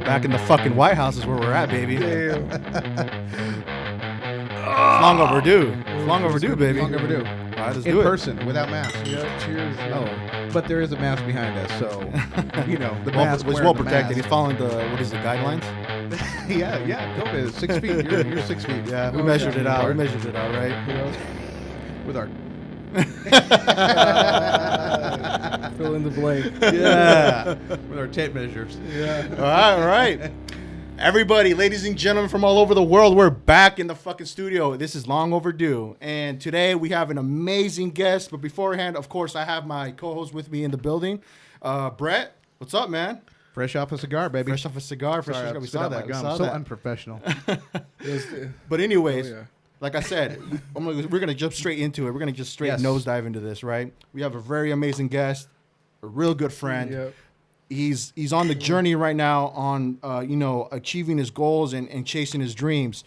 Back in the fucking White House is where we're at, baby. Damn. It's long overdue. It's long overdue, baby. Long overdue. All right, let's In do it. person, without masks. Yeah, cheers. Oh, but there is a mask behind us, so you know the mask was wearing well the protected. mask. He's following the guidelines. yeah. COVID 6 feet. You're 6 feet. Yeah, we measured it out. We measured it out, right? You know? With our Fill in the blank. Yeah. with our tape measures. Yeah. All right. Everybody, ladies and gentlemen from all over the world, we're back in the fucking studio. This is long overdue. And today we have an amazing guest. But beforehand, of course, I have my co-host with me in the building. Brett, what's up, man? Fresh off a cigar, baby. Fresh off a cigar. Fresh Sorry, off I we spit saw out my that. We gum. saw So that. unprofessional. But anyways, Oh, yeah. like I said, we're going to jump straight into it. We're going to just straight Yes. nosedive into this, right? We have a very amazing guest, a real good friend. Yep. He's on the journey right now on achieving his goals and chasing his dreams.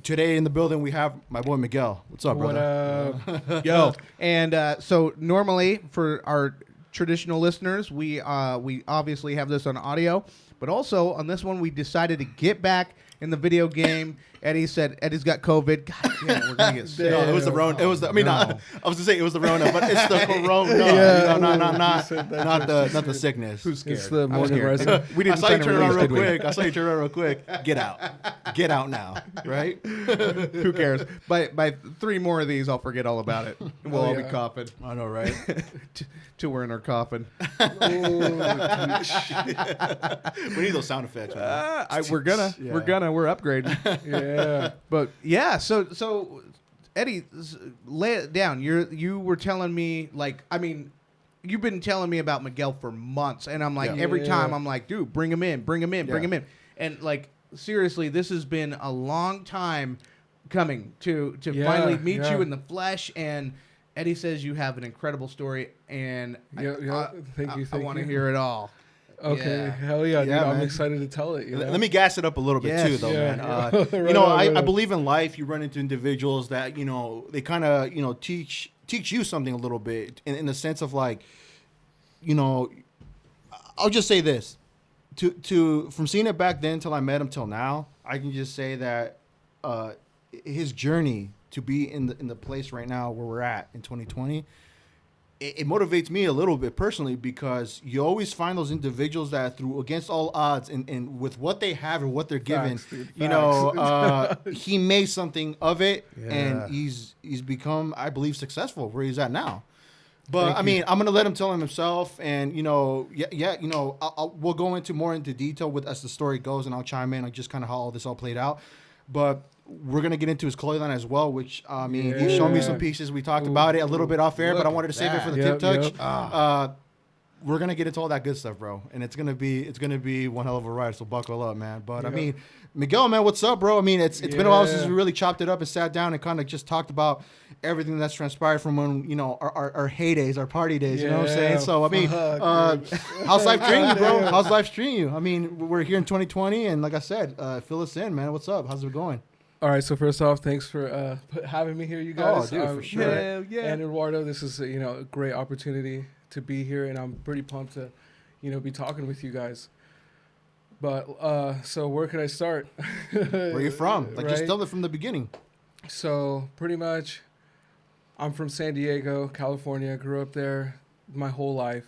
Today in the building we have my boy Miguel. What's up, brother? What up? Yo, and so normally for our traditional listeners, we obviously have this on audio, but also on this one we decided to get back in the video game. Eddie said Eddie's got COVID. God damn, we're gonna get sick. No, it was the Rona. It was the, I mean, No. I was gonna say it was the Rona, but it's the Corona. Yeah. not You said that not the sickness. Who's scared? It's the I'm morning scared. resident. We I didn't saw you sign a turn around release, real did we? quick. I saw you turn around real quick. Get out now, right? Who cares? By 3 more of these, I'll forget all about it. We'll all be yeah. coughing I know, right? till we're in our coffin. We need those sound effects, man. We're Yeah. upgrading. Yeah. But yeah, so Eddie, lay it down. You were telling me, like, I mean, you've been telling me about Miguel for months, and I'm like, Yeah. every Yeah. time I'm like, dude, bring him in, bring him in, bring Yeah. him in, and like seriously, this has been a long time coming to Yeah, finally meet yeah. you in the flesh. And Eddie says you have an incredible story, and Yeah, yeah. Thank you. I want to hear it all. Okay. Yeah. Hell yeah, dude. Yeah, I'm man. excited to tell it. You know? Let me gas it up a little bit Yes. too, though, Yeah. man. Right You know, on, right I on. believe in life. You run into individuals that they kind of teach you something a little bit in the sense of like, I'll just say this, from seeing it back then till I met him till now, I can just say that his journey to be in the place right now where we're at in 2020. It motivates me a little bit personally because you always find those individuals that through against all odds and with what they have and what they're given, Facts, dude, he made something of it Yeah. and he's become, I believe, successful where he's at now. But Thank I you. mean, I'm gonna let him tell him himself, and we'll go into more into detail with as the story goes, and I'll chime in on just kind of how all this all played out. But we're gonna get into his clothing line as well, which I mean, he showed me some pieces. We talked about it a little bit off air, but I Look wanted to at save it for the that. tip touch. Yep. We're gonna get into all that good stuff, bro, and it's gonna be one hell of a ride. So buckle up, man. But I Yep. mean, Miguel, man, what's up, bro? I mean, it's been a while since Yeah. we really chopped it up and sat down and kind of just talked about everything that's transpired from when our heydays, our party days. You know what I'm saying? Yeah, So I mean, fuck, dude. how's life treating you, bro? Damn. How's life treating you? I mean, we're here in 2020, and like I said, fill us in, man. What's up? How's it going? All right. So first off, thanks for having me here, you guys. dude, for sure. Hell yeah. And Eduardo, this is a great opportunity to be here, and I'm pretty pumped to be talking with you guys. But so where could I start? Where you from? Like, just Right? tell it from the beginning. So pretty much, I'm from San Diego, California. Grew up there my whole life,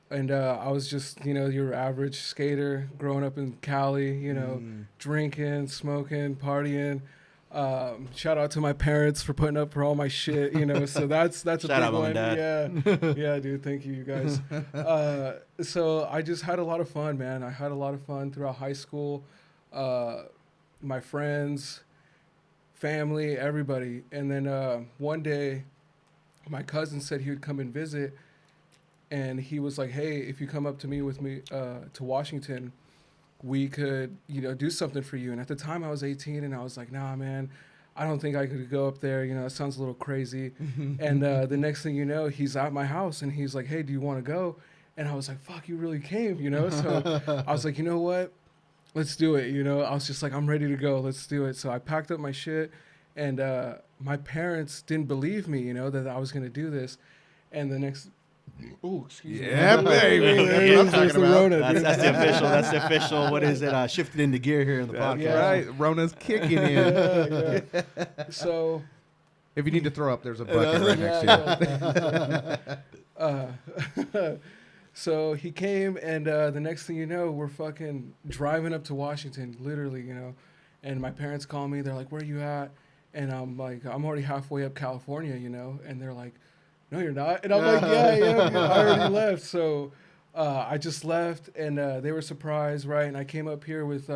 and I was just your average skater growing up in Cali. Drinking, smoking, partying. Shout out to my parents for putting up for all my shit. So that's a Shout big out, Mom one. and Dad. Yeah, dude. Thank you, you guys. So I just had a lot of fun, man. I had a lot of fun throughout high school. My friends, family, everybody. And then one day, my cousin said he would come and visit, and he was like, "Hey, if you come up to me to Washington, we could do something for you." And at the time, I was 18, and I was like, "Nah, man, I don't think I could go up there. It sounds a little crazy." And the next thing you know, he's at my house, and he's like, "Hey, do you want to go?" And I was like, "Fuck, you really came," So I was like, "You know what? Let's do it." I was just like, "I'm ready to go. Let's do it." So I packed up my shit, and my parents didn't believe me, that I was gonna do this. And the next Oh, excuse me. Yeah, baby. That's what I'm talking about. That's the official. That's the official. What is it? Shifted into gear here in the That's podcast. right. Rona's kicking in. Yeah, yeah. So, If you need to throw up, there's a bucket right next to you. So he came, and the next thing you know, we're fucking driving up to Washington, literally, you know. And my parents call me. They're like, "Where are you at?" And I'm like, "I'm already halfway up California, you know." And they're like, "No, you're not." And I'm like, "Yeah, I already left." So I just left, and they were surprised, right? And I came up here with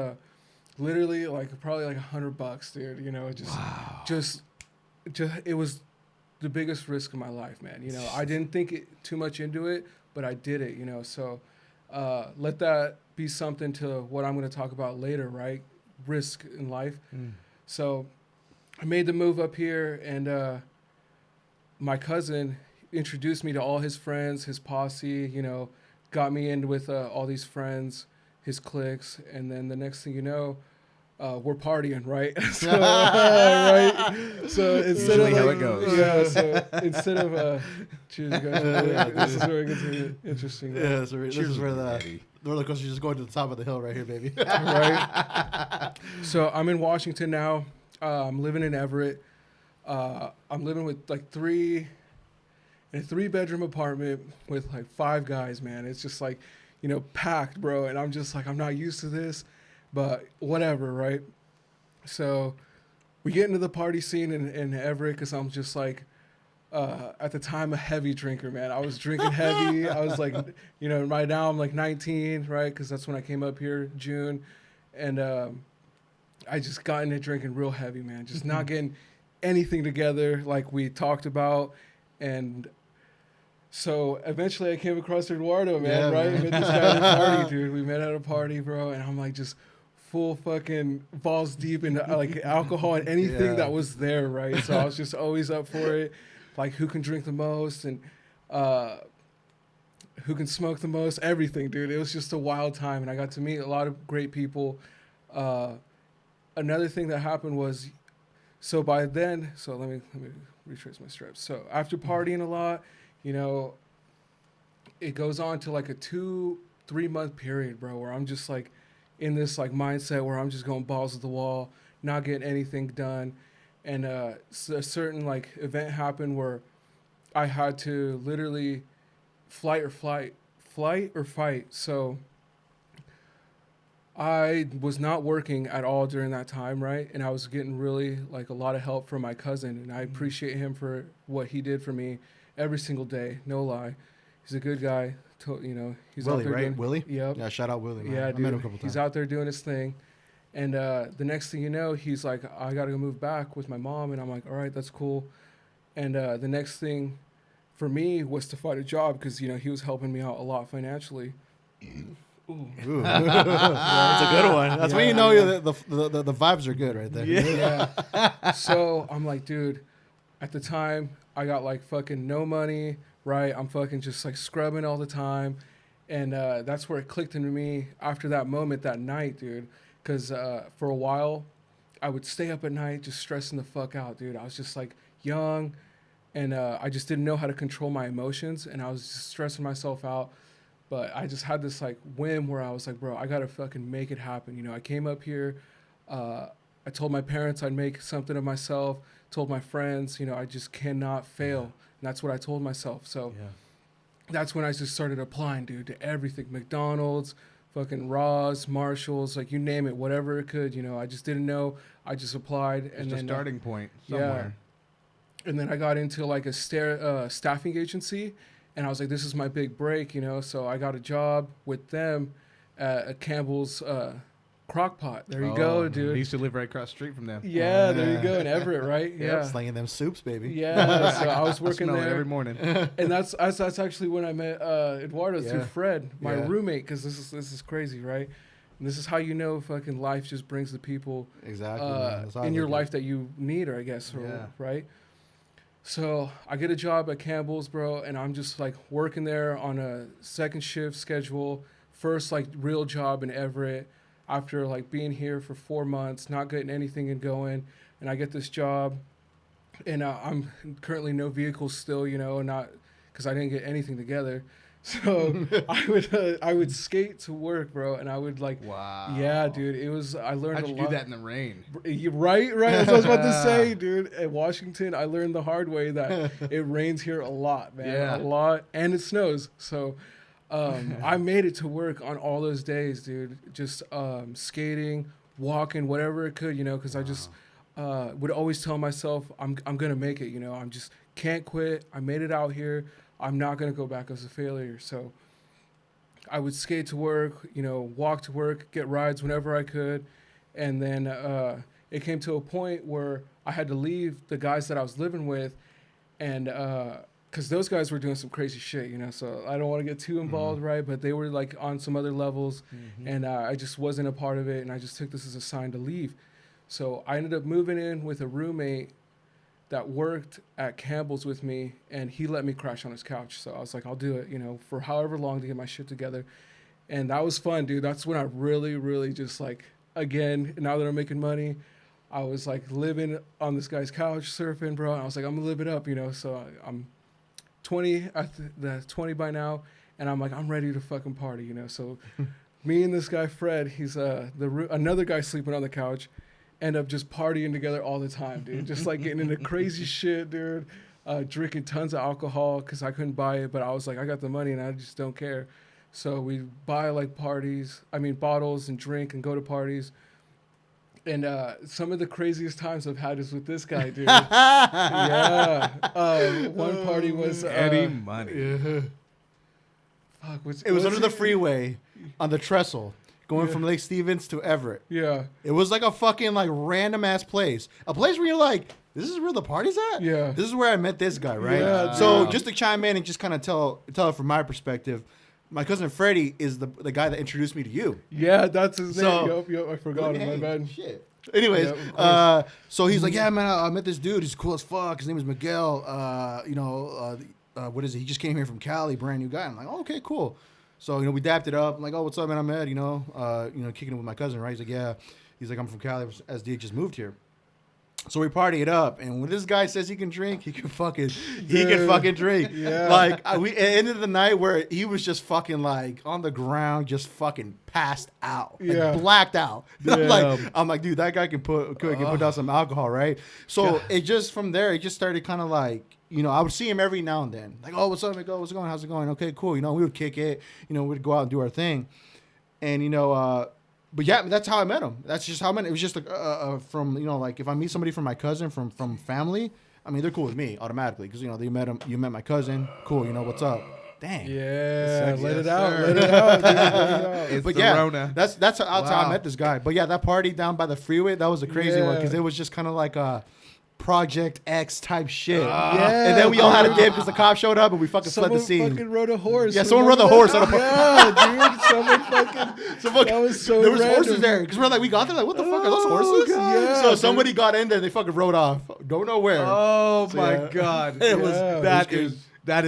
literally probably like $100, dude. You know, just it was the biggest risk of my life, man. You know, I didn't think too much into it, but I did it. You know, so let that be something to what I'm going to talk about later, right? Risk in life. So I made the move up here, and my cousin introduced me to all his friends, his posse, you know, got me in with all these friends, his cliques, and then the next thing you know, we're partying, right? So, right? So instead Usually of how it goes. Yeah, so instead of cheers, guys. This is where it gets interesting. Right? Yeah, so this is where the roller coaster is just going to the top of the hill right here, baby. Right. So I'm in Washington now. I'm living in Everett. I'm living with like in a 3-bedroom apartment with like 5 guys, man. It's just like, you know, packed, bro. And I'm just like, I'm not used to this, but whatever, right? So we get into the party scene in Everett because I'm just like, at the time, a heavy drinker, man. I was drinking heavy. I was like, you know, right now I'm like 19, right? Because that's when I came up here, June. And I just got into drinking real heavy, man. Just not getting anything together like we talked about. And so eventually I came across Eduardo, man, Yeah, right? man. We met this guy at a party, dude. We met at a party, bro. And I'm like just full fucking balls deep in like alcohol and anything that was there, right? So I was just always up for it. Like who can drink the most and who can smoke the most, everything, dude. It was just a wild time, and I got to meet a lot of great people. Another thing that happened was, so by then, so let me retrace my steps. So after partying a lot, you know, it goes on to like a 2-3 month period, bro, where I'm just like in this like mindset where I'm just going balls to the wall, not getting anything done. And a certain like event happened where I had to literally flight or fight. So I was not working at all during that time, right? And I was getting really like a lot of help from my cousin, and I appreciate him for what he did for me every single day. No lie, he's a good guy. You know, he's Willie, out there right? doing, Willie? Yep. Yeah, shout out Willie, man. Yeah, I dude. met him a couple times. He's out there doing his thing. And the next thing you know, he's like, I got to go move back with my mom. And I'm like, all right, that's cool. And the next thing for me was to find a job because, you know, he was helping me out a lot financially. Ooh. That's a good one. That's when you know the vibes are good right there. Yeah. So I'm like, dude, at the time, I got like fucking no money, right? I'm fucking just like scrubbing all the time. And that's where it clicked into me after that moment that night, dude. Because for a while, I would stay up at night just stressing the fuck out, dude. I was just like young, and I just didn't know how to control my emotions, and I was just stressing myself out. But I just had this like whim where I was like, bro, I gotta fucking make it happen. You know, I came up here. I told my parents I'd make something of myself. Told my friends, you know, I just cannot fail. And that's what I told myself. So that's when I just started applying, dude, to everything. McDonald's, fucking Ross, Marshalls, like you name it, whatever it could, you know. I just didn't know. I just applied. And then a starting point somewhere. Yeah. And then I got into like a staffing agency, and I was like, this is my big break, you know. So I got a job with them at Campbell's Crock-Pot. There you go, dude. I used to live right across the street from them. Yeah, there you go, in Everett, right? Yeah. Slinging them soups, baby. Yeah, so I was working I smell it there every morning. And that's actually when I met Eduardo through Fred, my roommate, because this is crazy, right? And this is how you know fucking life just brings the people in your life that you need, or I guess, right? So I get a job at Campbell's, bro, and I'm just like working there on a second shift schedule, first like real job in Everett. After like being here for 4 months, not getting anything going, and I get this job, and I'm currently no vehicles still, you know, not because I didn't get anything together. So I would skate to work, bro, and I would like, Wow. yeah, dude, it was, I learned How'd a you lot. do that in the rain? Right. That's what I was about to say, dude. At Washington, I learned the hard way that it rains here a lot, man, Yeah. a lot, and it snows. So I made it to work on all those days, dude. Just skating, walking, whatever it could, because I just would always tell myself, I'm gonna make it, I'm just can't quit. I made it out here. I'm not gonna go back as a failure. So I would skate to work, walk to work, get rides whenever I could, and then it came to a point where I had to leave the guys that I was living with, and because those guys were doing some crazy shit, So I don't want to get too involved, right? But they were like on some other levels, and I just wasn't a part of it, and I just took this as a sign to leave. So I ended up moving in with a roommate that worked at Campbell's with me, and he let me crash on his couch. So I was like, I'll do it, for however long to get my shit together. And that was fun, dude. That's when I really, really just like, again, now that I'm making money, I was like living on this guy's couch, surfing, bro. And I was like, I'm gonna live it up, So I'm 20, the 20 by now, and I'm like, I'm ready to fucking party, So me and this guy, Fred, he's another guy sleeping on the couch, end up just partying together all the time, dude. Just like getting into crazy shit, dude. Drinking tons of alcohol because I couldn't buy it, but I was like, I got the money and I just don't care. So we buy like bottles and drink and go to parties. And some of the craziest times I've had is with this guy, dude. Yeah. One party was Eddie Money. Yeah. Fuck, It was under the freeway on the trestle, going from Lake Stevens to Everett. Yeah. It was like a fucking like random ass place. A place where you're like, this is where the party's at? Yeah. This is where I met this guy, right? Yeah, so dude. just to chime in and just kind of tell it from my perspective, my cousin Freddie is the guy that introduced me to you. Yeah, that's his So- name. Yup, I forgot him, my bad. Shit. Anyways, Yeah, of so he's like, yeah, man, I met this dude. He's cool as fuck. His name is Miguel. What is it? He just came here from Cali, brand new guy. I'm like, oh, okay, cool. So, we dapped it up. I'm like, oh, what's up, man? I'm Ed, kicking it with my cousin, right? He's like, yeah. He's like, I'm from Cali. SD just moved here. So we party it up, and when this guy says he can drink, he can fucking drink. Yeah. Like we ended the night where he was just fucking like on the ground, just fucking passed out, like blacked out. Yeah. I'm like, dude, that guy can put down some alcohol, right? So it just from there, it just started kind of like, I would see him every now and then, like, oh, what's up, Miguel? What's going? How's it going? Okay, cool. We would kick it. We'd go out and do our thing, and But yeah, that's how I met him. That's just how I met him. It was just from like if I meet somebody from my cousin from family, I mean they're cool with me automatically because you met my cousin, cool. What's up? Dang. Yeah, let it sir. out, dude, let it out. It's But the yeah, Rona. that's how I Wow. met this guy. But yeah, that party down by the freeway, that was a crazy one because it was just kind of like a Project X type shit. Yeah, And then we all had a dip because the cop showed up and we fucking fled the Someone scene. fucking rode a horse. Yeah, someone rode the horse on a Yeah, dude, someone fucking. That was so there was random. horses there because we're like, we got there like, what the fuck are those horses? God. Yeah, so dude. somebody got in there, they fucking rode off. Don't know where. Oh So, my yeah. God! It was- That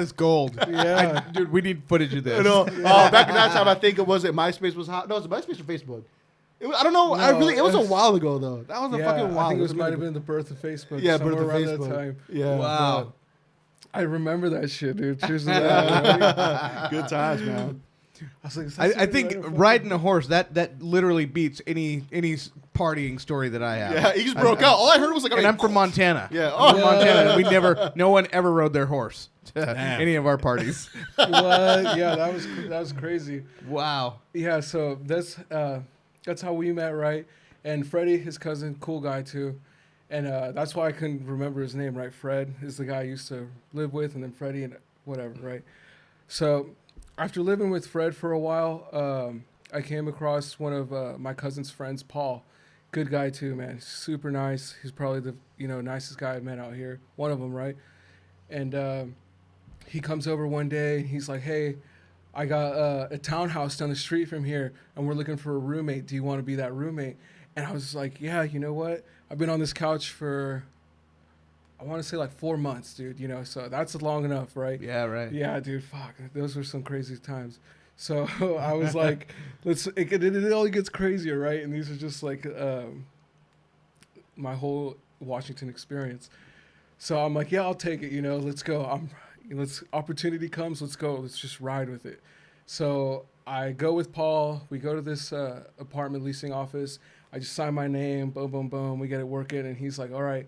is gold. Yeah. Dude, we need footage of this. Back in that time, I think MySpace was hot. No, was it MySpace or Facebook? I don't know. No, it was a while ago though. That was a fucking while. I think it ago. might have been the birth of Facebook. Yeah, somewhere birth of around Facebook. that time. Yeah. Wow. I remember that shit, dude. Cheers to that. Good times, man. I was like, is that I something think right in front? riding a horse that literally beats any partying story that I have. Yeah, he just broke out. All I heard was like, And I'm from Montana. Yeah. I'm from Oh, Montana. And no one ever rode their horse to any of our parties. What? Yeah, that was crazy. Wow. Yeah, so that's how we met, right? And Freddie, his cousin, cool guy too. And that's why I couldn't remember his name, right? Fred is the guy I used to live with, and then Freddie and whatever, right? So after living with Fred for a while, I came across one of my cousin's friends, Paul. Good guy too, man. Super nice. He's probably the nicest guy I've met out here. One of them, right? And he comes over one day. He's like, "Hey, I got a townhouse down the street from here, and we're looking for a roommate. Do you want to be that roommate?" And I was like, "Yeah, you know what? I've been on this couch for, I want to say like 4 months, dude. So that's long enough, right?" Yeah, right. Yeah, dude. Fuck, those were some crazy times. So I was like, it only gets crazier, right? And these are just like my whole Washington experience. So I'm like, yeah, I'll take it. Let's go. opportunity comes, let's go. Let's just ride with it. So I go with Paul. We go to this apartment leasing office. I just sign my name, boom, boom, boom. We get it working. And he's like, all right,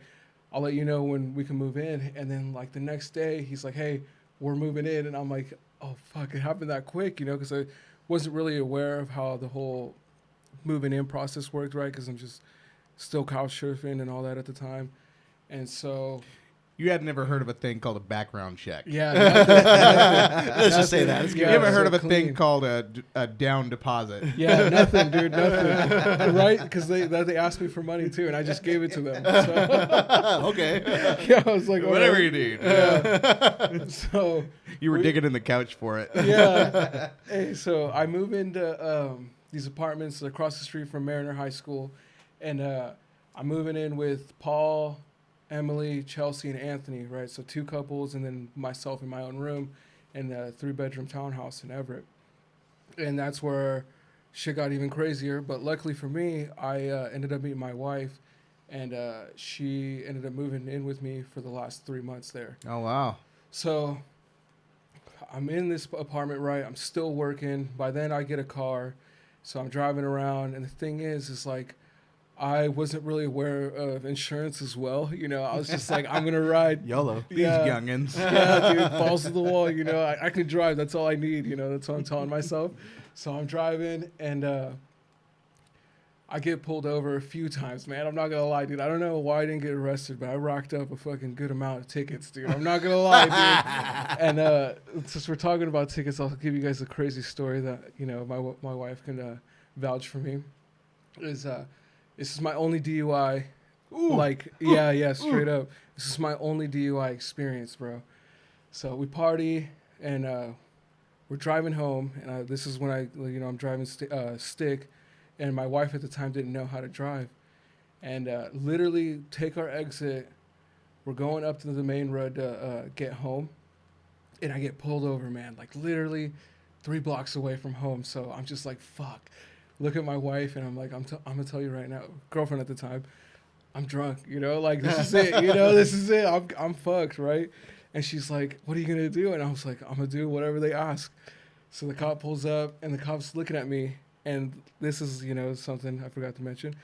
I'll let you know when we can move in. And then like the next day, he's like, hey, we're moving in. And I'm like, oh, fuck, it happened that quick, you know, because I wasn't really aware of how the whole moving in process worked, right? Because I'm just still couch surfing and all that at the time. And so... You had never heard of a thing called a background check. Yeah. Let's just say that. You ever heard of a thing called a down deposit? Yeah, nothing, dude, nothing. Right? Because they asked me for money too, and I just gave it to them. So. Okay. Yeah, I was like, Whatever right. you need. Yeah. So you were digging in the couch for it. Yeah. Hey, so I move into these apartments across the street from Mariner High School, and I'm moving in with Paul, Emily, Chelsea, and Anthony, right? So 2 couples, and then myself in my own room in a 3-bedroom townhouse in Everett. And that's where shit got even crazier. But luckily for me, I ended up meeting my wife, and she ended up moving in with me for the last 3 months there. Oh, wow. So I'm in this apartment, right? I'm still working. By then, I get a car. So I'm driving around. And the thing is like, I wasn't really aware of insurance as well. You know, I was just like, I'm going to ride. YOLO. These youngins. Yeah, dude, balls to the wall. You know, I can drive. That's all I need. You know, that's what I'm telling myself. So I'm driving, and I get pulled over a few times, man. I'm not going to lie, dude. I don't know why I didn't get arrested, but I racked up a fucking good amount of tickets, dude. I'm not going to lie, dude. And since we're talking about tickets, I'll give you guys a crazy story that, you know, my wife can vouch for me. This is my only DUI. Ooh. Like, yeah, straight up. This is my only DUI experience, bro. So we party, and we're driving home, and this is when I'm driving stick, and my wife at the time didn't know how to drive. And literally take our exit. We're going up to the main road to get home, and I get pulled over, man, like literally 3 blocks away from home. So I'm just like, fuck. Look at my wife, and I'm like, I'm gonna tell you right now, girlfriend at the time, I'm drunk, you know, like this is it, you know, this is it, I'm fucked, right? And she's like, what are you gonna do? And I was like, I'm gonna do whatever they ask. So the cop pulls up, and the cop's looking at me, and this is, you know, something I forgot to mention.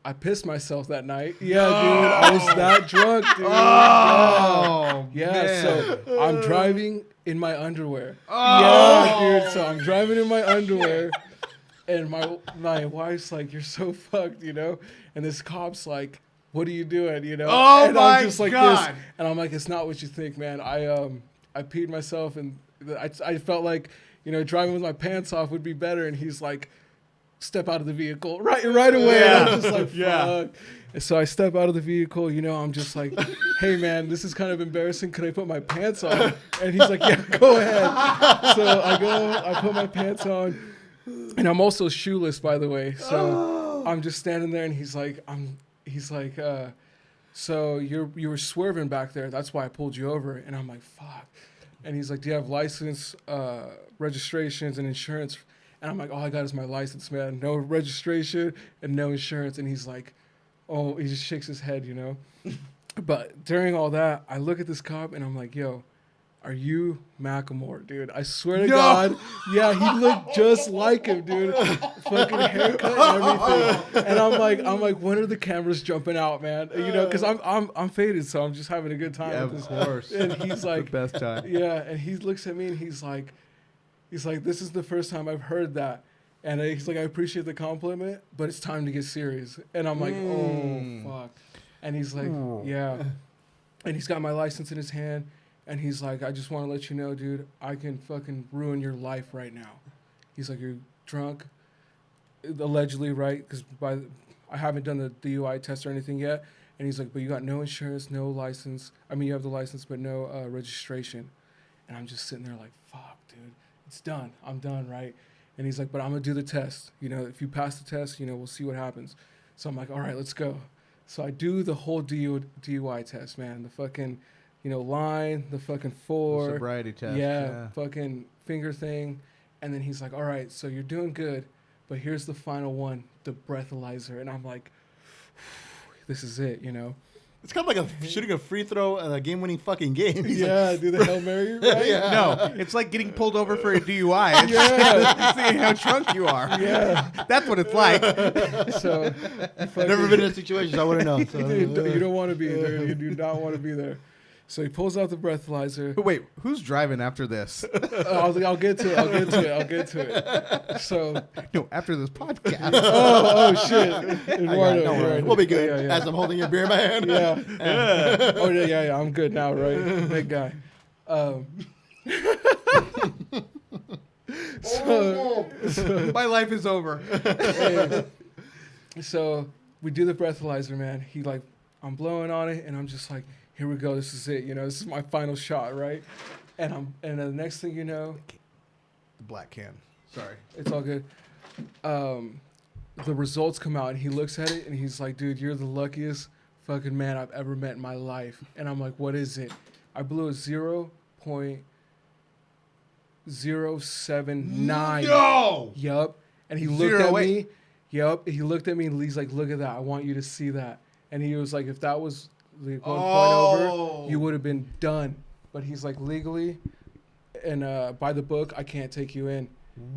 I pissed myself that night. Yeah, dude, I was that drunk, dude. Oh, yeah. man. So I'm driving in my underwear. Oh. Yeah, dude. So I'm driving in my underwear. And my wife's like, you're so fucked, you know? And this cop's like, what are you doing, you know? Oh, and my I'm just like God. this. And I'm like, it's not what you think, man. I peed myself, and I felt like, you know, driving with my pants off would be better. And he's like, step out of the vehicle right away. Yeah. And I'm just like, fuck. Yeah. And so I step out of the vehicle, you know, I'm just like, hey, man, this is kind of embarrassing. Could I put my pants on? And he's like, yeah, go ahead. So I put my pants on. And I'm also shoeless, by the way. So I'm just standing there, and he's like, so you were swerving back there. That's why I pulled you over. And I'm like, fuck. And he's like, do you have license, registrations, and insurance? And I'm like, all I got is my license, man. No registration and no insurance. And he's like, oh, he just shakes his head, you know. But during all that, I look at this cop, and I'm like, yo, are you Macklemore, dude? I swear to God. Yeah, he looked just like him, dude. Fucking haircut and everything. And I'm like, when are the cameras jumping out, man? You know, because I'm faded, so I'm just having a good time. Yeah, with of this. course. And he's like, The best time. yeah, and he looks at me, and he's like, this is the first time I've heard that. And he's like, I appreciate the compliment, but it's time to get serious. And I'm like, oh, fuck. And he's like, yeah. And he's got my license in his hand. And he's like, I just want to let you know, dude, I can fucking ruin your life right now. He's like, you're drunk, allegedly, right? Because I haven't done the DUI test or anything yet. And he's like, but you got no insurance, no license. I mean, you have the license, but no registration. And I'm just sitting there like, fuck, dude, it's done. I'm done, right? And he's like, but I'm going to do the test. You know, if you pass the test, you know, we'll see what happens. So I'm like, all right, let's go. So I do the whole DUI test, man. The fucking... You know, line, the fucking 4. The sobriety test. Yeah, fucking finger thing. And then he's like, all right, so you're doing good, but here's the final one, the breathalyzer. And I'm like, this is it, you know. It's kind of like shooting a free throw and a game-winning fucking game. Yeah, do the Hail Mary, right? Yeah. No, it's like getting pulled over for a DUI. It's seeing how drunk you are. Yeah. That's what it's like. So, I've never been in a situation, so I wouldn't know. So, dude, you don't want to be there. You do not want to be there. So he pulls out the breathalyzer. Wait, who's driving after this? I'll get to it. So, No, after this podcast. oh shit, Eduardo, don't worry. right. We'll be good. Yeah. As I'm holding your beer in my hand. Yeah. Oh yeah. I'm good now, right? Big guy. My life is over. So we do the breathalyzer, man. I'm blowing on it, and I'm just like, here we go. This is it. This is my final shot, right? And the next thing you know, The black can. Sorry. it's all good. The results come out, and he looks at it, and he's like, dude, you're the luckiest fucking man I've ever met in my life. And I'm like, what is it? I blew a 0.079. No! Yup. And he looked at 0.8. me. Yup. He looked at me, and he's like, look at that. I want you to see that. And he was like, if that was like 1 point over, you would have been done. But he's like, legally and by the book, I can't take you in.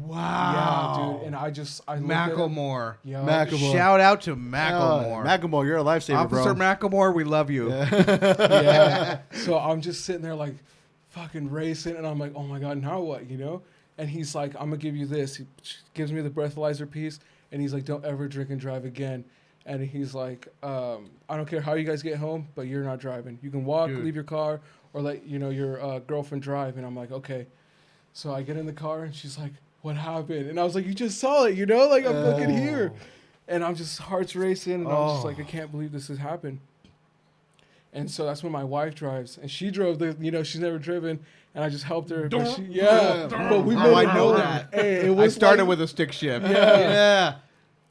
Wow. Yeah, dude. And I looked at him. Macklemore. Yeah. Macklemore. Shout out to Macklemore. Macklemore, you're a lifesaver, Officer bro. Macklemore, we love you. Yeah. So I'm just sitting there like fucking racing, and I'm like, oh my God, now what, And he's like, I'm going to give you this. He gives me the breathalyzer piece, and he's like, don't ever drink and drive again. And he's like, I don't care how you guys get home, but you're not driving. You can walk, Dude. leave your car, or let your girlfriend drive. And I'm like, okay. So I get in the car, and she's like, what happened? And I was like, you just saw it, like I'm fucking here. And I'm just heart's racing, and I'm just like, I can't believe this has happened. And so that's when my wife drives, and she drove she's never driven, and I just helped her. But but we made it I know home. that. Hey, it I was started with a stick shift. Yeah.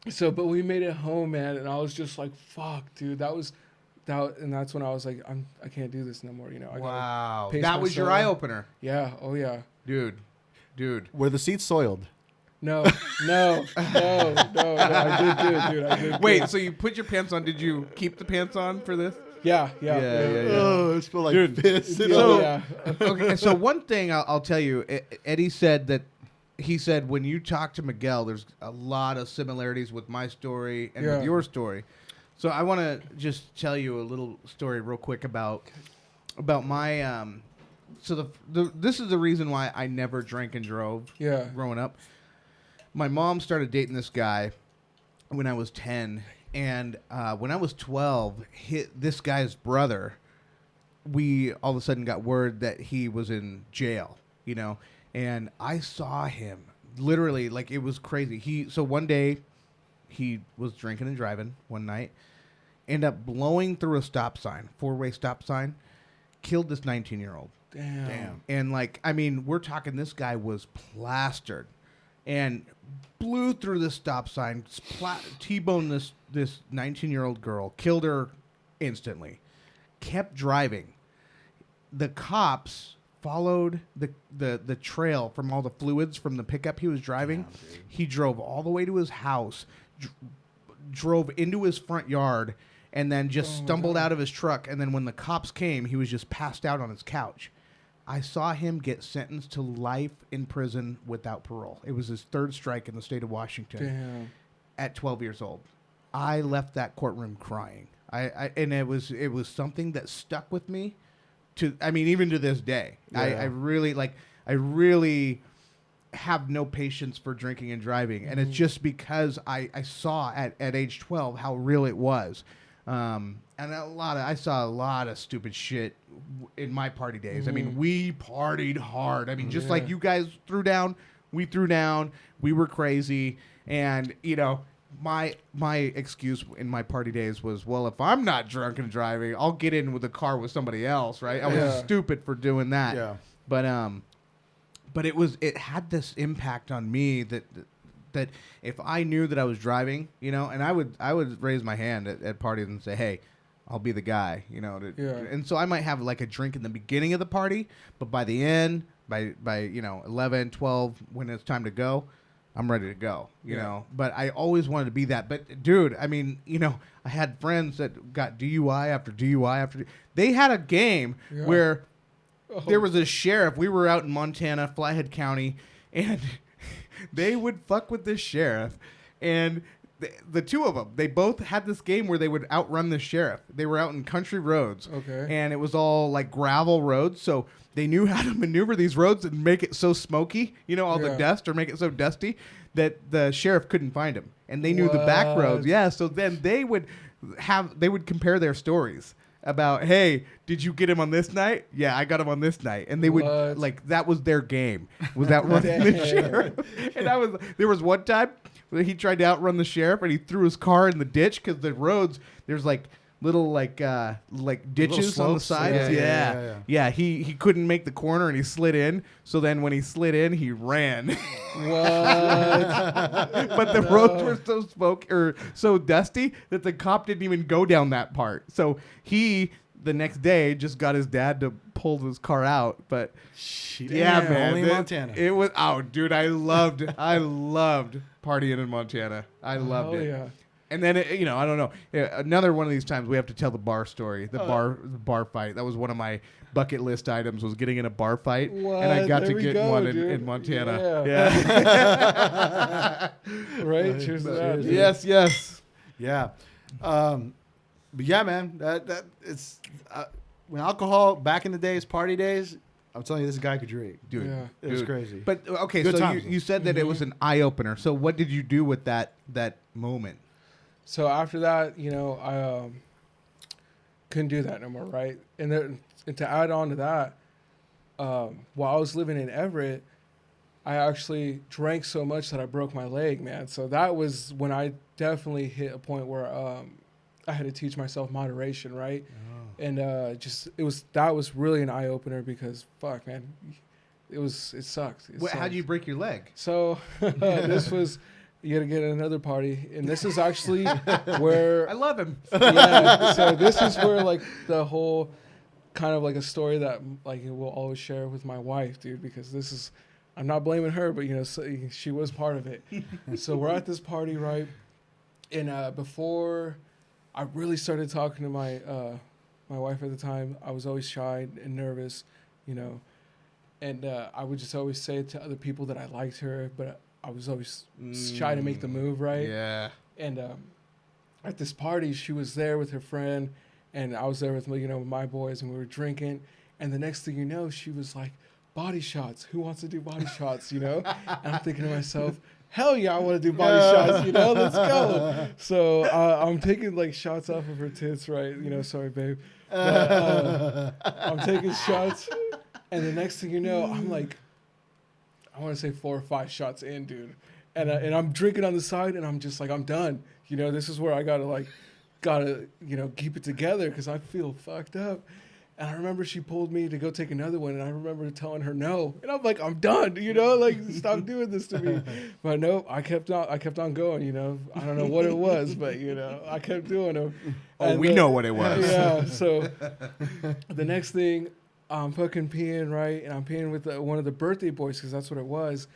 So, but we made it home, man, and I was just like, "Fuck, dude, and that's when I was like, I can't do this no more." I gotta Wow. pace That was your myself. eye opener. Yeah. Oh yeah. Dude. Were the seats soiled? No. I did good, dude. I did Wait, good. so you put your pants on. Did you keep the pants on for this? Yeah. Oh, it smelled like piss. Yeah. Okay, so one thing I'll tell you, Eddie said that he said when you talk to Miguel, there's a lot of similarities with my story and with your story. So I want to just tell you a little story real quick about my so this is the reason why I never drank and drove growing up. My mom started dating this guy when I was 10, and when I was 12, this guy's brother, we all of a sudden got word that he was in jail, and I saw him literally, like, it was crazy. So one day he was drinking and driving one night, ended up blowing through a stop sign, 4-way stop sign, killed this 19-year-old. Damn. And we're talking, this guy was plastered and blew through the stop sign, T-boned this 19-year-old girl, killed her instantly, kept driving. The cops followed the trail from all the fluids from the pickup he was driving. He drove all the way to his house, drove into his front yard, and then just stumbled out of his truck. And then when the cops came, he was just passed out on his couch. I saw him get sentenced to life in prison without parole. It was his third strike in the state of Washington. Damn. At 12 years old. I left that courtroom crying. And it was something that stuck with me even to this day. Yeah. I really have no patience for drinking and driving. And it's just because I saw at age 12 how real it was. And I saw a lot of stupid shit in my party days. We partied hard. Just like you guys threw down, we threw down. We were crazy. And, my excuse in my party days was, well, if I'm not drunk and driving, I'll get in with the car with somebody else, right? I was stupid for doing that. Yeah. But it had this impact on me that if I knew that I was driving, and I would raise my hand at parties and say, hey, I'll be the guy, And so I might have like a drink in the beginning of the party, but by the end, by 11, 12, when it's time to go, I'm ready to go, you know. But I always wanted to be that. But dude, I mean, you know, I had friends that got DUI after DUI after. They had a game where there was a sheriff. We were out in Montana, Flathead County, and they would fuck with this sheriff, and the two of them, they both had this game where they would outrun the sheriff. They were out in country roads, and it was all like gravel roads, so they knew how to maneuver these roads and make it so smoky, you know, all the dust, or make it so dusty that the sheriff couldn't find him, and they knew the back roads. Yeah, so then they would compare their stories about, hey, did you get him on this night? Yeah, I got him on this night. And they would, like, that was their game, was outrunning the sheriff. And there was one time where he tried to outrun the sheriff, and he threw his car in the ditch, because the roads, there's, like, little, like ditches on the sides. Yeah. He couldn't make the corner, and he slid in. So then when he slid in, he ran. What? But the roads were so dusty that the cop didn't even go down that part. So he, the next day, just got his dad to pull his car out. But man, only in Montana. It was dude, I loved partying in Montana. I loved it. Yeah. And then, you know, I don't know. Another one of these times we have to tell the bar story, the bar fight. That was one of my bucket list items, was getting in a bar fight. What? And I got to get in one in Montana. Yeah. Right? Cheers to that. Yes. Yeah. But yeah, man, that it's when alcohol back in the days, party days, I'm telling you, this guy could drink. Dude, it was crazy. But, okay, Good so times, you said that it was an eye-opener. So what did you do with that moment? So after that, you know, I couldn't do that no more, right? And to add on to that, while I was living in Everett, I actually drank so much that I broke my leg, man. So that was when I definitely hit a point where I had to teach myself moderation, right? Oh. And that was really an eye opener, because fuck, man, it sucked. How do you break your leg? So this was. You gotta get another party, and this is actually where I love him. Yeah, so this is where, like, the whole kind of like a story that, like, we'll always share with my wife, dude, because this is, I'm not blaming her, but, you know, she was part of it. So we're at this party, right? And before I really started talking to my wife at the time, I was always shy and nervous, you know, and I would just always say to other people that I liked her, but I was always shy to make the move, right? Yeah. And at this party, she was there with her friend, and I was there with, you know, my boys, and we were drinking. And the next thing you know, she was like, body shots. Who wants to do body shots, you know? And I'm thinking to myself, hell yeah, I want to do body shots, you know? Let's go. So I'm taking, like, shots off of her tits, right? You know, sorry, babe. But, I'm taking shots, and the next thing you know, I'm like, I want to say 4 or 5 shots in, dude. And I'm drinking on the side, and I'm just like, I'm done. You know, this is where I gotta, you know, keep it together, because I feel fucked up. And I remember she pulled me to go take another one, and I remember telling her no. And I'm like, I'm done, you know, like, stop doing this to me. But no, I kept on going, you know. I don't know what it was, but, you know, I kept doing them. Oh, we know what it was. Yeah, so the next thing, I'm fucking peeing, right? And I'm peeing with one of the birthday boys, because that's what it was.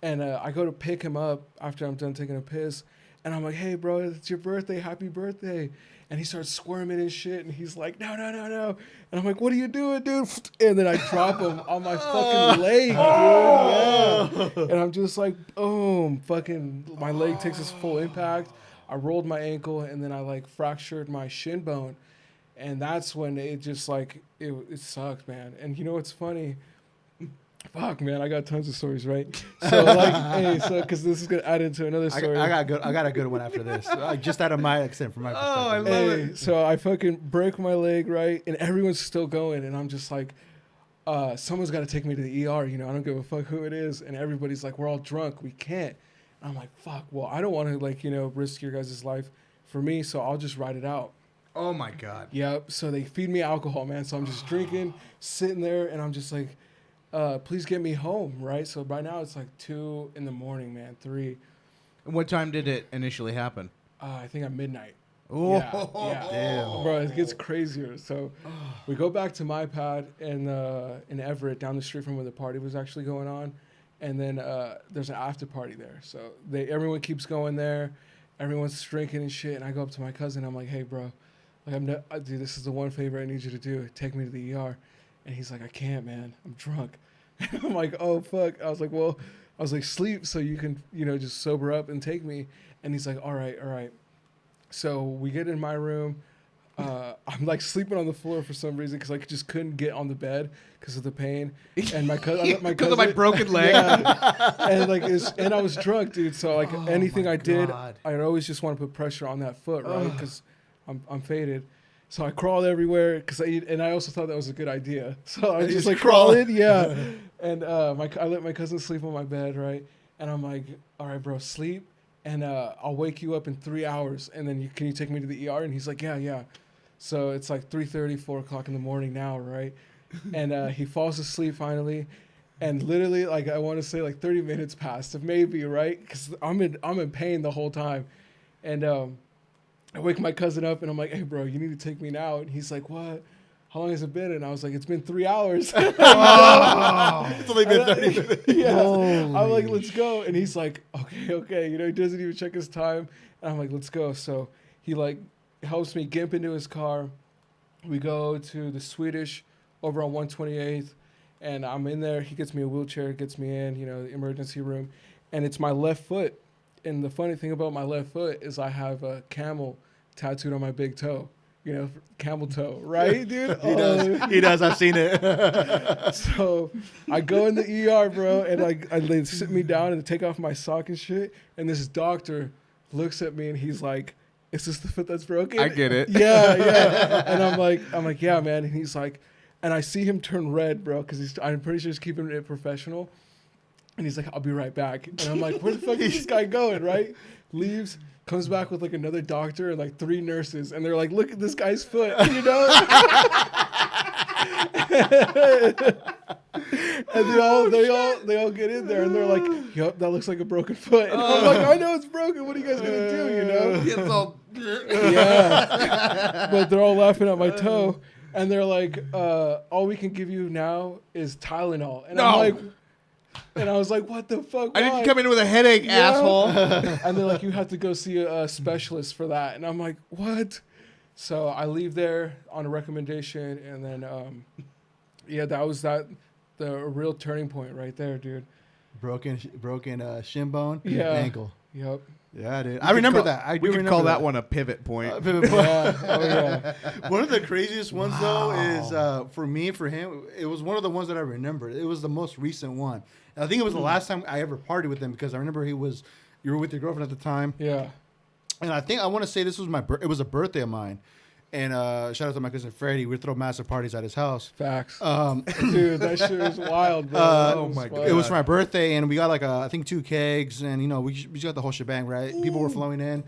And I go to pick him up after I'm done taking a piss. And I'm like, hey, bro, it's your birthday. Happy birthday. And he starts squirming and shit. And he's like, no. And I'm like, what are you doing, dude? And then I drop him on my fucking leg, dude. Yeah. And I'm just like, boom. Fucking my leg takes this full impact. I rolled my ankle, and then I, like, fractured my shin bone. And that's when it just, like, it sucked, man. And you know what's funny? Fuck, man, I got tons of stories, right? So, like, hey, so, because this is going to add into another story. I got a good one after this. Just out of my extent, from my perspective. Oh, I love it. So I fucking break my leg, right? And everyone's still going. And I'm just like, someone's got to take me to the ER. You know, I don't give a fuck who it is. And everybody's like, we're all drunk. We can't. And I'm like, fuck, well, I don't want to, like, you know, risk your guys' life for me. So I'll just ride it out. Oh, my God. Yep. So they feed me alcohol, man. So I'm just drinking, sitting there, and I'm just like, please get me home, right? So by now it's like 2 in the morning, man, 3. And what time did it initially happen? I think at midnight. Oh, yeah. Damn. Bro, it gets crazier. So we go back to my pad in Everett, down the street from where the party was actually going on. and then there's an after party there. So everyone keeps going there, everyone's drinking and shit. And I go up to my cousin. I'm like, hey, bro, like dude, this is the one favor I need you to do. Take me to the ER. And he's like, I can't, man. I'm drunk. And I'm like, oh fuck. I was like, sleep so you can, just sober up and take me. And he's like, all right. So we get in my room. I'm like sleeping on the floor for some reason because I just couldn't get on the bed because of the pain. And my cousin, Because of my broken leg. yeah, and I was drunk, dude. So like anything I did, God. I'd always just want to put pressure on that foot, right? Because I'm faded. So I crawled everywhere and I also thought that was a good idea. So I was just like crawling, yeah. And I let my cousin sleep on my bed, right? And I'm like, all right, bro, sleep, and I'll wake you up in 3 hours, and then can you take me to the ER? And he's like, yeah. So it's like 3:30, 4 o'clock in the morning now, right? And he falls asleep finally, and literally, like I want to say, like 30 minutes passed, maybe, right? Because I'm in pain the whole time, and I wake my cousin up, and I'm like, hey, bro, you need to take me now. And he's like, what? How long has it been? And I was like, it's been 3 hours. It's only been 30 minutes. Yeah. I'm like, let's go. And he's like, okay. He doesn't even check his time. And I'm like, let's go. So he like helps me gimp into his car. We go to the Swedish over on 128th. And I'm in there. He gets me a wheelchair, gets me in, the emergency room. And it's my left foot. And the funny thing about my left foot is I have a camel tattooed on my big toe. Camel toe, right, dude? He does. I've seen it. So I go in the ER, bro, and they sit me down and take off my sock and shit. And this doctor looks at me and he's like, "Is this the foot that's broken?" I get it. Yeah. And I'm like, yeah, man. And he's like, and I see him turn red, bro, because I'm pretty sure he's keeping it professional. And he's like, I'll be right back. And I'm like, where the fuck is this guy going, right? Leaves. Comes back with like another doctor and like 3 nurses, and they're like, "Look at this guy's foot," And they all get in there, and they're like, "Yup, that looks like a broken foot." And I'm like, "I know it's broken. What are you guys gonna do?" It's all... Yeah. But they're all laughing at my toe, and they're like, "All we can give you now is Tylenol," and I'm like. And I was like, what the fuck? I didn't come in with a headache, asshole. And they're like, you have to go see a specialist for that. And I'm like, what? So I leave there on a recommendation. And then, that was the real turning point right there, dude. Broken shin bone, ankle. Yep. Yeah, dude. I remember that. We could call that one a pivot point. Pivot point. Yeah. One of the craziest ones, though, is for him, it was one of the ones that I remembered. It was the most recent one. And I think it was the last time I ever partied with him because I remember you were with your girlfriend at the time. Yeah. And I want to say this was it was a birthday of mine. And shout out to my cousin Freddie. We'd throw massive parties at his house. Facts. Dude, that shit was wild, bro. Oh my God. It was for my birthday, and we got I think 2 kegs, and we just got the whole shebang, right? People were flowing in,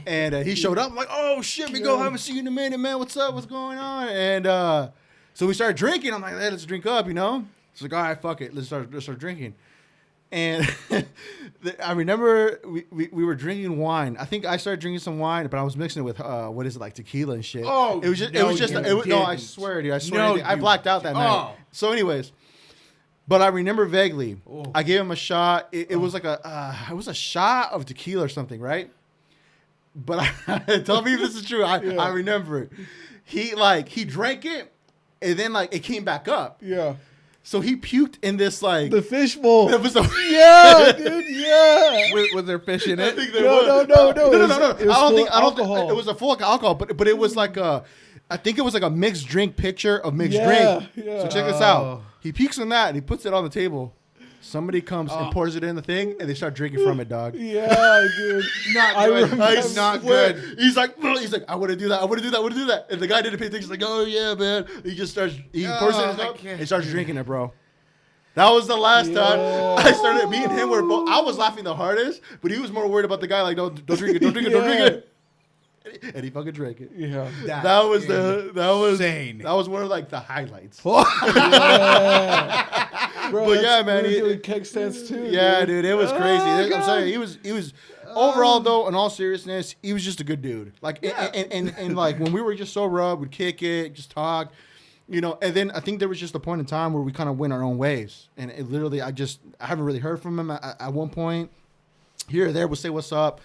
and he showed up. I'm like, oh shit, Miguel, haven't seen you in a minute, man. What's up? What's going on? And so we started drinking. I'm like, hey, let's drink up, It's like, all right, fuck it, let's start drinking. And I remember we were drinking wine. I think I started drinking some wine, but I was mixing it with what is it, like tequila and shit. Oh, it was just no, I swear, dude, I blacked out that night. So, anyways, but I remember vaguely. Oh. I gave him a shot. It was like it was a shot of tequila or something, right? But tell me if this is true. I remember it. He drank it, and then it came back up. Yeah. So he puked in this the fishbowl. It was yeah, dude. Yeah. Was there fish in it? No. No. I don't think it was a full alcohol, but it was I think it was like a mixed drink picture of mixed drink. Yeah. So check this out. He pukes on that and he puts it on the table. Somebody comes and pours it in the thing, and they start drinking from it, dog. Yeah, dude. Not good. Not good. He's like, I want to do that. And the guy didn't pay attention. He's like, oh yeah, man. He just starts, pours it in his cup, and he starts drinking it, bro. That was the last time I started. Me and him were both. I was laughing the hardest, but he was more worried about the guy. Like, don't drink it. And he fucking drank it. Yeah, that was insane. That was one of the highlights. Bro, but yeah, man, he was doing keg stands too. Yeah, dude, it was crazy. I'm sorry, he was overall though. In all seriousness, he was just a good dude. And when we were just sober up, we'd kick it, just talk. You know, and then I think there was just a point in time where we kind of went our own ways. And it literally, I haven't really heard from him at one point. Here or there, we'll say what's up.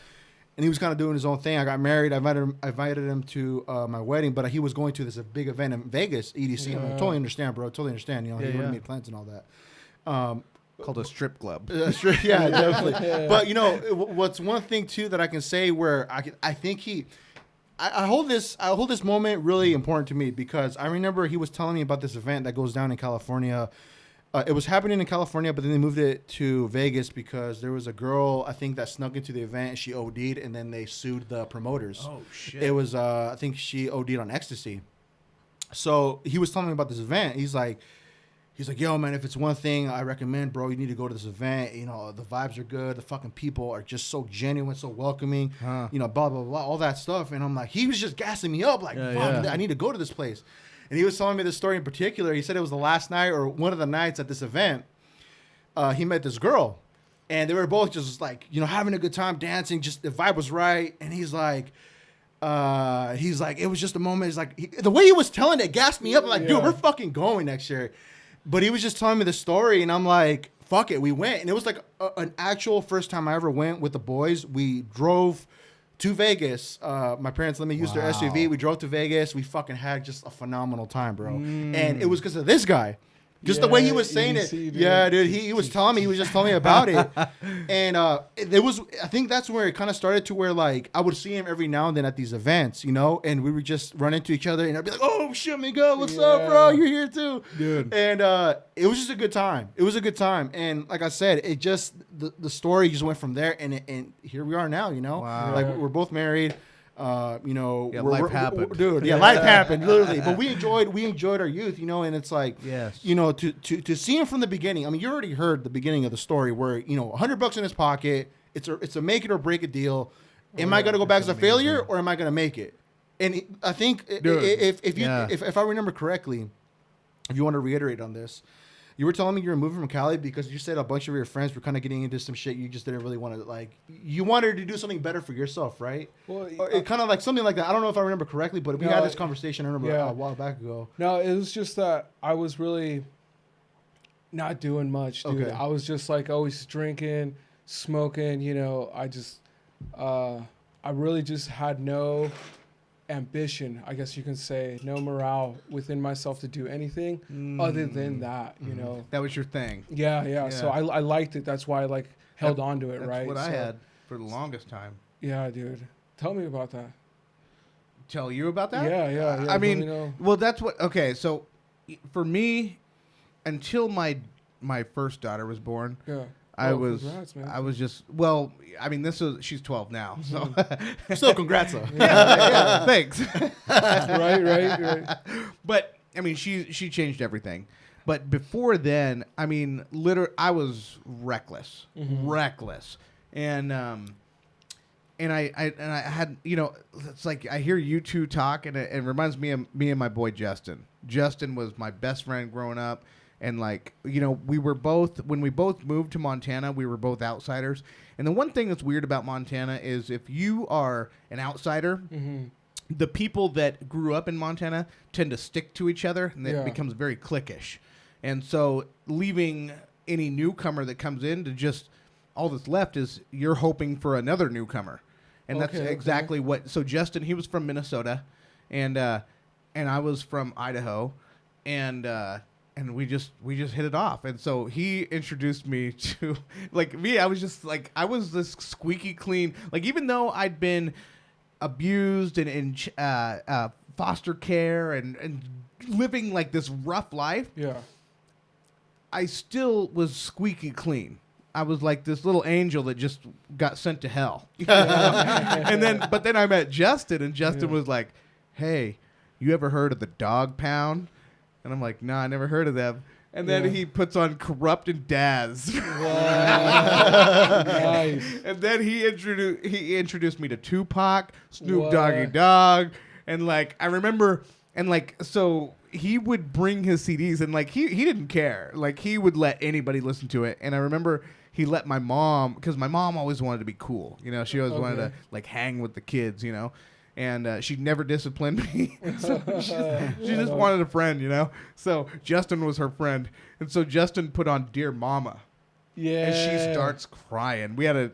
And he was kind of doing his own thing. I got married. I invited him to my wedding, but he was going to this big event in Vegas, EDC. Yeah. I'm like, totally understand, bro. Totally understand. You know, he already made plans and all that. Called a strip club. Yeah, definitely. Yeah. But, you know, what's one thing, too, that I can say where I think I hold this moment really important to me because I remember he was telling me about this event that goes down in California. It was happening in California, but then they moved it to Vegas because there was a girl, I think, that snuck into the event and she OD'd, and then they sued the promoters. Oh, shit. It was, I think she OD'd on ecstasy. So he was telling me about this event. He's like, yo, man, if it's one thing I recommend, bro, you need to go to this event. You know, the vibes are good. The fucking people are just so genuine, so welcoming. You know, blah, blah, blah, all that stuff. And I'm like, he was just gassing me up. Like, fuck, I need to go to this place. And he was telling me this story in particular. He said it was the last night or one of the nights at this event. He met this girl. And they were both just like, you know, having a good time, dancing. Just the vibe was right. And he's like, it was just a moment. He's like, the way he was telling it gassed me up. I'm like, dude, we're fucking going next year. But he was just telling me the story, and I'm like, fuck it, we went. And it was like an actual first time I ever went with the boys. We drove to Vegas. My parents let me use their SUV. We drove to Vegas. We fucking had just a phenomenal time, bro. And it was because of this guy. Just the way he was saying it. Dude. Yeah, dude. He was telling me. He was just telling me about it. And it was. I think that's where it kind of started to where, like, I would see him every now and then at these events, you know, and we would just run into each other, and I'd be like, "Oh shit, Miguel, what's up, bro? You're here too, dude." And it was just a good time. It was a good time, and like I said, it just the story just went from there, and here we are now, you know. Wow. Like we're both married. You know, life happened, dude. Yeah, life happened, literally. But we enjoyed our youth, you know. And it's like, yes, you know, to see him from the beginning. I mean, you already heard the beginning of the story where, you know, $100 in his pocket. It's a make it or break it deal. Am I gonna go back as a failure or am I gonna make it? And I think if I remember correctly, if you want to reiterate on this. You were telling me you were moving from Cali because you said a bunch of your friends were kind of getting into some shit you just didn't really want to, like, you wanted to do something better for yourself, right? Well, it kind of like something like that. I don't know if I remember correctly, but we had this conversation, I remember a while back ago. No, it was just that I was really not doing much, dude. Okay. I was just like always drinking, smoking, you know. I really just had no ambition, I guess you can say, no morale within myself to do anything other than that, you know. That was your thing. Yeah. So I liked it. That's why I like held on to it, that's right? What I had for the longest time. Yeah, dude. Tell me about that. Tell you about that? Yeah. I mean, well, that's what. Okay, so for me, until my first daughter was born, I was just, well, I mean, she's 12 now, so. Still congrats, though. Yeah, thanks. Right. But, I mean, she changed everything. But before then, I mean, literally, I was reckless. And I had, you know, it's like I hear you two talk, and it reminds me of me and my boy Justin. Justin was my best friend growing up. And, like, you know, when we both moved to Montana, we were both outsiders. And the one thing that's weird about Montana is if you are an outsider, the people that grew up in Montana tend to stick to each other, and it becomes very cliquish. And so leaving any newcomer that comes in to just all that's left is you're hoping for another newcomer. And that's exactly what. So Justin, he was from Minnesota, and I was from Idaho, and we just hit it off. And so he introduced me to, like, me. I was just like, I was this squeaky clean. Like, even though I'd been abused and in foster care and living like this rough life, I still was squeaky clean. I was like this little angel that just got sent to hell. But then I met Justin, and Justin was like, "Hey, you ever heard of the Dog Pound?" And I'm like, "Nah, I never heard of them." And then he puts on Corrupt and Daz. Nice. And then he introduced me to Tupac, Snoop Doggy Dogg, and like I remember, and like so he would bring his CDs, and like he didn't care, like he would let anybody listen to it. And I remember he let my mom, because my mom always wanted to be cool, you know, she always wanted to like hang with the kids, you know. and she never disciplined me. So she just wanted a friend, you know. So Justin was her friend, and so Justin put on "Dear Mama." Yeah. And she starts crying. We had a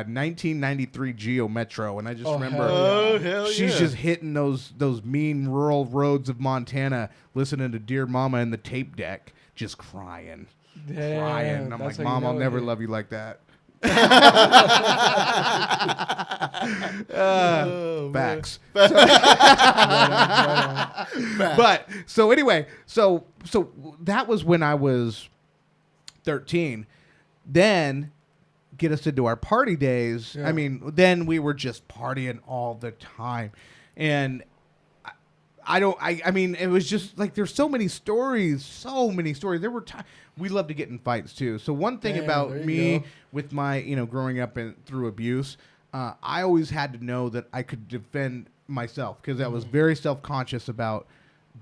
1993 Geo Metro, and I just remember hell she's yeah. just hitting those mean rural roads of Montana, listening to "Dear Mama" in the tape deck, just crying. Damn, Crying. And I'm that's like, how you Mom, I'll know never it. love you like that. Oh, Facts. Right on. But so anyway, so that was when I was 13. Then get us into our party days. Yeah. I mean, then we were just partying all the time, and I mean, it was just like there's so many stories. There were times we loved to get in fights too. So one thing Damn, about there you me go. with my growing up through abuse, I always had to know that I could defend myself because I was very self-conscious about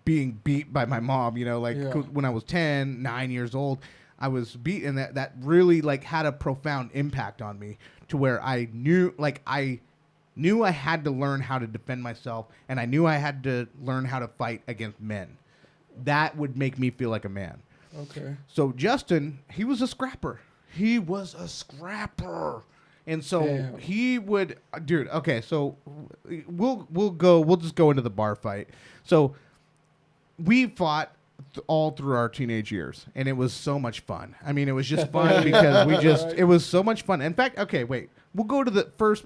being beat by my mom. You know, like Yeah. when I was 9 years old, I was beat, and that really like had a profound impact on me to where I knew I had to learn how to defend myself, and I knew I had to learn how to fight against men. That would make me feel like a man. Okay. So Justin, he was a scrapper. And so Damn. he would, dude. Okay, so we'll just go into the bar fight. So we fought all through our teenage years, and it was so much fun. I mean, it was just fun because it was so much fun. In fact, okay, wait, we'll go to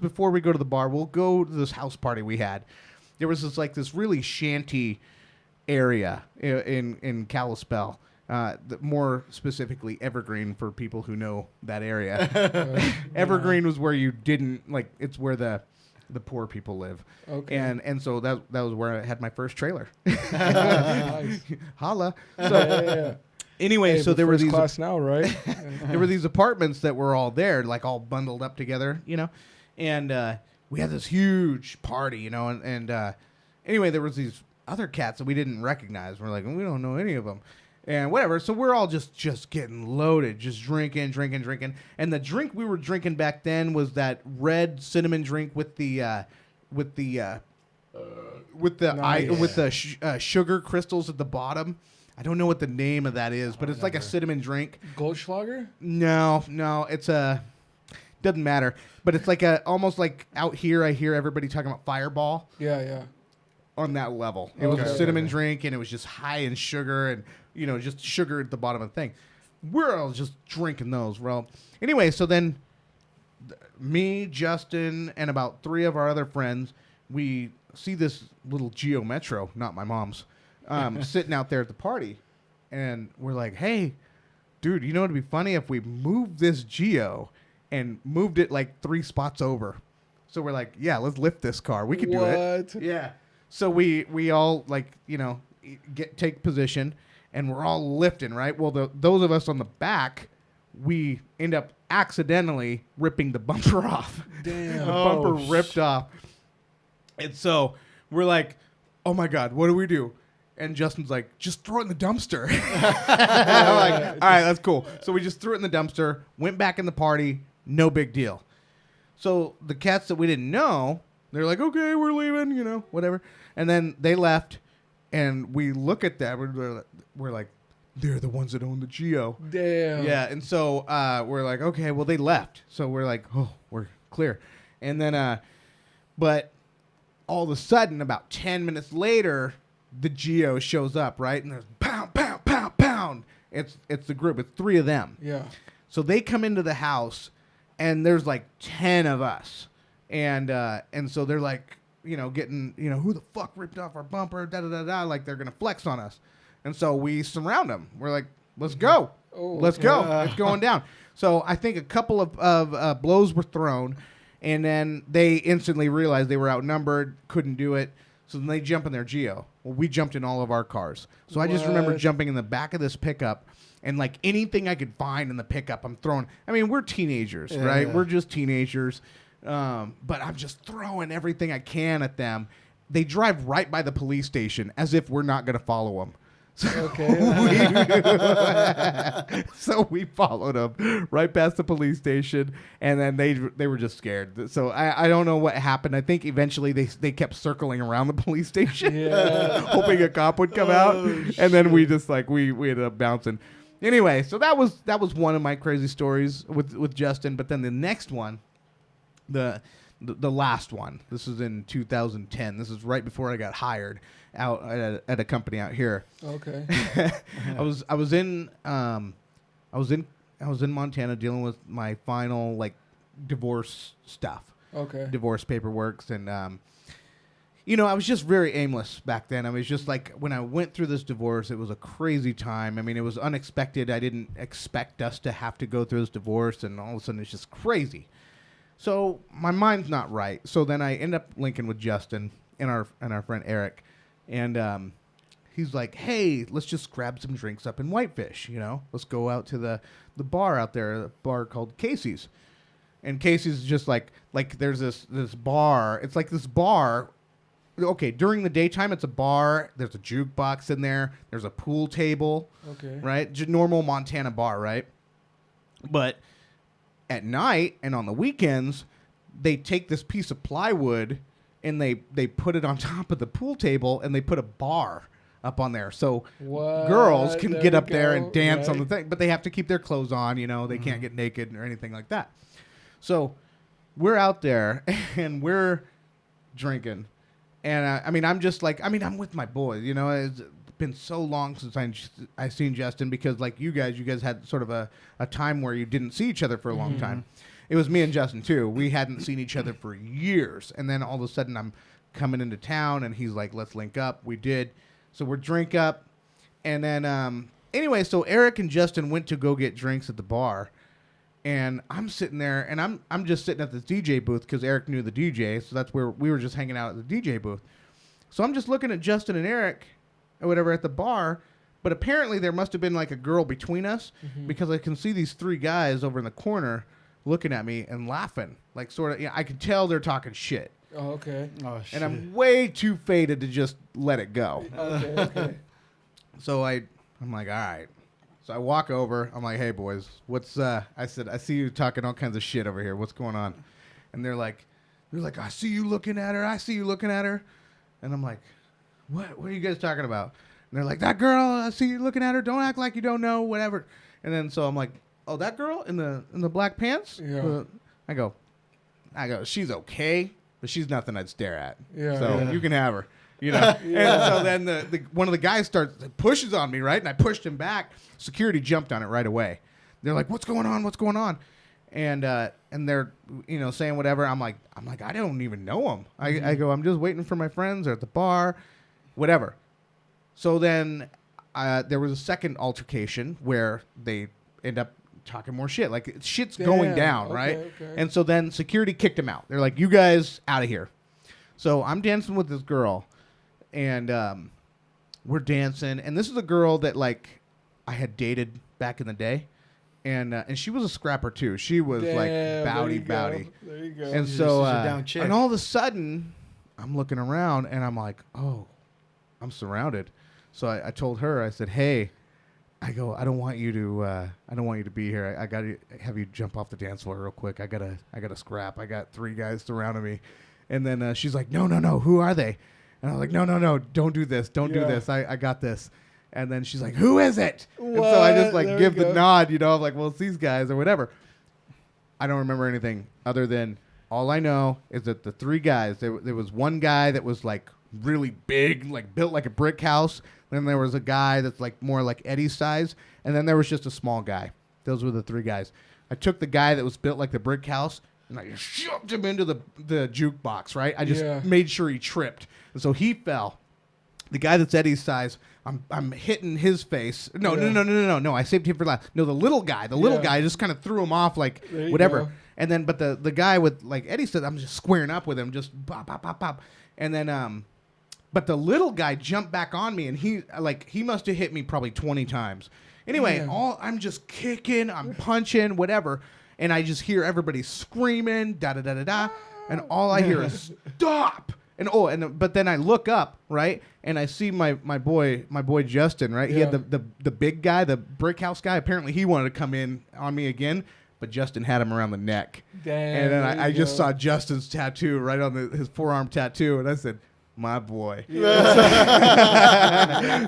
before we go to the bar, we'll go to this house party we had. There was this really shanty area in Kalispell. More specifically, Evergreen, for people who know that area. Evergreen was where you didn't it's where the poor people live. Okay. And so that was where I had my first trailer. Nice. Holla. Yeah, So yeah. anyway, Hey, so but there were first these class now, right? there were these apartments that were all there, like all bundled up together, and we had this huge party, and anyway, there was these other cats that we didn't recognize. We're like, we don't know any of them. And whatever, so we're all just getting loaded, just drinking. And the drink we were drinking back then was that red cinnamon drink with the sugar crystals at the bottom. I don't know what the name of that is, but it's like a cinnamon drink. Goldschlager? No, it's doesn't matter. But it's like almost like out here I hear everybody talking about Fireball. Yeah. On that level. It was a Okay, cinnamon okay. drink, and it was just high in sugar, and just sugar at the bottom of the thing. We're all just drinking those. Well, anyway, so then me, Justin, and about 3 of our other friends, we see this little Geo Metro, not my mom's, sitting out there at the party, and we're like, hey, dude, you know what'd be funny if we moved this Geo and moved it like 3 spots over. So we're like, yeah, let's lift this car. We could do it. What? Yeah. So we all take position, and we're all lifting, right? Well, those of us on the back, we end up accidentally ripping the bumper off. Damn. The bumper ripped off. And so we're like, oh my God, what do we do? And Justin's like, just throw it in the dumpster. I'm like, all right, that's cool. So we just threw it in the dumpster, went back in the party, no big deal. So the cats that we didn't know, they're like, okay, we're leaving, whatever. And then they left, and we look at that. We're like, they're the ones that own the Geo. Damn. Yeah, and so we're like, okay, well, they left. So we're like, oh, we're clear. And then, but all of a sudden, about 10 minutes later, the Geo shows up, right? And there's pound, pound, pound, pound. It's the group. It's 3 of them. Yeah. So they come into the house, and there's like 10 of us. And so they're like, getting, who the fuck ripped off our bumper, da-da-da-da, like they're going to flex on us. And so we surround them. We're like, let's go. Oh, Let's go. yeah. It's going down. So I think a couple of blows were thrown, and then they instantly realized they were outnumbered, couldn't do it. So then they jump in their Geo. Well, we jumped in all of our cars. So I just remember What? jumping in the back of this pickup, and like anything I could find in the pickup, I'm throwing. I mean, we're teenagers, right? Yeah. We're just teenagers. But I'm just throwing everything I can at them. They drive right by the police station as if we're not going to follow them. So Okay. so we followed them right past the police station, and then they were just scared. So I don't know what happened. I think eventually they kept circling around the police station, Yeah. hoping a cop would come out, and then we just like we ended up bouncing. Anyway, so that was one of my crazy stories with Justin. But then the next one, the last one. This is in 2010. This is right before I got hired out at a company out here. Okay. I was in Montana dealing with my final like divorce stuff, Okay. divorce paperwork, and I was just very aimless back then. I was just like, when I went through this divorce, it was a crazy time. I mean, it was unexpected. I didn't expect us to have to go through this divorce, and all of a sudden it's just crazy. So my mind's not right. So then I end up linking with Justin and our friend Eric, and he's like, "Hey, let's just grab some drinks up in Whitefish. Let's go out to the bar out there, a bar called Casey's." And Casey's is just like there's this bar. It's like this bar. Okay, during the daytime, it's a bar. There's a jukebox in there. There's a pool table. Okay. Right, normal Montana bar, right? But at night and on the weekends, they take this piece of plywood and they put it on top of the pool table, and they put a bar up on there. So What? girls can There get we up there go. and dance on the Right. thing, but they have to keep their clothes on, they can't get naked or anything like that. So we're out there and we're drinking. And I'm with my boys, it's been so long since I seen Justin, because like you guys had sort of a time where you didn't see each other for a long time. It was me and Justin too. We hadn't seen each other for years. And then all of a sudden I'm coming into town and he's like, let's link up. We did. So we're drink up. And then, anyway, so Eric and Justin went to go get drinks at the bar. And I'm sitting there, and I'm just sitting at the DJ booth because Eric knew the DJ. So that's where we were just hanging out at the DJ booth. So I'm just looking at Justin and Eric or whatever at the bar. But apparently there must have been like a girl between us, because I can see these three guys over in the corner looking at me and laughing. Like sort of, I can tell they're talking shit. Oh, okay. Oh shit. And I'm way too faded to just let it go. Okay. So I'm like, all right. So I walk over. I'm like, hey, boys, what's, I said, I see you talking all kinds of shit over here. What's going on? And they're like, I see you looking at her. I see you looking at her. And I'm like, what are you guys talking about? And they're like, that girl, I see you looking at her. Don't act like you don't know, whatever. And then so I'm like, oh, that girl in the black pants? Yeah. I go, she's okay, but she's nothing I'd stare at. Yeah. So Yeah. you can have her. And so then the one of the guys pushes on me, right? And I pushed him back. Security jumped on it right away. They're like, "What's going on? What's going on?" And they're saying whatever. I'm like, I don't even know him. I go, I'm just waiting for my friends. They're at the bar, whatever. So then there was a second altercation where they end up talking more shit. Like shit's going down, okay, right? okay. And so then security kicked him out. They're like, "You guys out of here." So I'm dancing with this girl. And we're dancing, and this is a girl that like I had dated back in the day, and she was a scrapper too. She was like bowdy. There you go. And She's so a down chick. and all of a sudden, I'm looking around, and I'm like, oh, I'm surrounded. So I told her, I said, hey, I go, I don't want you to be here. I got to have you jump off the dance floor real quick. I gotta scrap. I got three guys surrounding me, and then she's like, no, who are they? And I was like, no, don't do this. Don't do this. I got this. And then she's like, who is it? What? And so I just like There give we the go. nod, I'm like, well, it's these guys or whatever. I don't remember anything other than all I know is that the three guys, there was one guy that was like really big, like built like a brick house. Then there was a guy that's like more like Eddie's size. And then there was just a small guy. Those were the three guys. I took the guy that was built like the brick house, and I just shoved him into the jukebox, right? I just made sure he tripped. And so he fell. The guy that's Eddie's size, I'm hitting his face. No. I saved him for last. No, the little guy just kind of threw him off like whatever. Go. And then, but the guy with like Eddie said, I'm just squaring up with him, just pop, pop, pop, pop. And then, but the little guy jumped back on me, and he must have hit me probably 20 times. Anyway, I'm just kicking, I'm punching, whatever. And I just hear everybody screaming, da da da da da, and all I hear is stop. But then I look up, right, and I see my boy Justin, right. He had the big guy, the brick house guy. Apparently, he wanted to come in on me again, but Justin had him around the neck. Damn, and then I just saw Justin's tattoo right on his forearm tattoo, and I said, "My boy." Yeah.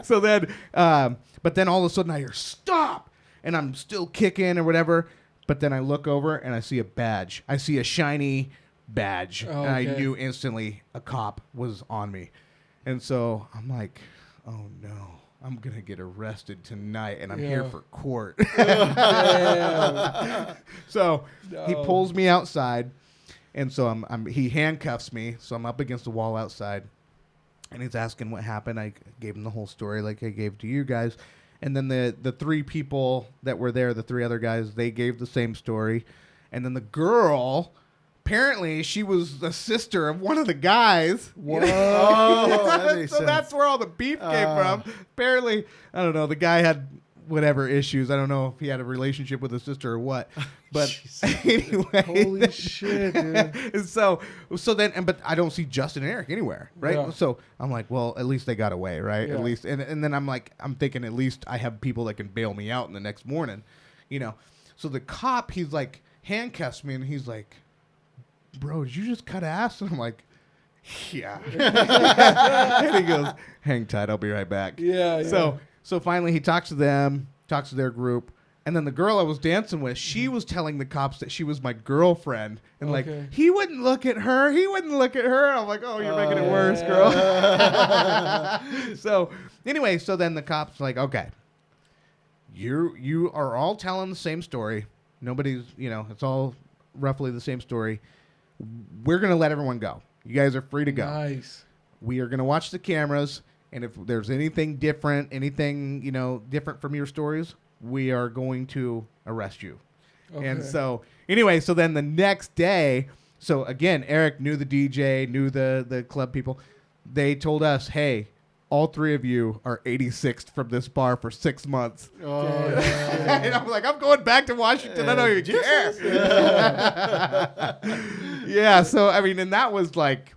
So then, but then all of a sudden I hear stop, and I'm still kicking or whatever. But then I look over and I see a badge. I see a shiny badge, and I knew instantly a cop was on me. And so I'm like, oh no, I'm gonna get arrested tonight, and I'm here for court. So he pulls me outside, and so he handcuffs me. So I'm up against the wall outside, and he's asking what happened. I gave him the whole story like I gave to you guys. And then the three people that were there, the three other guys, they gave the same story. And then the girl, apparently she was the sister of one of the guys. Whoa. That makes sense. That's where all the beef came from. Apparently, I don't know, the guy had whatever issues. I don't know if he had a relationship with his sister or what. But anyway. Holy shit, dude. So then, but I don't see Justin and Eric anywhere, right? Yeah. So I'm like, well, at least they got away, right? Yeah. At least, and then I'm thinking at least I have people that can bail me out in the next morning, So the cop, he's like, handcuffs me, and he's like, bro, did you just cut ass? And I'm like, yeah. And he goes, hang tight, I'll be right back. Yeah. So finally he talks to them, talks to their group. And then the girl I was dancing with, she was telling the cops that she was my girlfriend. And like, he wouldn't look at her. He wouldn't look at her. I'm like, oh, you're making it worse, girl. So anyway, so then the cops like, okay, you are all telling the same story. Nobody's, it's all roughly the same story. We're going to let everyone go. You guys are free to go. Nice. We are going to watch the cameras. And if there's anything different, different from your stories, we are going to arrest you. Okay. And so, anyway, so then the next day, so again, Eric knew the DJ, knew the club people. They told us, hey, all three of you are 86th from this bar for 6 months. Oh, and I'm like, I'm going back to Washington. I don't even care. Yeah, so, I mean, and that was like,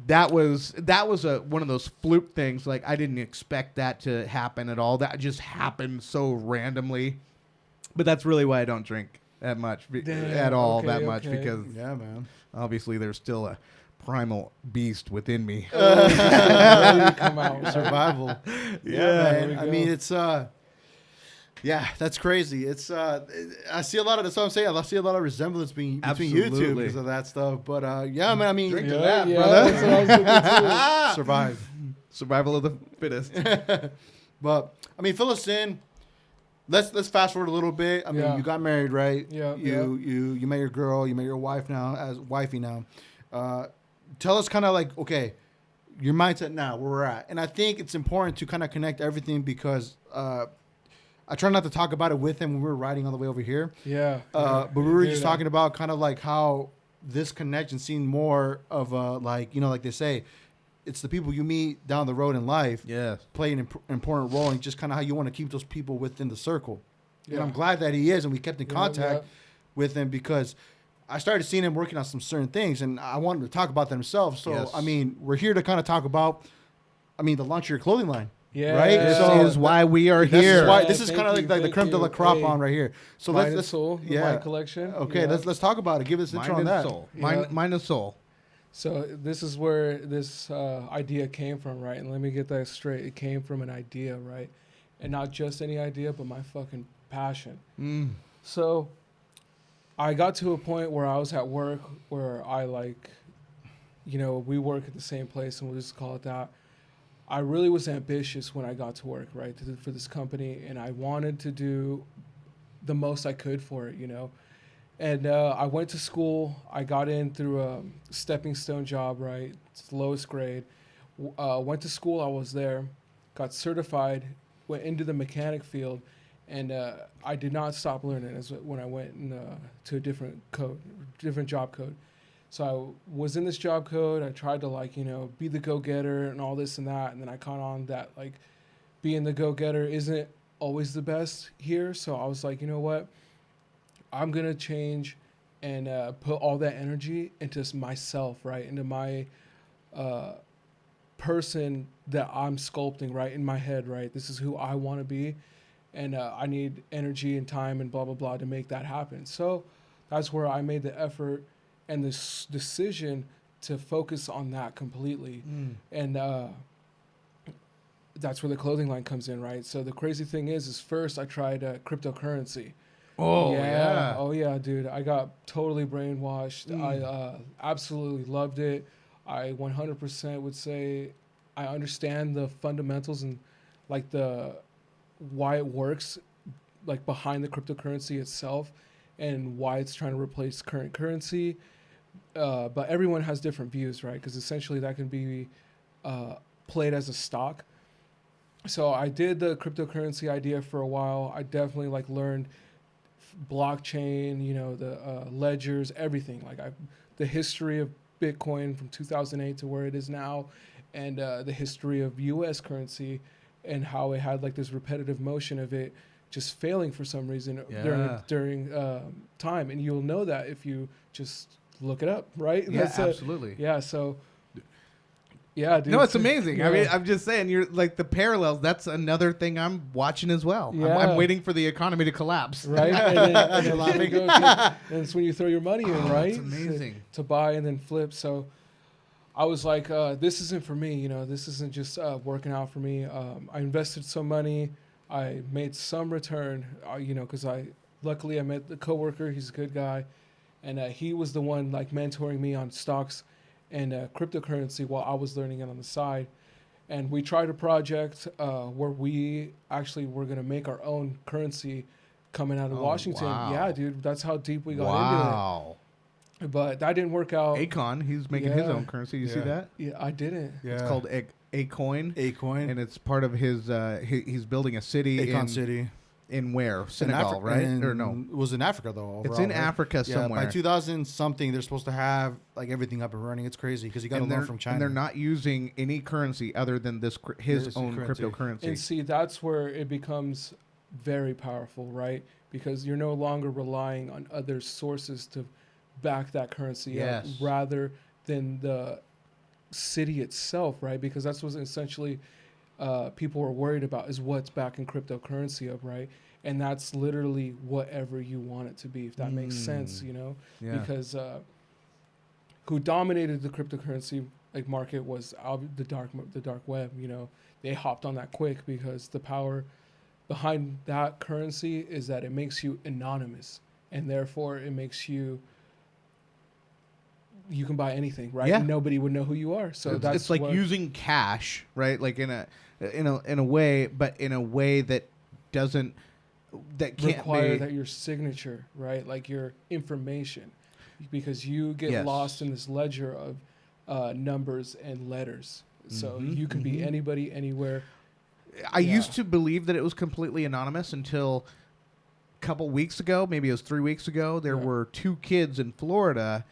that was one of those fluke things. Like, I didn't expect that to happen at all. That just happened so randomly. But that's really why I don't drink that much much because yeah, man. Obviously there's still a primal beast within me. Come out. Survival. Yeah, man. I mean, it's yeah, that's crazy. It's I see a lot of that's what I'm saying. I see a lot of resemblance between you two because of that stuff. But yeah, man. I mean, drink to that, brother. That's what I was thinking too. Survive. Survival of the fittest. But I mean, fill us in. Let's fast forward a little bit. I mean, you got married, right? Yeah. You met your girl. You met your wife now, as wifey now. Tell us kind of like, okay, your mindset now, where we're at. And I think it's important to kind of connect everything because I try not to talk about it with him when we were riding on the way over here. Yeah. But we were just talking about kind of like how this connection seemed more of a, like, like they say, it's the people you meet down the road in life play an important role in just kind of how you want to keep those people within the circle. Yeah. And I'm glad that he is, and we kept in contact with him because I started seeing him working on some certain things, and I wanted to talk about them himself. So, I mean, we're here to kind of talk about, the launch of your clothing line. Yeah. Right? This is why we are here. This is kind of like the creme de la crop on right here. So Mind&Soul, the wine collection. Okay, let's talk about it. Give us an intro on that. Mind&Soul. So this is where this idea came from, right? And let me get that straight. It came from an idea, right? And not just any idea, but my fucking passion. So I got to a point where I was at work where I we work at the same place, and we'll just call it that. I really was ambitious when I got to work, right, for this company, and I wanted to do the most I could for it, And I went to school. I got in through a stepping stone job, right? It's the lowest grade. Went to school. I was there. Got certified. Went into the mechanic field. And I did not stop learning when I went to a different job code. So I was in this job code. I tried to be the go-getter and all this and that. And then I caught on that being the go-getter isn't always the best here. So I was like, you know what? I'm going to change and put all that energy into myself, right? Into my person that I'm sculpting, right, in my head, right? This is who I want to be, and I need energy and time and blah blah blah to make that happen. So that's where I made the effort and this decision to focus on that completely, and that's where the clothing line comes in, right? So the crazy thing is first I tried cryptocurrency. Oh yeah. Oh yeah, dude. I got totally brainwashed. I absolutely loved it. I 100% would say I understand the fundamentals and like the why it works, like behind the cryptocurrency itself, and why it's trying to replace current currency. But everyone has different views, right? Because essentially that can be played as a stock. So I did the cryptocurrency idea for a while. I definitely like learned blockchain, you know, the ledgers, everything. Like the history of Bitcoin from 2008 to where it is now, and the history of U.S. currency and how it had like this repetitive motion of it just failing for some reason during time. And you'll know that if you just look it up, right? Yeah, absolutely. Yeah, so... Yeah, dude. No, it's amazing. Yeah. I mean, I'm just saying, you're like the parallels. That's another thing I'm watching as well. Yeah. I'm waiting for the economy to collapse. Right? and it's when you throw your money in, right? It's amazing. To buy and then flip. So I was like, this isn't for me. You know, this isn't just working out for me. I invested some money. I made some return, you know, because luckily I met the coworker. He's a good guy. And he was the one like mentoring me on stocks and cryptocurrency while I was learning it on the side. And we tried a project where we actually were going to make our own currency coming out of Washington. Wow. Yeah, dude, that's how deep we got into it. But that didn't work out. Akon, he's making his own currency. You see that? Yeah, I didn't. Yeah. It's called Acoin. Acoin. And it's part of his, he's building a city. Akon City. In where? Senegal, right? Or no? It was in Africa, though. Overall, It's in right? Africa somewhere. By 2000 something, they're supposed to have like everything up and running. It's crazy because you got a loan from China. And they're not using any currency other than his own cryptocurrency. And see, that's where it becomes very powerful, right? Because you're no longer relying on other sources to back that currency up, rather than the city itself, right? Because that's what essentially people are worried about is what's backing cryptocurrency up, right? And that's literally whatever you want it to be, if that makes sense, you know? Yeah. Because who dominated the cryptocurrency like market was the dark web, you know? They hopped on that quick because the power behind that currency is that it makes you anonymous, and therefore it makes you can buy anything, right? Yeah. Nobody would know who you are. So it's like using cash, right? Like in a way, but in a way that can't require that your signature, right? Like your information, because you get lost in this ledger of numbers and letters. So you can be anybody, anywhere. I used to believe that it was completely anonymous until a couple weeks ago, maybe it was 3 weeks ago. There were 2 kids in Florida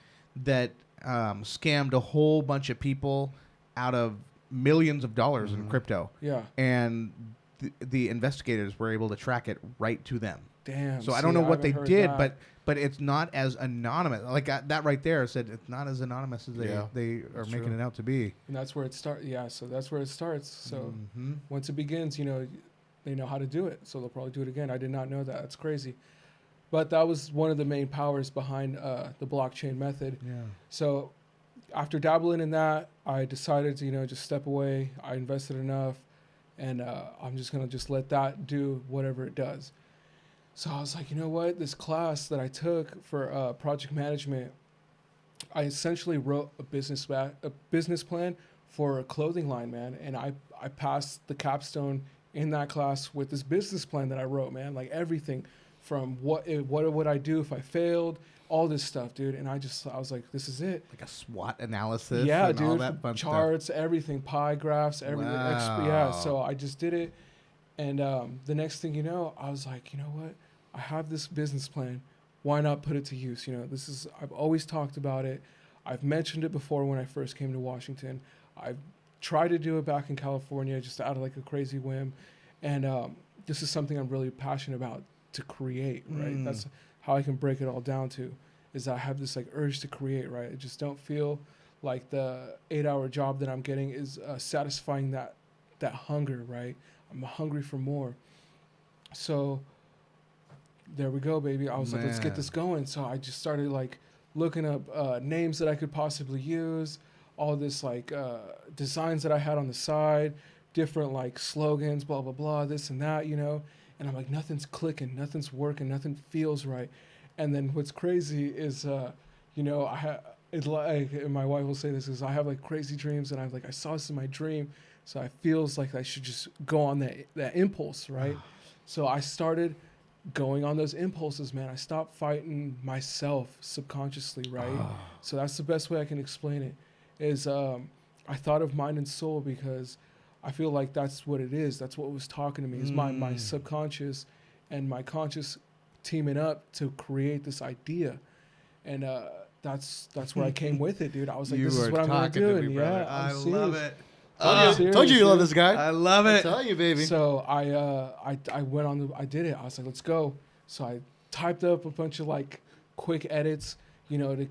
that scammed a whole bunch of people out of millions of dollars in crypto. Yeah. And the investigators were able to track it right to them. Damn. So I don't know what they did, but it's not as anonymous. Like that right there said it's not as anonymous as they are making it out to be. And that's where it starts. Yeah, so that's where it starts. So once it begins, you know, they know how to do it. So they'll probably do it again. I did not know that. That's crazy. But that was one of the main powers behind the blockchain method. Yeah. So after dabbling in that, I decided to, you know, just step away. I invested enough, and I'm just going to just let that do whatever it does. So I was like, you know what? This class that I took for project management, I essentially wrote a business plan for a clothing line, man. And I passed the capstone in that class with this business plan that I wrote, man. Like everything from what would I do if I failed, all this stuff, dude. And I was like, this is it. Like a SWOT analysis. Yeah, and dude. all that fun charts, stuff. everything, pie graphs, everything. Wow. Yeah. So I just did it. And the next thing you know, I was like, you know what? I have this business plan. Why not put it to use? You know, I've always talked about it. I've mentioned it before when I first came to Washington. I've tried to do it back in California just out of like a crazy whim. And this is something I'm really passionate about to create, right? That's how I can break it all down to, is I have this like urge to create, right? I just don't feel like the 8-hour job that I'm getting is satisfying that hunger, right? I'm hungry for more. So there we go, baby. I was like, let's get this going. So I just started like looking up names that I could possibly use, all this like designs that I had on the side, different like slogans, blah, blah, blah, this and that, you know. And I'm like, nothing's clicking, nothing's working, nothing feels right. And then what's crazy is, you know, it's like, and my wife will say this, is I have like crazy dreams, and I'm like, I saw this in my dream, so I feels like I should just go on that impulse, right? So I started going on those impulses, man. I stopped fighting myself subconsciously, right? So that's the best way I can explain it. Is I thought of Mind and Soul because I feel like that's what it is. That's what was talking to me. Is my subconscious and my conscious teaming up to create this idea, and that's where I came with it, dude. I was like, this is what I'm gonna do, and yeah, I I'm love serious. it. Told you love this guy. I love I it. tell you, baby. So I went on I did it. I was like, let's go. So I typed up a bunch of like quick edits, you know, to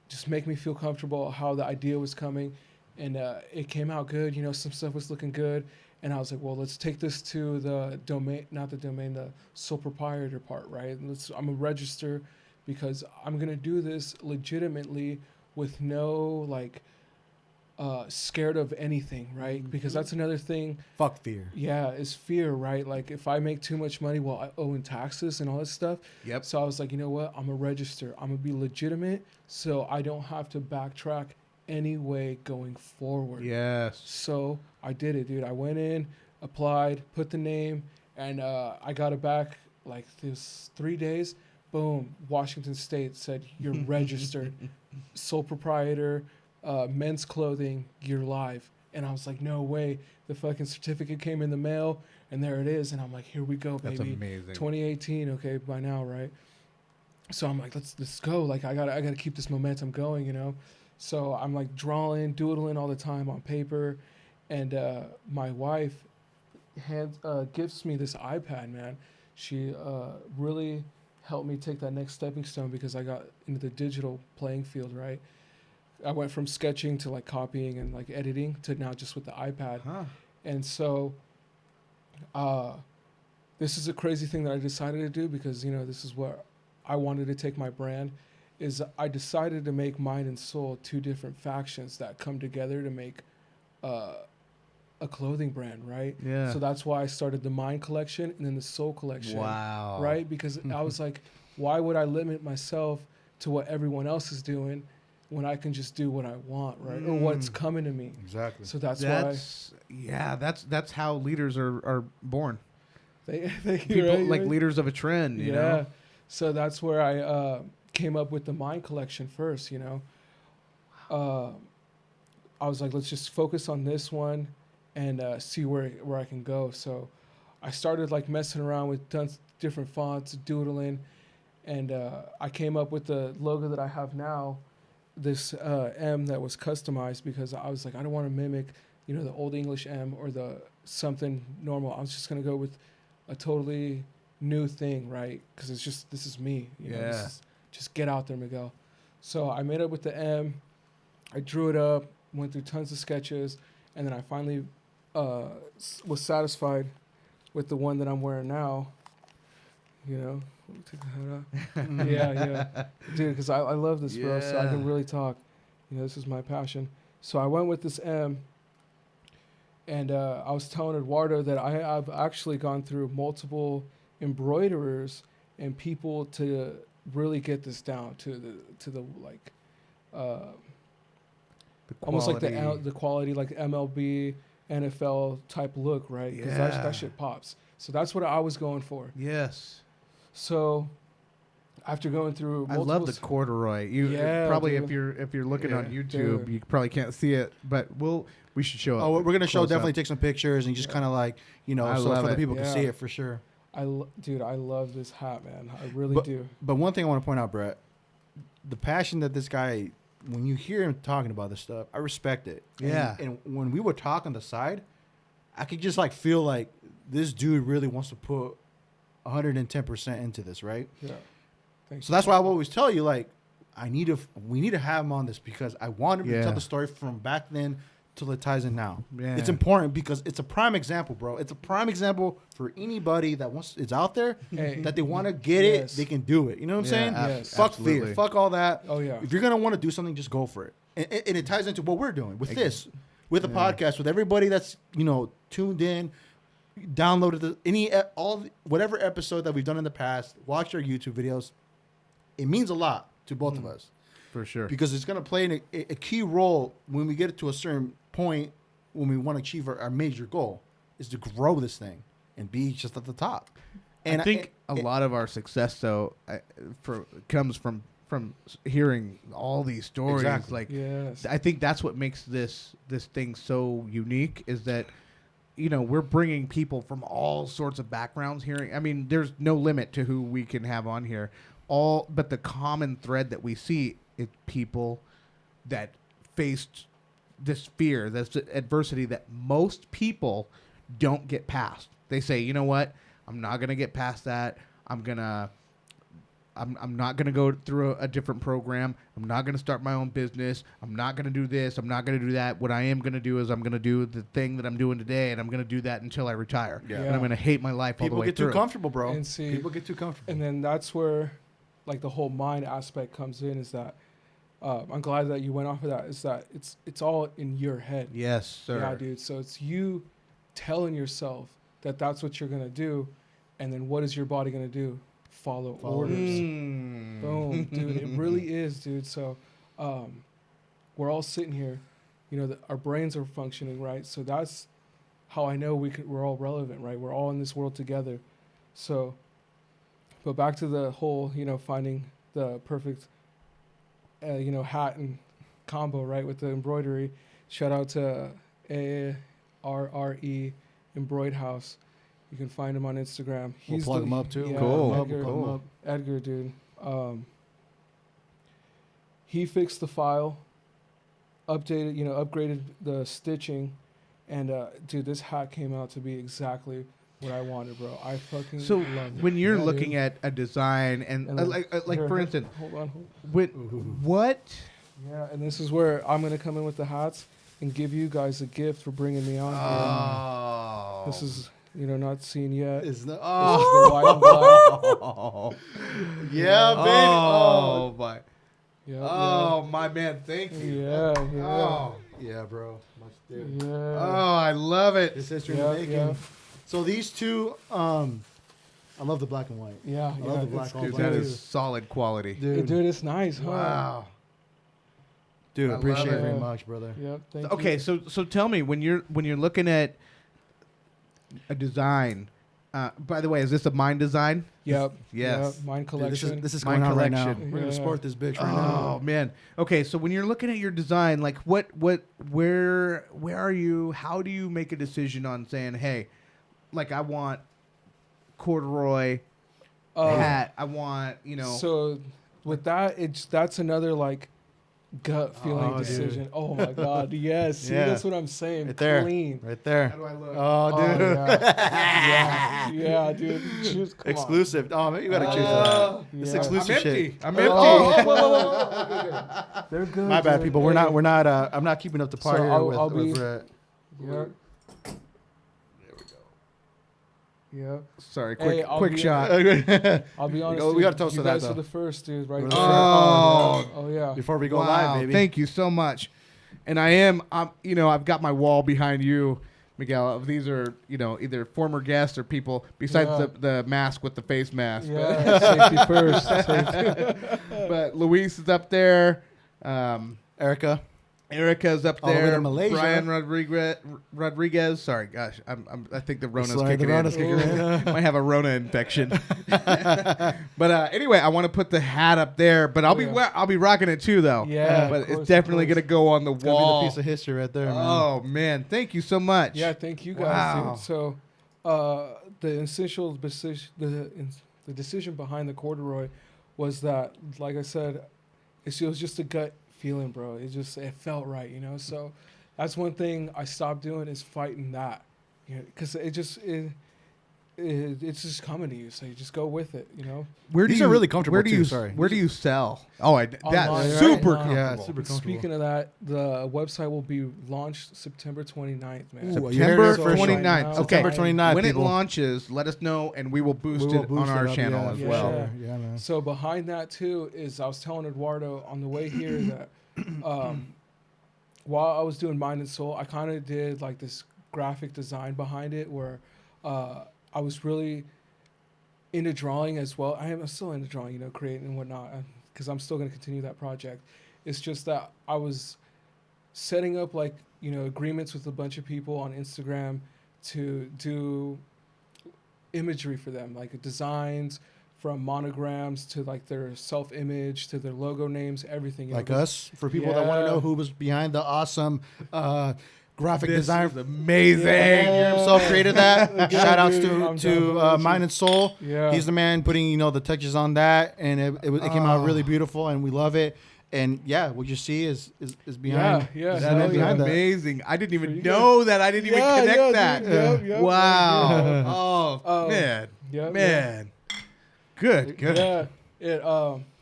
just make me feel comfortable how the idea was coming, and it came out good. You know, some stuff was looking good, and I was like, well, let's take this to the domain, not the domain, the sole proprietor part, right? I'm gonna register because I'm gonna do this legitimately with no like scared of anything, right? Because that's another thing. Fuck fear. Yeah, is fear, right? Like if I make too much money, well, I owe in taxes and all that stuff. Yep. So I was like, you know what? I'm gonna register. I'm gonna be legitimate, so I don't have to backtrack anyway going forward. Yes. So I did it, dude. I went in, applied, put the name, and I got it back like this 3 days. Boom, Washington State said you're registered, sole proprietor, men's clothing, you're live. And I was like, no way. The fucking certificate came in the mail, and there it is. And I'm like, here we go, baby. That's amazing. 2018, okay, by now, right? So I'm like, let's go. Like I gotta keep this momentum going, you know. So I'm like drawing, doodling all the time on paper, and my wife gifts me this iPad, man. She really helped me take that next stepping stone because I got into the digital playing field, right? I went from sketching to like copying and like editing to now just with the iPad. And so this is a crazy thing that I decided to do because, you know, this is where I wanted to take my brand. Is I decided to make Mind and Soul two different factions that come together to make a clothing brand, right? Yeah. So that's why I started the Mind collection and then the Soul collection. Wow. Right? Because I was like, why would I limit myself to what everyone else is doing when I can just do what I want, right? Or what's coming to me. Exactly. So that's why. Yeah, that's how leaders are born. They People right, like right? leaders of a trend, you know? So that's where I came up with the Mind collection first, you know. I was like, let's just focus on this one and see where I can go. So I started like messing around with different fonts, doodling, and I came up with the logo that I have now, this M that was customized because I was like, I don't want to mimic, you know, the old English M or the something normal. I was just going to go with a totally new thing, right? Because it's just, this is me. You know, this is, just get out there, Miguel. So I made up with the M. I drew it up, went through tons of sketches, and then I finally was satisfied with the one that I'm wearing now. You know, let me take the hat off. yeah, dude, because I love this, bro. So I can really talk. You know, this is my passion. So I went with this M, and I was telling Eduardo that I've actually gone through multiple embroiderers and people to really get this down to the like almost like the quality like MLB, NFL type look, right? Because that shit pops. So that's what I was going for. Yes. So after going through multiple, I love the corduroy. You probably dude. if you're looking on YouTube, dude. you probably can't see it, but we should show it. Oh, we're gonna show definitely up. take some pictures and just kind of like, you know, so for the people can see it for sure. Dude, I love this hat, man. I really do. But one thing I want to point out, Brett, the passion that this guy, when you hear him talking about this stuff, I respect it. Yeah. And when we would talk on the side, I could just like feel like this dude really wants to put 110% into this, right? Yeah. Thanks. So that's why I always tell you, like, we need to have him on this because I want him to tell the story from back then till it ties in now. Yeah. It's important because it's a prime example, bro. It's a prime example for anybody that is out there that they want to get it, they can do it. You know what I'm saying? Yes. Fuck Absolutely. fear. Fuck all that. Oh, yeah. If you're going to want to do something, just go for it. And it ties into what we're doing with this, with the podcast, with everybody that's, tuned in, downloaded whatever episode that we've done in the past, watched our YouTube videos. It means a lot to both of us. For sure. Because it's going to play a key role when we get to a certain point when we want to achieve our major goal is to grow this thing and be just at the top. And I think a lot of our success, though, comes from hearing all these stories. Exactly. Like, Yes. I think that's what makes this thing so unique is that, we're bringing people from all sorts of backgrounds here. I mean, there's no limit to who we can have on here. But the common thread that we see is people that faced this fear, this adversity that most people don't get past. They say, you know what? I'm not going to get past that. I'm not going to go through a different program. I'm not going to start my own business. I'm not going to do this. I'm not going to do that. What I am going to do is I'm going to do the thing that I'm doing today, and I'm going to do that until I retire. Yeah. And I'm going to hate my life all the way through. People get too comfortable, bro. And see- People get too comfortable. And then that's where, like, the whole mind aspect comes in. Is that I'm glad that you went off of that. Is that it's all in your head. Yes, sir. Yeah, dude. So it's you telling yourself that that's what you're gonna do, and then what is your body gonna do? Follow orders. Boom, dude. It really is, dude. So we're all sitting here, our brains are functioning, right? So that's how I know we're all relevant, right? We're all in this world together. So, but back to the whole, finding the perfect, hat and combo, right, with the embroidery. Shout out to ARRE Embroid House. You can find him on Instagram. We'll plug him up too. Yeah, Cool. Edgar, Cool. Edgar, dude. He fixed the file, upgraded the stitching, and dude, this hat came out to be exactly what I wanted, bro. I fucking So love it. when you're Yeah, looking dude. at a design and And then- like Here, for instance, hold on. what? Yeah, and this is where I'm gonna come in with the hats and give you guys a gift for bringing me on here. Oh, This is not seen yet. Is the, This is the white and black. oh, yeah, baby. Oh, my. Yeah, Oh, my man. Thank you. yeah, yeah, Oh, Yeah, bro. Much dude. yeah. oh, I love it. It's history Yeah, in the making. yeah. So these two, I love the black and white. Yeah, I love the yeah, black it's on Dude, black. that too. is solid quality. Dude, Dude, it's nice, huh? Wow. dude, I love appreciate it it. very much, brother. Yep. Thank you. Okay, so tell me when you're looking at a design. By the way, is this a Mind design? Yep. Yes. Yep. Mine Dude, this collection. is My going on right now. collection. We're gonna Yeah. sport this bitch right Oh now. man. Okay, so when you're looking at your design, like where are you? How do you make a decision on saying, hey, like I want corduroy hat. I want So with that, that's another like gut feeling Oh, dude. decision. Oh my god, yes. See, Yeah. that's what I'm saying. Right there. Clean. Right there. How do I look? Oh, dude. yeah. yeah, dude. Choose, come on. Exclusive. Oh, man, you gotta choose that. It's Yeah. exclusive I'm shit. empty. I'm empty. Oh, whoa. Okay, good. They're good. My bad, dude. people. We're not. I'm not keeping up to par So here I'll with be- Brett. Yeah. Yeah. Sorry, Hey, quick shot. I'll be honest. We gotta dude, toast you to that, guys though. are the first, dude. Right We're there. the first. Oh yeah. Before we go Wow, live, baby. thank you so much. And I'm I've got my wall behind you, Miguel. These are, either former guests or people besides Yeah. the mask with the face mask. Yeah. Safety first. Safety. But Luis is up there. Erica. Erica's up All the way there. to Malaysia. Brian Rodriguez. Sorry, gosh, I think the Rona's Sorry, kicking the Rona's in. kicking in. Might have a Rona infection. But anyway, I want to put the hat up there. But I'll be rocking it too, though. Yeah, But of course, it's definitely of course. gonna go on the It's gonna be wall. the piece of history right there, man. Oh man, thank you so much. Yeah, thank you guys. Wow. Dude. So, the essential decision, the decision behind the corduroy was that, like I said, it was just a gut feeling, bro. It felt right, So, that's one thing I stopped doing is fighting that, because it's just coming to you. So you just go with it, you know. These are really comfortable where do too, you, sorry. Where do you sell? Oh, that's Online, super right? comfortable. Yeah, it's super comfortable. Speaking of that, the website will be launched September 29th, man. Ooh, you heard it September first. 29th. Right now, Okay. September 29th, When people. it launches, let us know, and we will boost We will it boost on our it up, channel yeah, as yeah, well. sure. Yeah, man. So behind that too is I was telling Eduardo on the way here that while I was doing Mind and Soul, I kind of did like this graphic design behind it where I was really into drawing as well. I am still into drawing, you know, creating and whatnot, because I'm still going to continue that project. It's just that I was setting up like, you know, agreements with a bunch of people on Instagram to do imagery for them, like designs from monograms to like their self-image to their logo names, everything. You Like know, us, for people that want to Yeah. know who was behind the awesome graphic This design. is amazing. Yeah. Himself created that. Again, Shout outs dude, I'm to down for Mind and Soul. Yeah. He's the man putting, you know, the touches on that, and it came out really beautiful, and we love it. And yeah, what you see is behind. Yeah, is yeah. the man That is behind that. amazing. I didn't even You know that. I didn't even Yeah, connect yeah, that. dude. Yep, yep, Wow. yep, Oh, man. Yep, Man. Good, good. Yeah. It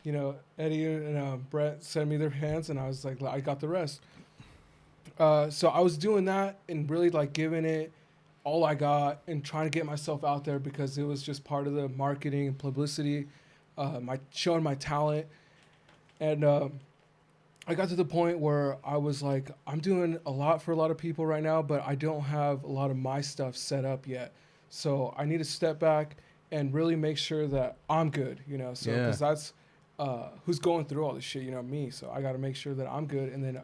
you know, Eddie and Brett sent me their hands, and I was like, I got the rest. So I was doing that and really like giving it all I got and trying to get myself out there because it was just part of the marketing and publicity, my showing my talent, and I got to the point where I was like, I'm doing a lot for a lot of people right now, but I don't have a lot of my stuff set up yet. So I need to step back and really make sure that I'm good, you know. So because that's who's going through all this shit, you know, me. So I got to make sure that I'm good, and then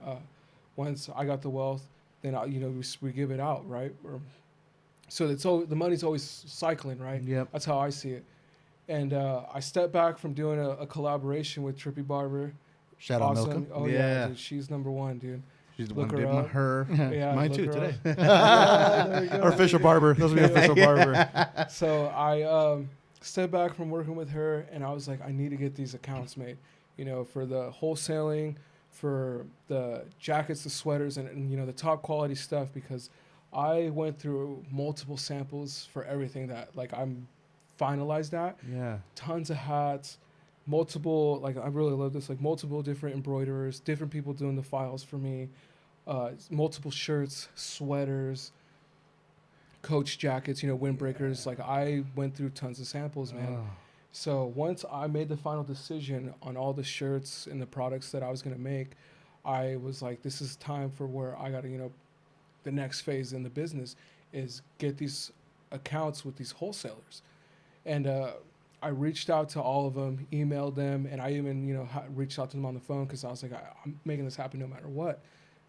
once I got the wealth, then you know we give it out, right? So it's the money's always cycling, right? Yep. That's how I see it. And I stepped back from doing a collaboration with Trippy Barber. Shout out Awesome. Milka. Oh Yeah. dude, she's number one, dude. She's the Look one her did my up. her. Yeah, Mine look too her today. up. Yeah, there you go. Our official barber. Those will be official barber. So I stepped back from working with her, and I was like, I need to get these accounts made, you know, for the wholesaling, for the jackets, the sweaters, and you know, the top quality stuff, because I went through multiple samples for everything that like I'm finalized at. Yeah. Tons of hats, multiple, like I really love this, like multiple different embroiderers, different people doing the files for me, multiple shirts, sweaters, coach jackets, you know, windbreakers. Like I went through tons of samples, man. Oh. So once I made the final decision on all the shirts and the products that I was going to make, I was like, this is time for where I got to, you know, the next phase in the business is get these accounts with these wholesalers. And I reached out to all of them, emailed them, and I even, you know, reached out to them on the phone because I was like, I'm making this happen no matter what.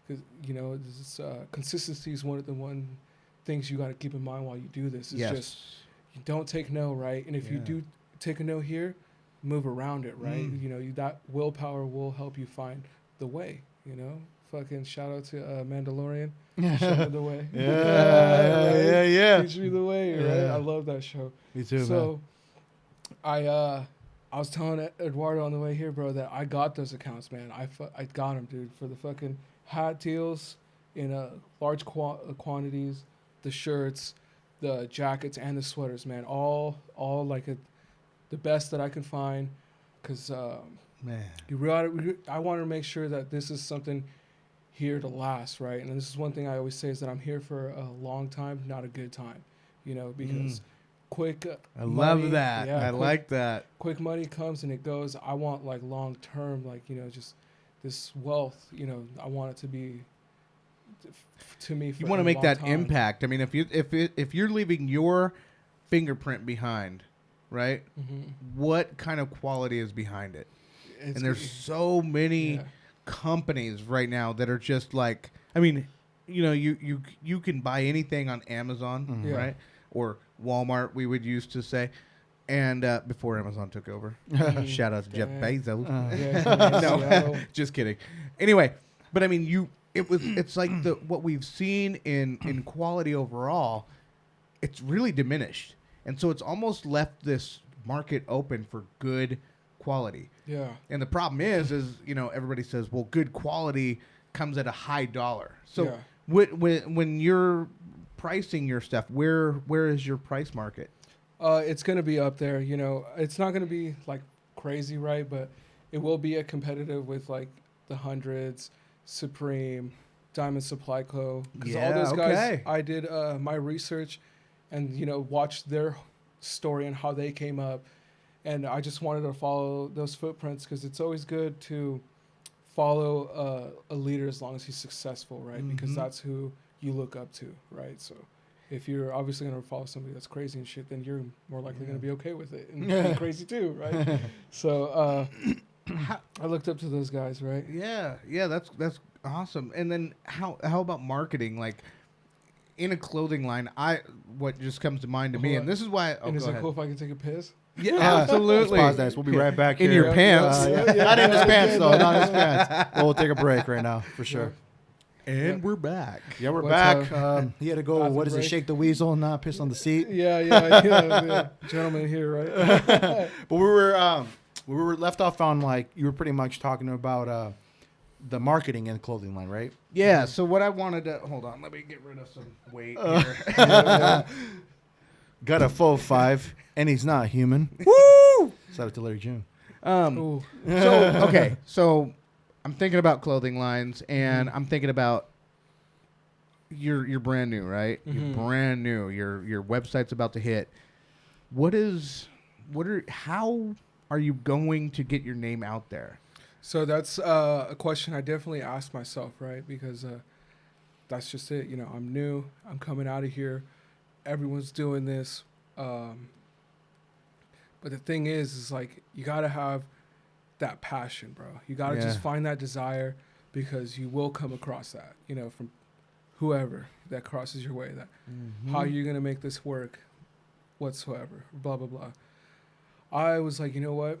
Because, you know, this consistency is one of the things you got to keep in mind while you do this. It's just, you don't take no, right? And if you do take a no here, move around it, right? You know, that willpower will help you find the way, you know? Fucking shout out to Mandalorian. Show me the way. Yeah. Teach me the way, right? I love that show. Me too, So I was telling Eduardo on the way here, bro, that I got those accounts, man. I got them, dude, for the fucking hat deals in large quantities, the shirts, the jackets, and the sweaters, man. All like the best that I can find, because Man. I want to make sure that this is something here to last, right? And this is one thing I always say is that I'm here for a long time, not a good time, you know, because quick I money, love that. yeah, I like that. quick money comes and it goes. I want like long term, like, you know, just this wealth, you know, I want it to be to me for You want to a make long that time. impact. I mean, if you're leaving your fingerprint behind, right? What kind of quality is behind it? It's And there's so many companies right now that are just like, I mean, you know, you can buy anything on Amazon, Yeah. right? Or Walmart, we would used to say. And before Amazon took over. Shout out to Jeff Damn. Bezos. No, Seattle. just kidding. Anyway, but I mean, it's like what we've seen in quality overall, it's really diminished. And so it's almost left this market open for good quality. Yeah. And the problem is, you know, everybody says, well, good quality comes at a high dollar. So when you're pricing your stuff, where is your price market? It's gonna be up there. You know, it's not gonna be like crazy, right? But it will be a competitive with like the Hundreds, Supreme, Diamond Supply Co. Because all those guys, okay. I did my research, and you know, watched their story and how they came up, and I just wanted to follow those footprints because it's always good to follow a leader as long as he's successful, right? Because Mhm. that's who you look up to, right? So if you're obviously going to follow somebody that's crazy and shit, then you're more likely going to be okay with it and be crazy too, right? So I looked up to those guys, right? Yeah, yeah, that's awesome. And then how about marketing? Like in a clothing line, what just comes to mind to me, Hold and on. this is why. Oh, And is go it ahead. cool if I can take a piss? Yeah, Let's absolutely. pause this. We'll be right back In here. your pants. Not in his pants though. Not in his pants. Well, we'll take a break right now for sure. And Yep. we're back. Yeah, we're What's back. up? He had to go. Bathroom What is it? break? Shake the weasel and not piss on the seat. Yeah. Gentleman here, right? But we were left off on like you were pretty much talking about the marketing and clothing line, right? Yeah. So what I wanted to hold on. Let me get rid of some weight here. Got a full 5, and he's not human. Woo! Shout out to Larry June. Ooh. So okay, so I'm thinking about clothing lines, and I'm thinking about you're brand new, right? You're Mhm. brand new. Your website's about to hit. How are you going to get your name out there? So that's a question I definitely asked myself, right? Because that's just it. You know, I'm new. I'm coming out of here. Everyone's doing this. But the thing is like you gotta have that passion, bro. You gotta Yeah. just find that desire because you will come across that. You know, from whoever that crosses your way. That how are you gonna make this work, whatsoever. Blah blah blah. I was like, you know what?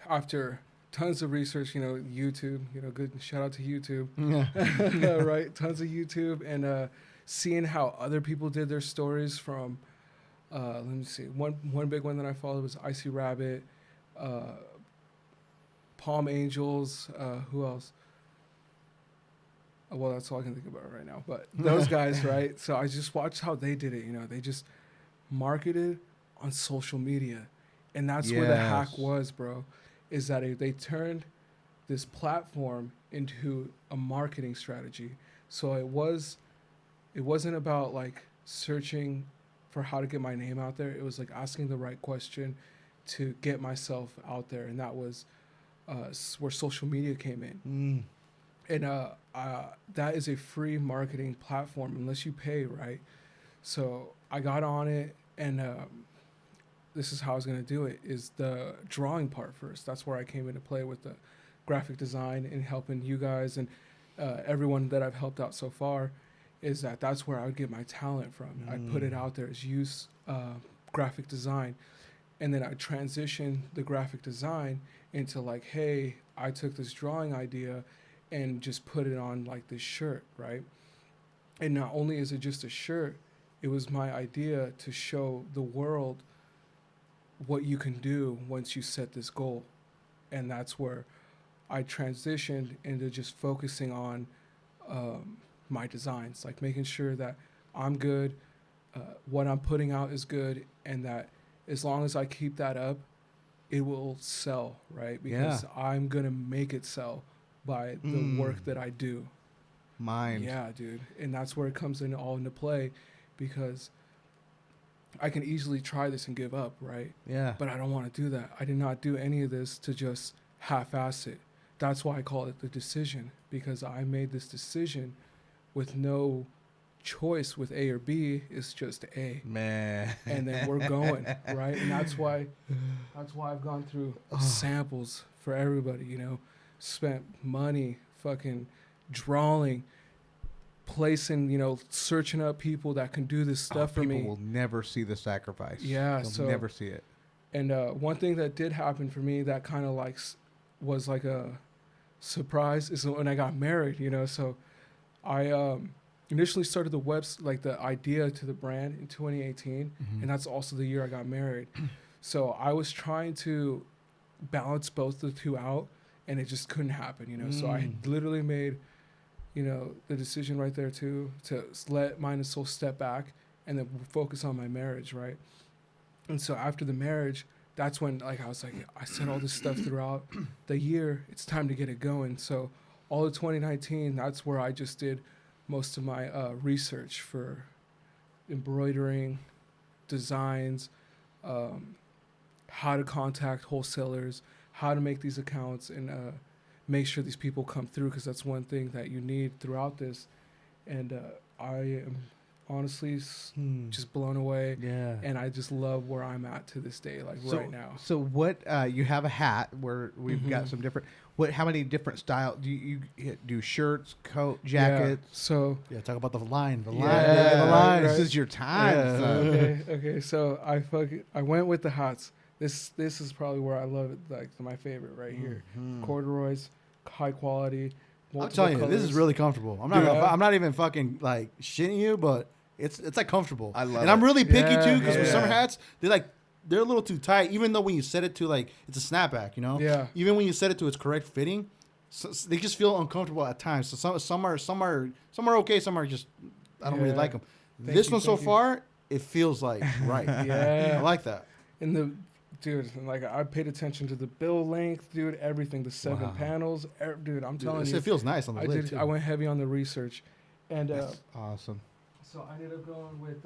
After tons of research, you know, YouTube, you know, good shout out to YouTube. Yeah. Right? Tons of YouTube and seeing how other people did their stories from let me see. One big one that I followed was Icy Rabbit, Palm Angels, who else? Well, that's all I can think about right now. But those guys, right? So I just watched how they did it. You know, they just marketed on social media. And that's where the hack Yes. was, bro, is that they turned this platform into a marketing strategy. So it wasn't about like searching for how to get my name out there. It was like asking the right question to get myself out there. And that was where social media came in. And that is a free marketing platform unless you pay, right? So I got on it, and this is how I was going to do it, is the drawing part first. That's where I came into play with the graphic design and helping you guys and everyone that I've helped out so far, is that's where I would get my talent from. I'd put it out there as use graphic design. And then I transition the graphic design into like, hey, I took this drawing idea and just put it on like this shirt, right? And not only is it just a shirt, it was my idea to show the world what you can do once you set this goal. And that's where I transitioned into just focusing on my designs, like making sure that I'm good, what I'm putting out is good, and that as long as I keep that up, it will sell, right? Because I'm going to make it sell by the work that I do. Mind. Yeah, dude. And that's where it comes in all into play, because I can easily try this and give up, right? Yeah. But I don't want to do that. I did not do any of this to just half-ass it. That's why I call it the decision, because I made this decision with no choice with A or B. It's just A. Man. And then we're going, right? And that's why I've gone through samples for everybody, you know, spent money fucking drawing, placing, you know, searching up people that can do this stuff for me. People will never see the sacrifice. Yeah, They'll so never see it. And one thing that did happen for me that kind of like was like a surprise is when I got married, you know. So I initially started the idea to the brand in 2018, and that's also the year I got married. So I was trying to balance both the two out, and it just couldn't happen, you know. So I literally made, you know, the decision right there to let Mind and Soul step back and then focus on my marriage, right? And so after the marriage, that's when like I was like, I said all this stuff throughout the year. It's time to get it going. So all of 2019, that's where I just did most of my research for embroidering, designs, how to contact wholesalers, how to make these accounts, and make sure these people come through, because that's one thing that you need throughout this. And I am honestly just blown away. Yeah. And I just love where I'm at to this day, like right now. So what? You have a hat where we've got some different. How many different styles do you do? Shirts, coat, jackets. Yeah. So talk about the line. Yeah, The line. This is your time. Yeah. son. okay. So I went with the hats. This is probably where I love it, like my favorite right here. Corduroys, high quality. I'm telling you, this is really comfortable. I'm not even fucking like shitting you, but it's like comfortable. I love it. And I'm really picky too, because with Yeah. some hats, they're a little too tight. Even though when you set it to like it's a snapback, you know. Yeah. Even when you set it to its correct fitting, so they just feel uncomfortable at times. So some are okay. Some are just I don't really like them. This one so far, it feels like right. Yeah. I like that. And like I paid attention to the bill length, dude. Everything, the 7 panels, dude. I'm telling you, It feels nice on the lid too. I went heavy on the research, and That's awesome. so I ended up going with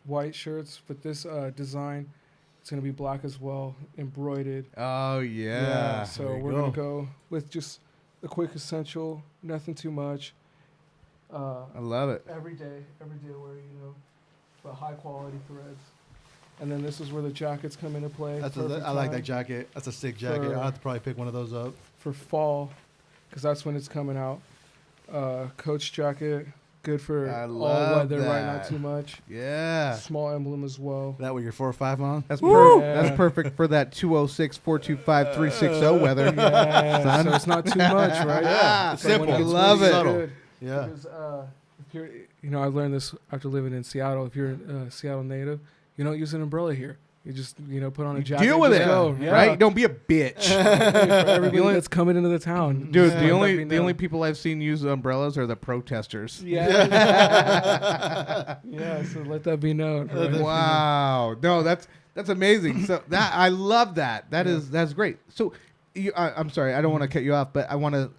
white shirts. But this design, it's gonna be black as well, embroidered. Oh yeah. So There you we're go. gonna go with just the quick essential, nothing too much. I love it. Everyday wear, but high quality threads. And then this is where the jackets come into play. I like that jacket. That's a sick jacket. For- I'll have to probably pick one of those up. For fall, because that's when it's coming out. Coach jacket, good for I all love weather, right? Not that. too much. Yeah. Small emblem as well. That with your 4 or 5 on. That's Woo! That's perfect for that 206-425-360 weather. Yeah, Son. so it's not too much, right? Yeah. It's simple. When it I gets love really it. good, Yeah. Because if you're, I learned this after living in Seattle. If you're a Seattle native, you don't use an umbrella here. You just, put on a jacket. Deal with and it, just go. Yeah. right? Don't be a bitch. For everybody that's coming into the town, Dude, just the let me only know. people I've seen use umbrellas are the protesters. Yeah. Yeah. So let that be known. right? Wow. No, that's amazing. So that I love that. That's great. So I'm sorry, I don't want to cut you off, but I want to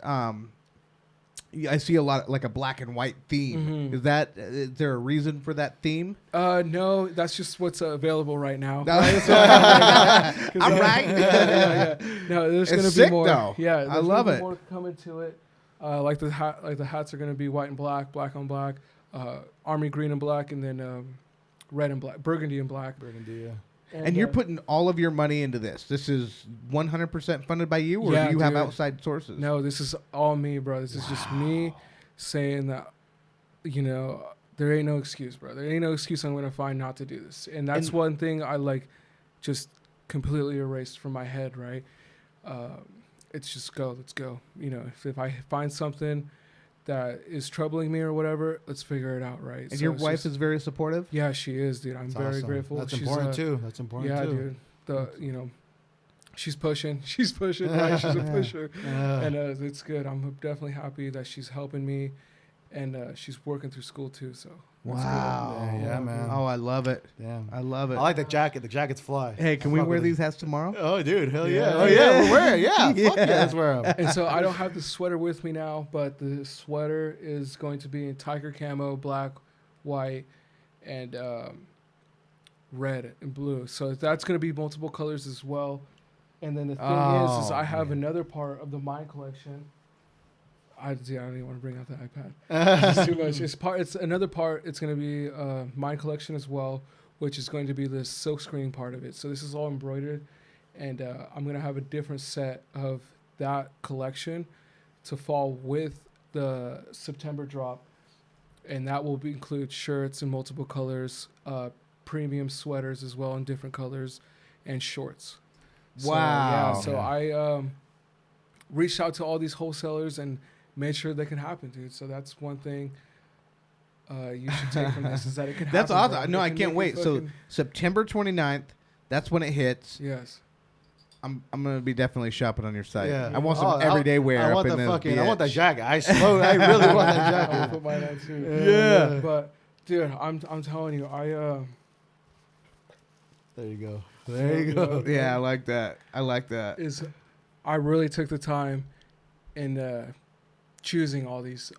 I see a lot like a black and white theme. Is there a reason for that theme? No, that's just what's available right now. No, Right? I'm right. Yeah. No, there's It's gonna sick, be more. though. Yeah, I there's love gonna be it. More coming to it. Like the hats are gonna be white and black on black, army green and black, and then red and black, burgundy and black. Burgundy, yeah. And you're putting all of your money into this. This is 100% funded by you, or Yeah, do you have dude. outside sources? No, this is all me, bro. This is just me saying that, there ain't no excuse, bro. There ain't no excuse I'm gonna find not to do this. And that's one thing I just completely erased from my head, right? It's just let's go. If I find something that is troubling me or whatever, let's figure it out, right? And your wife is very supportive? Yeah, she is, dude. I'm That's very awesome. grateful. That's She's, important too. That's important yeah, too. dude. She's pushing. She's pushing, right? She's a pusher. Yeah. And it's good. I'm definitely happy that she's helping me, and she's working through school too. So that's Wow. Yeah, man. Oh, I love it. Damn. I love it. I like the jacket. The jacket's fly. Hey, can we wear these hats tomorrow? Oh, dude, hell Yeah. yeah! Oh yeah, we'll wear it. Yeah, Yeah. fuck yeah, let's wear 'em. good. And so I don't have the sweater with me now, but the sweater is going to be in tiger camo, black, white, and red and blue. So that's going to be multiple colors as well. And then the thing is I have another part of the Mind collection. I don't even want to bring out the iPad. It's too much. It's another part. It's going to be Mind collection as well, which is going to be the silk screening part of it. So this is all embroidered, and I'm going to have a different set of that collection to fall with the September drop, and that will include shirts in multiple colors, premium sweaters as well in different colors, and shorts. Wow. So I reached out to all these wholesalers and made sure that can happen, dude. So that's one thing you should take from this, is that it can happen. That's awesome. bro. No, It I can can't make wait. you So fucking- September 29th, that's when it hits. yes. I'm gonna be definitely shopping on your site. Yeah. I want some everyday wear. I want up in the this fucking. I want that bitch. jacket. I really want that I'll jacket. put mine on too. Yeah. But dude, I'm telling you, There you go. There you go. Yeah, I like that. I like that. Is I really took the time in choosing all these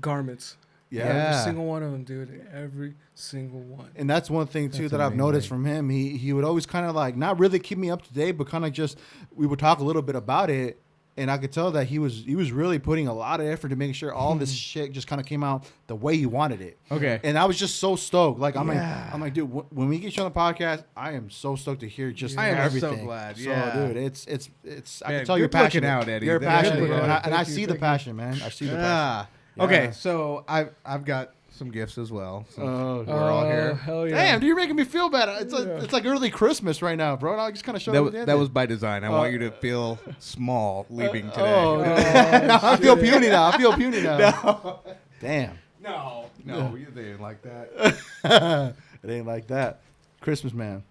garments. Yeah. Every single one of them, dude. Every single one. And that's one thing too That's that I've noticed amazing. from him. He would always kind of like not really keep me up to date, but kind of just we would talk a little bit about it, and I could tell that he was really putting a lot of effort to making sure all this shit just kind of came out the way he wanted it. Okay. And I was just so stoked. Like I'm Yeah. like, dude, when we get you on the podcast, I am so stoked to hear just I am so everything. glad, So, yeah. dude, it's I Man, can tell you're good looking passionate. out, Eddie. You're Good passionate, looking bro. out. And I Thank you, see the thank you. passion, man. I see the passion. Yeah. Okay, Yeah. so I've got some gifts as well. So Oh, we're all here. Hell yeah. damn, dude, you're making me feel bad. It's like, Yeah. it's like early Christmas right now, bro. And I just kind of showed That was by design. I want you to feel small leaving today. Oh, Oh, no, I feel shit. puny now. I feel puny now. Damn. No, you didn't like that. It ain't like that. Christmas, man.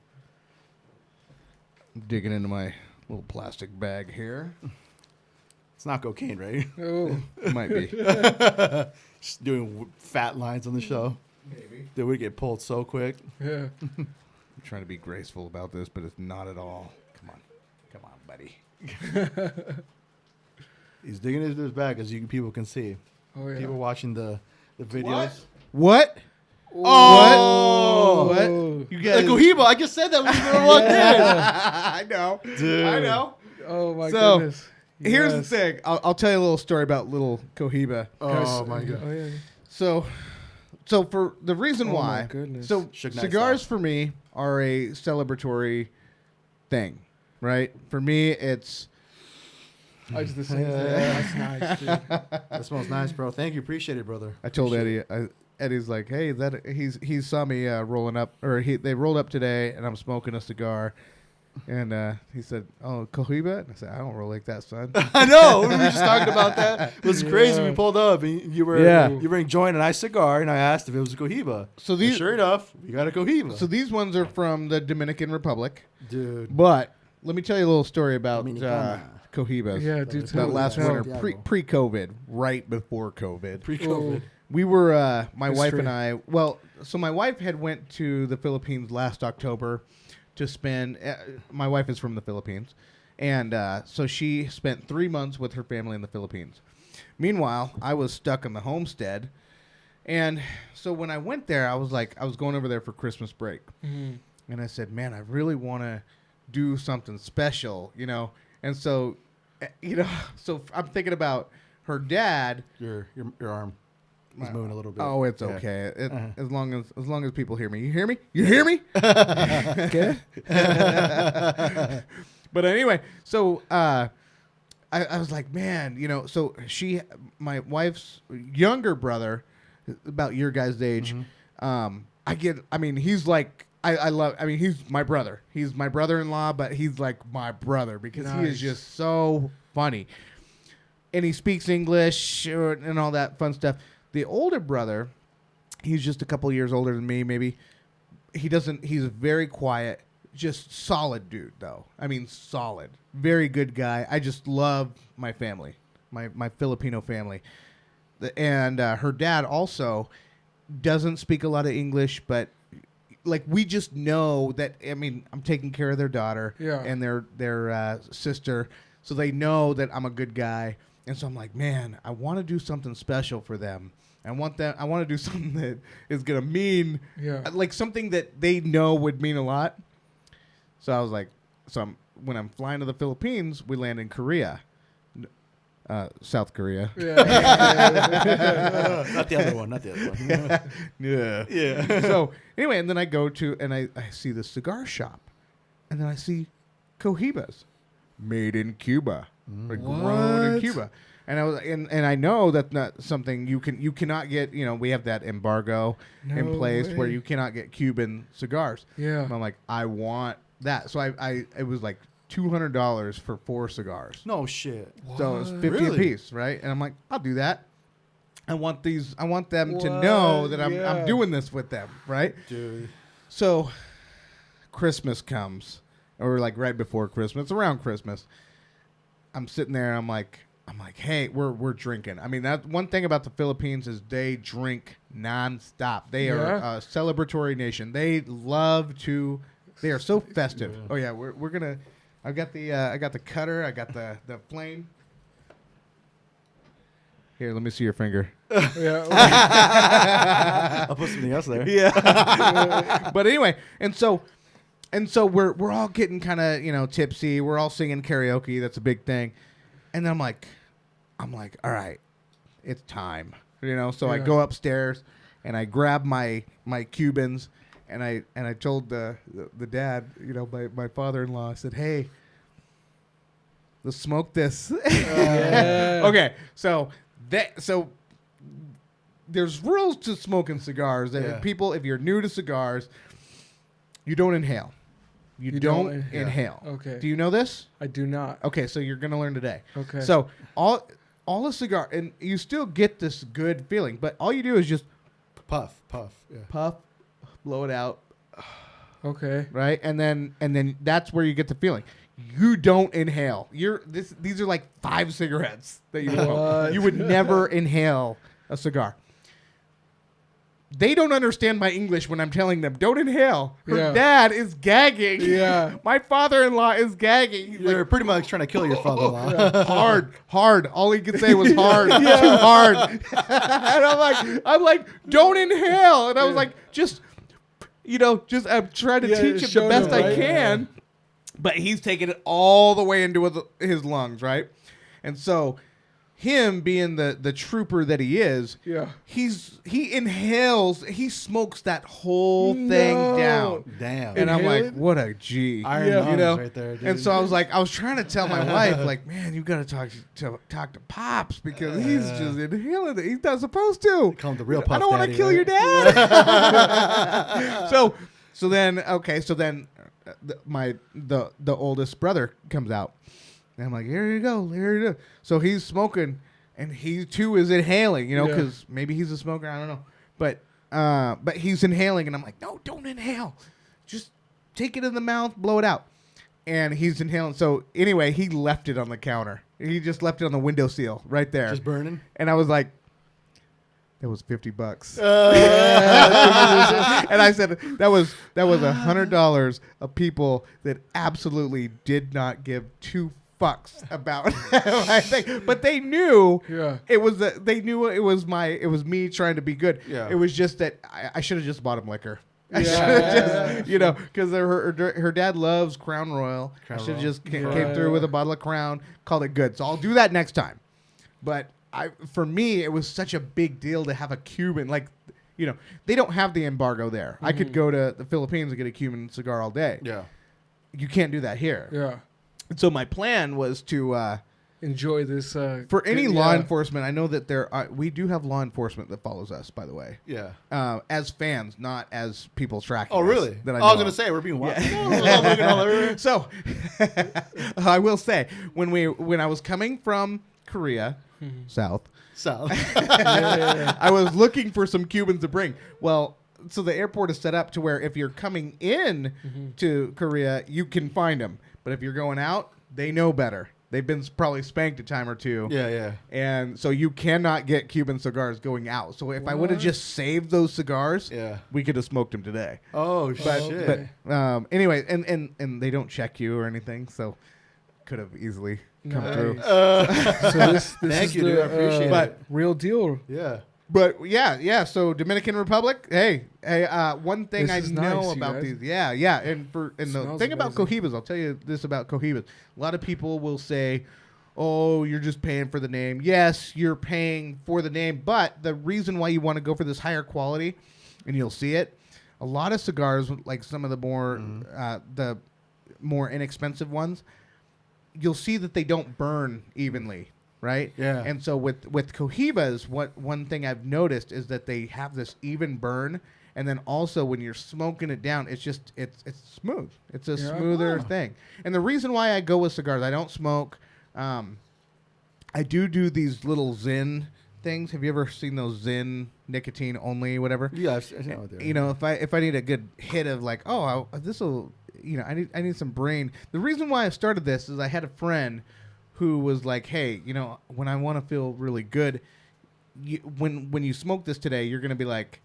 I'm digging into my little plastic bag here. It's not cocaine, right? Oh, It might be. Just doing fat lines on the show. Maybe. Dude, we get pulled so quick. yeah. I'm trying to be graceful about this, but it's not at all. Come on, buddy. He's digging into his bag, as people can see. Oh yeah. People watching the videos. What? Oh, What? You The guys? Cohiba. I just said that when we were walking I know. Dude. I know. Oh my So, goodness. Here's the Yes. thing. I'll tell you a little story about little Cohiba. Oh my god. Oh yeah. So for the reason Oh, my why, goodness. so Suge Knight cigars style. for me are a celebratory thing, right? For me, it's I just the same thing. Yeah. That's nice, dude. That smells nice, bro. Thank you. Appreciate it, brother. I told Appreciate Eddie. Eddie's like, hey, that he saw me rolling up, or they rolled up today, and I'm smoking a cigar, and he said, "Oh, Cohiba," and I said, "I don't roll like that, son." I know. We were just talking about that. It was crazy. Yeah. We pulled up and you were enjoying a nice cigar, and I asked if it was a Cohiba. So And these sure enough, we got a Cohiba. so these ones are from the Dominican Republic, Dude, but let me tell you a little story about Dominicana. Cohibas. Yeah, dude. That That totally. last Santiago. winter, pre-COVID, right before COVID. pre-COVID. We were my wife History. and I. Well, so my wife had went to the Philippines last October to spend. My wife is from the Philippines, and so she spent 3 months with her family in the Philippines. Meanwhile, I was stuck in the homestead, and so when I went there, I was going over there for Christmas break, Mhm. and I said, "Man, I really want to do something special," And so, so I'm thinking about her dad. Your arm is moving a little bit. Oh, it's Yeah. okay. Uh-huh. As long as people hear me. You hear me? You hear me? Okay. But anyway, so I was like, man, so my wife's younger brother, about your guys' age, he's like, he's my brother. He's my brother-in-law, but he's like my brother because he is Nice. just so funny. And he speaks English and all that fun stuff. The older brother, he's just a couple years older than me, maybe. He's very quiet, just solid dude, though. I mean, solid. Very good guy. I just love my family, my Filipino family. And her dad also doesn't speak a lot of English, but like we just know that, I'm taking care of their daughter Yeah. and their sister, so they know that I'm a good guy. And so I'm like, man, I want to do something special for them. I want to do something that is gonna mean, Yeah. like something that they know would mean a lot. So I was like, when I'm flying to the Philippines, we land in Korea, South Korea. Yeah. Not the other one. Not the other one. Yeah. Yeah. So anyway, and then I go to and I see the cigar shop, and then I see Cohibas, made in Cuba, like grown in What? Cuba. And I was and I know that's not something you cannot get. We have that embargo in No place where way. you cannot get Cuban cigars. Yeah. And I'm like, I want that. So it was like $200 for 4 cigars. No shit. So it was What? 50 Really? a piece, right? And I'm like, I'll do that. I want them to What? know that I'm Yeah. doing this with them, right? Dude. So Christmas comes, or like right before Christmas, around Christmas. I'm sitting there and I'm like, I'm like, hey, we're drinking. I mean, that one thing about the Philippines is they drink nonstop. They are a celebratory nation. They are so festive. Yeah. Oh yeah, we're gonna. I got the cutter. I got the flame. Here, let me see your finger. Yeah. I'll put something else there. Yeah. But anyway, and so we're all getting kind of tipsy. We're all singing karaoke. That's a big thing. And then I'm like, all right, it's time. So I go upstairs and I grab my Cubans and I told the dad, my father-in-law, I said, hey, let's smoke this. Okay, so there's rules to smoking cigars. Yeah. People, if you're new to cigars, you don't inhale. You don't inhale. Okay. Do you know this? I do not. Okay, so you're gonna learn today. Okay. So all a cigar, and you still get this good feeling, but all you do is just Puff. Yeah. puff, blow it out, Okay. right, and then that's where you get the feeling. You don't inhale. These are like 5 cigarettes that you smoke. What? You would never inhale a cigar. They don't understand my English when I'm telling them, don't inhale. Her dad is gagging. Yeah. My father-in-law is gagging. He's You're pretty much trying to kill your father-in-law. hard. All he could say was hard. Too hard. And I'm like, don't inhale. And I was like, I'm trying to teach him the best I can. But he's taking it all the way into his lungs, right? And so him being the trooper that he is, he inhales, he smokes that whole thing down. Damn. And I'm Inhale like, it? what a G. Iron lungs right there, dude. And so I was trying to tell my wife, like, man, you got to talk to Pops because he's just inhaling it. He's not supposed to. Call him the real Puff I don't want to Daddy, kill right? your dad. So then the oldest brother comes out. And I'm like, here you go. So he's smoking, and he too is inhaling, because maybe he's a smoker. I don't know, but he's inhaling, and I'm like, no, don't inhale. Just take it in the mouth, blow it out. And he's inhaling. So anyway, he left it on the counter. He just left it on the windowsill right there, Just burning. And I was like, that was $50. And I said that was $100 of people that absolutely did not give 2 fucks about my thing. But they knew it was it was me trying to be good. Yeah. It was just that I should have just bought him liquor. I should have just, because her dad loves Crown Royal. I should have just came through with a bottle of Crown, called it good. So I'll do that next time. But for me, it was such a big deal to have a Cuban. Like, they don't have the embargo there. Mm-hmm. I could go to the Philippines and get a Cuban cigar all day. Yeah. You can't do that here. Yeah. And so my plan was to enjoy this. For any law enforcement, I know that we do have law enforcement that follows us, by the way. Yeah. As fans, not as people tracking Oh, us really? that I know was going to of. say, we're being watched. Yeah. So, I will say, when I was coming from Korea, south, I was looking for some Cubans to bring. Well, so the airport is set up to where if you're coming in to Korea, you can find them. But if you're going out, they know better. They've been probably spanked a time or two. Yeah. And so you cannot get Cuban cigars going out. So if I would have just saved those cigars, we could have smoked them today. Oh, shit. But anyway, and they don't check you or anything, so could have easily come through. So this Thank is you, dude. I appreciate it. Real deal. Yeah. But yeah. So Dominican Republic, hey, one thing I This is know nice, you about guys. these, and the Smells thing about amazing. Cohibas, I'll tell you this about Cohibas. A lot of people will say, "Oh, you're just paying for the name." Yes, you're paying for the name, but the reason why you want to go for this higher quality, and you'll see it, a lot of cigars, like some of the more inexpensive ones, you'll see that they don't burn evenly. Right? Yeah. And so with Cohibas, one thing I've noticed is that they have this even burn, and then also when you're smoking it down, it's smooth. It's a smoother thing. And the reason why I go with cigars, I don't smoke. I do these little Zyn things. Have you ever seen those Zyn nicotine only, whatever? Yeah, I've seen what they're doing. If I need a good hit of like, this will, I need some brain. The reason why I started this is I had a friend who was like, hey, you know, when I want to feel really good, when you smoke this today, you're going to be like,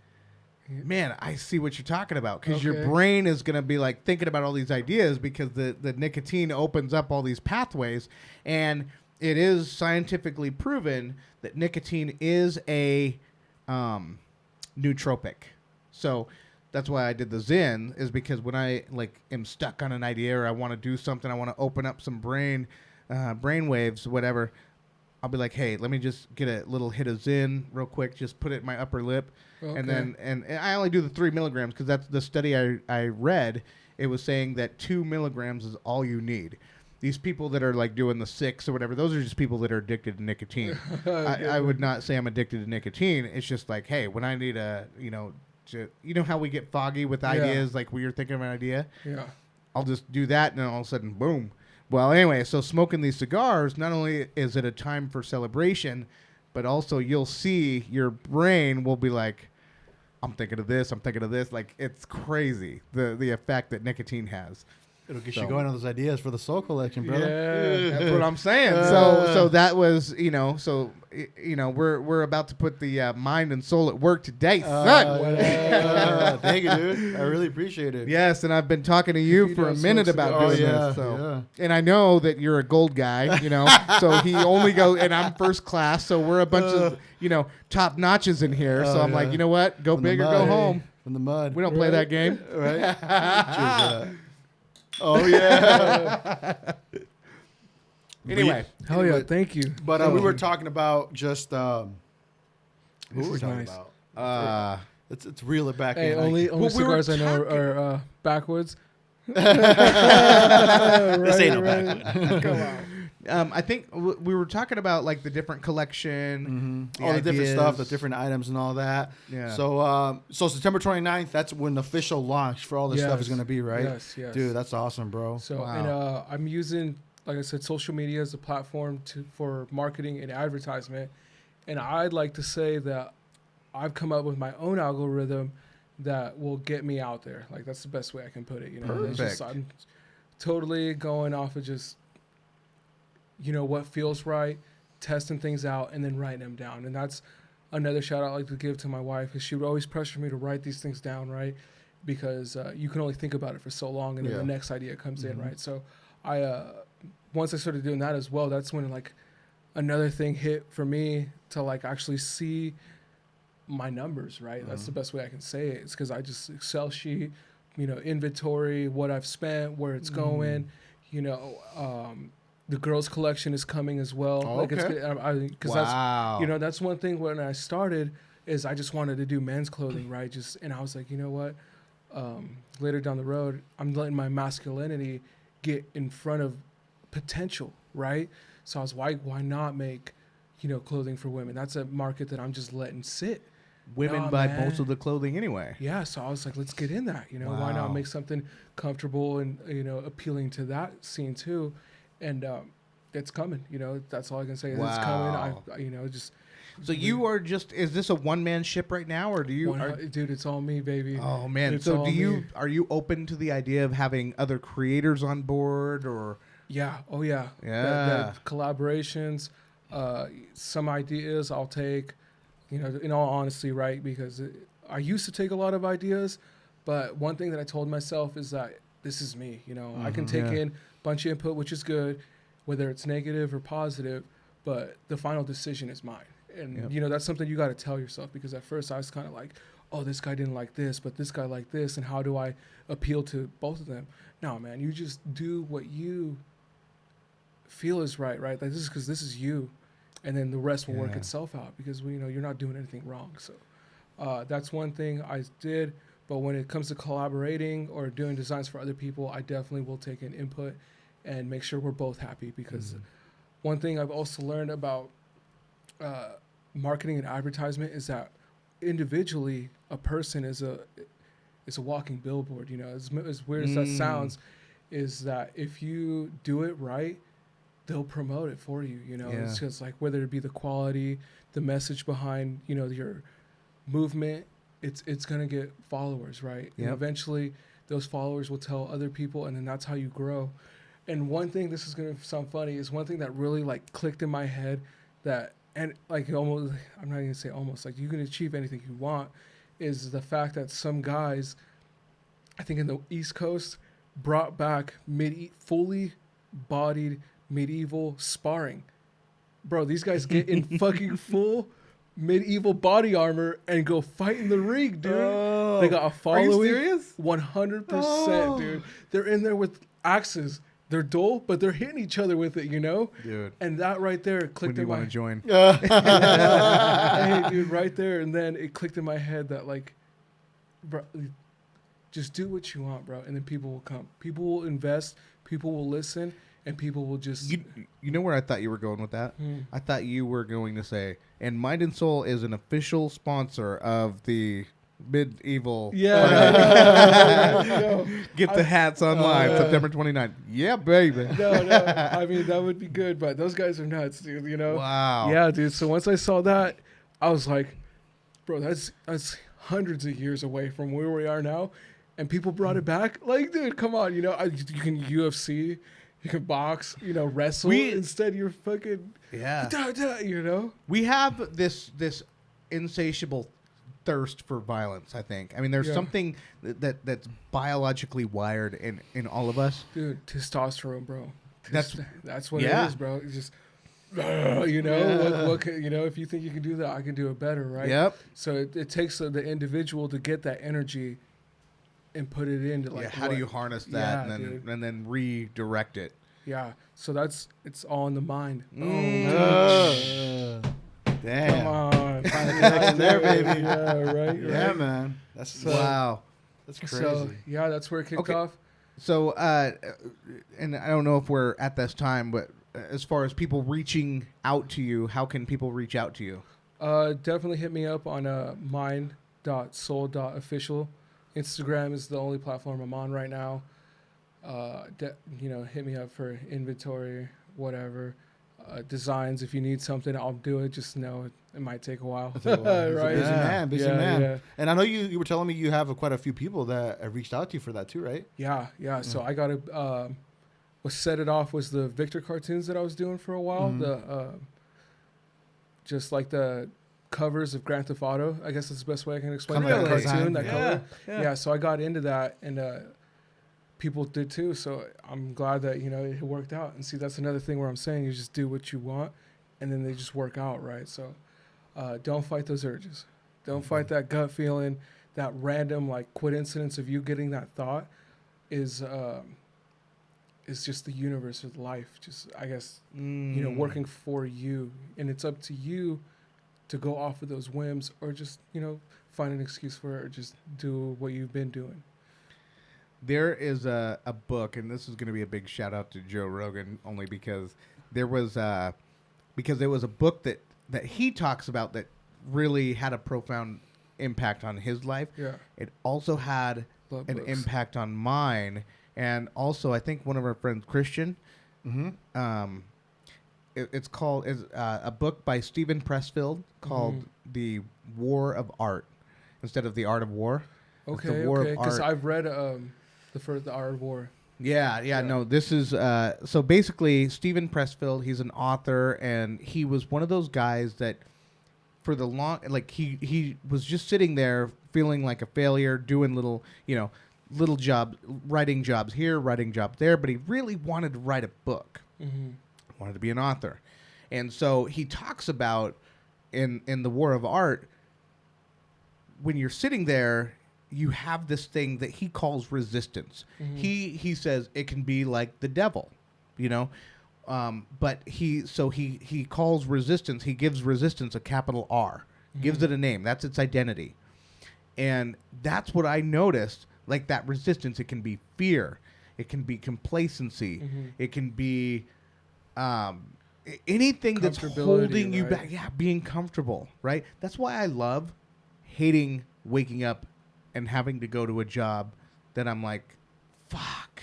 man, I see what you're talking about, because your brain is going to be like thinking about all these ideas because the nicotine opens up all these pathways. And it is scientifically proven that nicotine is a nootropic. So that's why I did the Zen, is because when I like am stuck on an idea or I want to do something, I want to open up some brain waves, whatever, I'll be like, hey, let me just get a little hit of Zen real quick, just put it in my upper lip. And then and I only do the 3 milligrams because that's the study I read. It was saying that 2 milligrams is all you need. These people that are like doing the 6 or whatever, those are just people that are addicted to nicotine. I would not say I'm addicted to nicotine. It's just like, hey, when I need you know how we get foggy with ideas, like when you're thinking of an idea? Yeah. I'll just do that, and then all of a sudden, boom. Well, anyway, so smoking these cigars, not only is it a time for celebration, but also you'll see your brain will be like, I'm thinking of this. Like, it's crazy, the effect that nicotine has. It'll get you going on those ideas for the soul collection, brother. Yeah. That's what I'm saying. So that was, we're about to put the mind and soul at work today, son. Thank you, dude. I really appreciate it. Yes, and I've been talking to you for a minute about doing this. So. And I know that you're a gold guy, so he only goes, and I'm first class, so we're a bunch of, top notches in here. So I'm like, you know what? Go big or go home. From the mud. We don't play that game. Right? Oh, yeah. Anyway. Hell yeah, thank you. But we were talking about just... what were we talking about? Let's reel it back in. Only cigars I know are backwards. This ain't no backward. Come on. I think we were talking about like the different collection, all the different stuff, the different items and all that. Yeah. So September 29th, that's when the official launch for all this stuff is going to be, right? Yes. Dude, that's awesome, bro. So, and I'm using, like I said, social media as a platform for marketing and advertisement. And I'd like to say that I've come up with my own algorithm that will get me out there. Like, that's the best way I can put it. Perfect. I'm totally going off of just, what feels right, testing things out, and then writing them down. And that's another shout out I'd like to give to my wife, because she would always pressure me to write these things down, right? Because you can only think about it for so long, and then the next idea comes in, right? So once I started doing that as well, that's when like another thing hit for me to like actually see my numbers, right? That's the best way I can say it. It's because I just Excel sheet, inventory, what I've spent, where it's going, the girls collection is coming as well. Oh, like okay. Because that's, that's one thing when I started is I just wanted to do men's clothing, right? And I was like, you know what? Later down the road, I'm letting my masculinity get in front of potential, right? So I was why not make, clothing for women? That's a market that I'm just letting sit. Women buy most of the clothing anyway. Yeah, so I was like, let's get in that. Why not make something comfortable and appealing to that scene too? And it's coming. That's all I can say. It's coming. Just. So you are just, is this a one-man ship right now, or do you... dude, it's all me, baby. Oh, man. So are you open to the idea of having other creators on board, or... Yeah. Oh, yeah. Yeah. The collaborations, some ideas I'll take, in all honesty, right? Because I used to take a lot of ideas, but one thing that I told myself is that this is me. I can take in a bunch of input, which is good, whether it's negative or positive, but the final decision is mine. And, that's something you got to tell yourself, because at first I was kind of like, oh, this guy didn't like this, but this guy liked this, and how do I appeal to both of them? No, man, you just do what you feel is right? Like, this is because this is you, and then the rest will work itself out, because you're not doing anything wrong. So that's one thing I did. But when it comes to collaborating or doing designs for other people, I definitely will take an input and make sure we're both happy, because one thing I've also learned about marketing and advertisement is that individually a person is a walking billboard. As weird as that sounds, is that if you do it right, they'll promote it for you. It's just like, whether it be the quality, the message behind your movement, it's gonna get followers, right? And eventually those followers will tell other people, and then that's how you grow. And one thing, this is gonna sound funny, is one thing that really like clicked in my head that, and like almost, I'm not gonna say almost, like you can achieve anything you want, is the fact that some guys, I think in the East Coast, brought back fully bodied medieval sparring. Bro, these guys get in fucking full medieval body armor and go fight in the ring, dude. Oh. They got a following. Are you serious? 100%, dude. They're in there with axes. They're dull, but they're hitting each other with it, you know? Dude. And that right there When clicked do in you my want to join? Hey, dude, right there. And then it clicked in my head that, like, bro, just do what you want, bro. And then people will come. People will invest. People will listen. And people will just... You know where I thought you were going with that? I thought you were going to say, and Mind and Soul is an official sponsor of the medieval... Yeah. Get the hats on live, September 29th. Yeah, baby. No. I mean, that would be good, but those guys are nuts, dude, you know? Wow. Yeah, dude. So once I saw that, I was like, bro, that's hundreds of years away from where we are now. And people brought it back. Like, dude, come on. You know, you can UFC... You can box, you know, wrestle. Instead, you're fucking, you know. We have this insatiable thirst for violence. I think. I mean, there's something that's biologically wired in all of us. Dude, testosterone, bro. That's what Yeah. it is, bro. It's just, you know, what you know. If you think you can do that, I can do it better, right? Yep. So it takes the individual to get that energy and put it into like. Yeah. How do you harness that and then redirect it? Yeah. So it's all in the mind. Damn. Come on. Connection there, baby. Yeah, right. Yeah, man. That's Wow. That's crazy. So yeah, that's where it kicked off. So, and I don't know if we're at this time, but as far as people reaching out to you, how can people reach out to you? Definitely hit me up on mind.soul.official. Instagram is the only platform I'm on right now. You know, hit me up for inventory, whatever. Designs, if you need something, I'll do it. Just know it might take a while. Right? Busy Yeah, man. yeah. And I know you were telling me you have quite a few people that have reached out to you for that too, right? Yeah. So I got to, what set it off was the Victor cartoons that I was doing for a while. The, just like the covers of Grand Theft Auto. I guess that's the best way I can explain Really? that cartoon, that Yeah. cover. Yeah. Yeah, so I got into that, and people did too. So I'm glad that, you know, it worked out. And see, that's another thing where I'm saying you just do what you want, and then they just work out, right? So don't fight those urges. Don't fight that gut feeling, that random like coincidence of you getting that thought is just the universe of life. Just, I guess, you know, working for you, and it's up to you to go off of those whims, or just, you know, find an excuse for it, or just do what you've been doing. There is a book, and this is going to be a big shout out to Joe Rogan, only because there was a book that he talks about that really had a profound impact on his life. Yeah. It also had Love an books. impact on mine, and also I think one of our friends, Christian. It's called a book by Stephen Pressfield called The War of Art, instead of The Art of War. It's The War of Because Art. I've read the Art of War. Yeah. No, this is so basically Stephen Pressfield. He's an author, and he was one of those guys that for the long, like he was just sitting there feeling like a failure, doing little jobs, writing jobs here, writing jobs there, but he really wanted to write a book. Wanted to be an author. And so he talks about in The War of Art, when you're sitting there, you have this thing that he calls resistance. He says it can be like the devil, you know, but he calls resistance. He gives resistance a capital R, gives it a name. That's its identity, and that's what I noticed. Like that resistance, it can be fear, it can be complacency, it can be anything that's holding you back. Yeah, being comfortable, right? That's why I love hating waking up and having to go to a job that I'm like, fuck,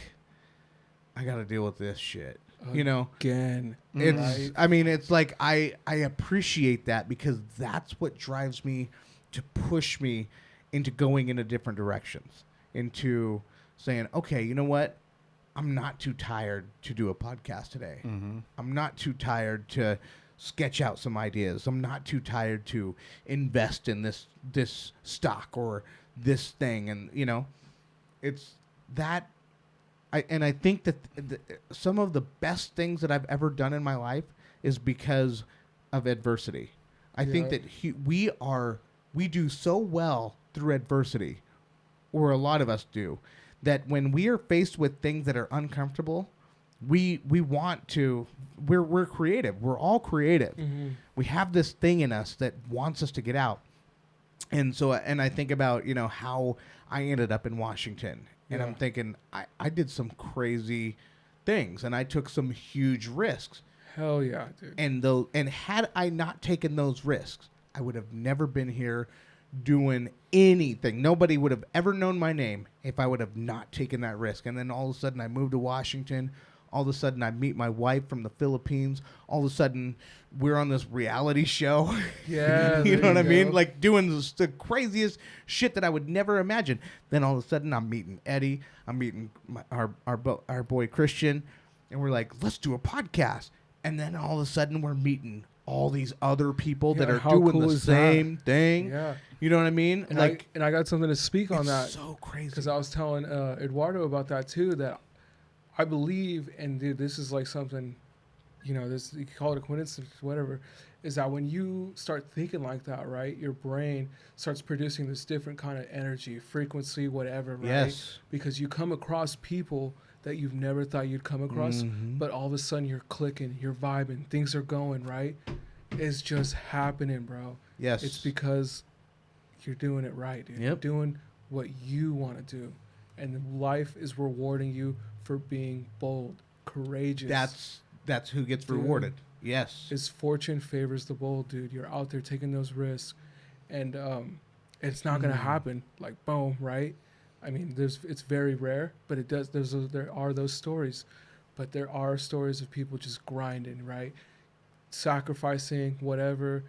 I got to deal with this shit. You know, Again. it's, Right. I mean, it's like, I appreciate that because that's what drives me to push me into going into different directions, into saying, okay, you know what? I'm not too tired to do a podcast today. Mm-hmm. I'm not too tired to sketch out some ideas. I'm not too tired to invest in this stock or this thing. And, you know, it's that. I think that some of the best things that I've ever done in my life is because of adversity. I think that we do so well through adversity, or a lot of us do, that when we are faced with things that are uncomfortable, we're creative. We're all creative. Mm-hmm. We have this thing in us that wants us to get out. And so, and I think about, you know, how I ended up in Washington, and I'm thinking I did some crazy things, and I took some huge risks. Hell yeah, dude. And had I not taken those risks, I would have never been here doing anything. Nobody would have ever known my name if I would have not taken that risk. And then all of a sudden I moved to Washington. All of a sudden I meet my wife from the Philippines. All of a sudden we're on this reality show. Yeah. You know what I mean? go. Like doing the craziest shit that I would never imagine. Then all of a sudden I'm meeting Eddie. I'm meeting our boy Christian. And we're like, let's do a podcast. And then all of a sudden we're meeting all these other people that are how doing cool the is same thing. Yeah. You know what I mean? And like, I got something to speak on it's that. so crazy. Because I was telling Eduardo about that too, that I believe, and dude, this is like something, you know, this, you can call it a coincidence, whatever, is that when you start thinking like that, right, your brain starts producing this different kind of energy, frequency, whatever, right? Yes. Because you come across people that you've never thought you'd come across, but all of a sudden you're clicking, you're vibing, things are going, right? It's just happening, bro. Yes. It's because you're doing it right, dude. Yep. You're doing what you want to do. And life is rewarding you for being bold, courageous. That's who gets Dude. rewarded. Yes. His fortune favors the bold, dude. You're out there taking those risks. And it's not going to happen like boom, right? I mean, it's very rare, but it does. There are those stories. But there are stories of people just grinding, right? Sacrificing, whatever,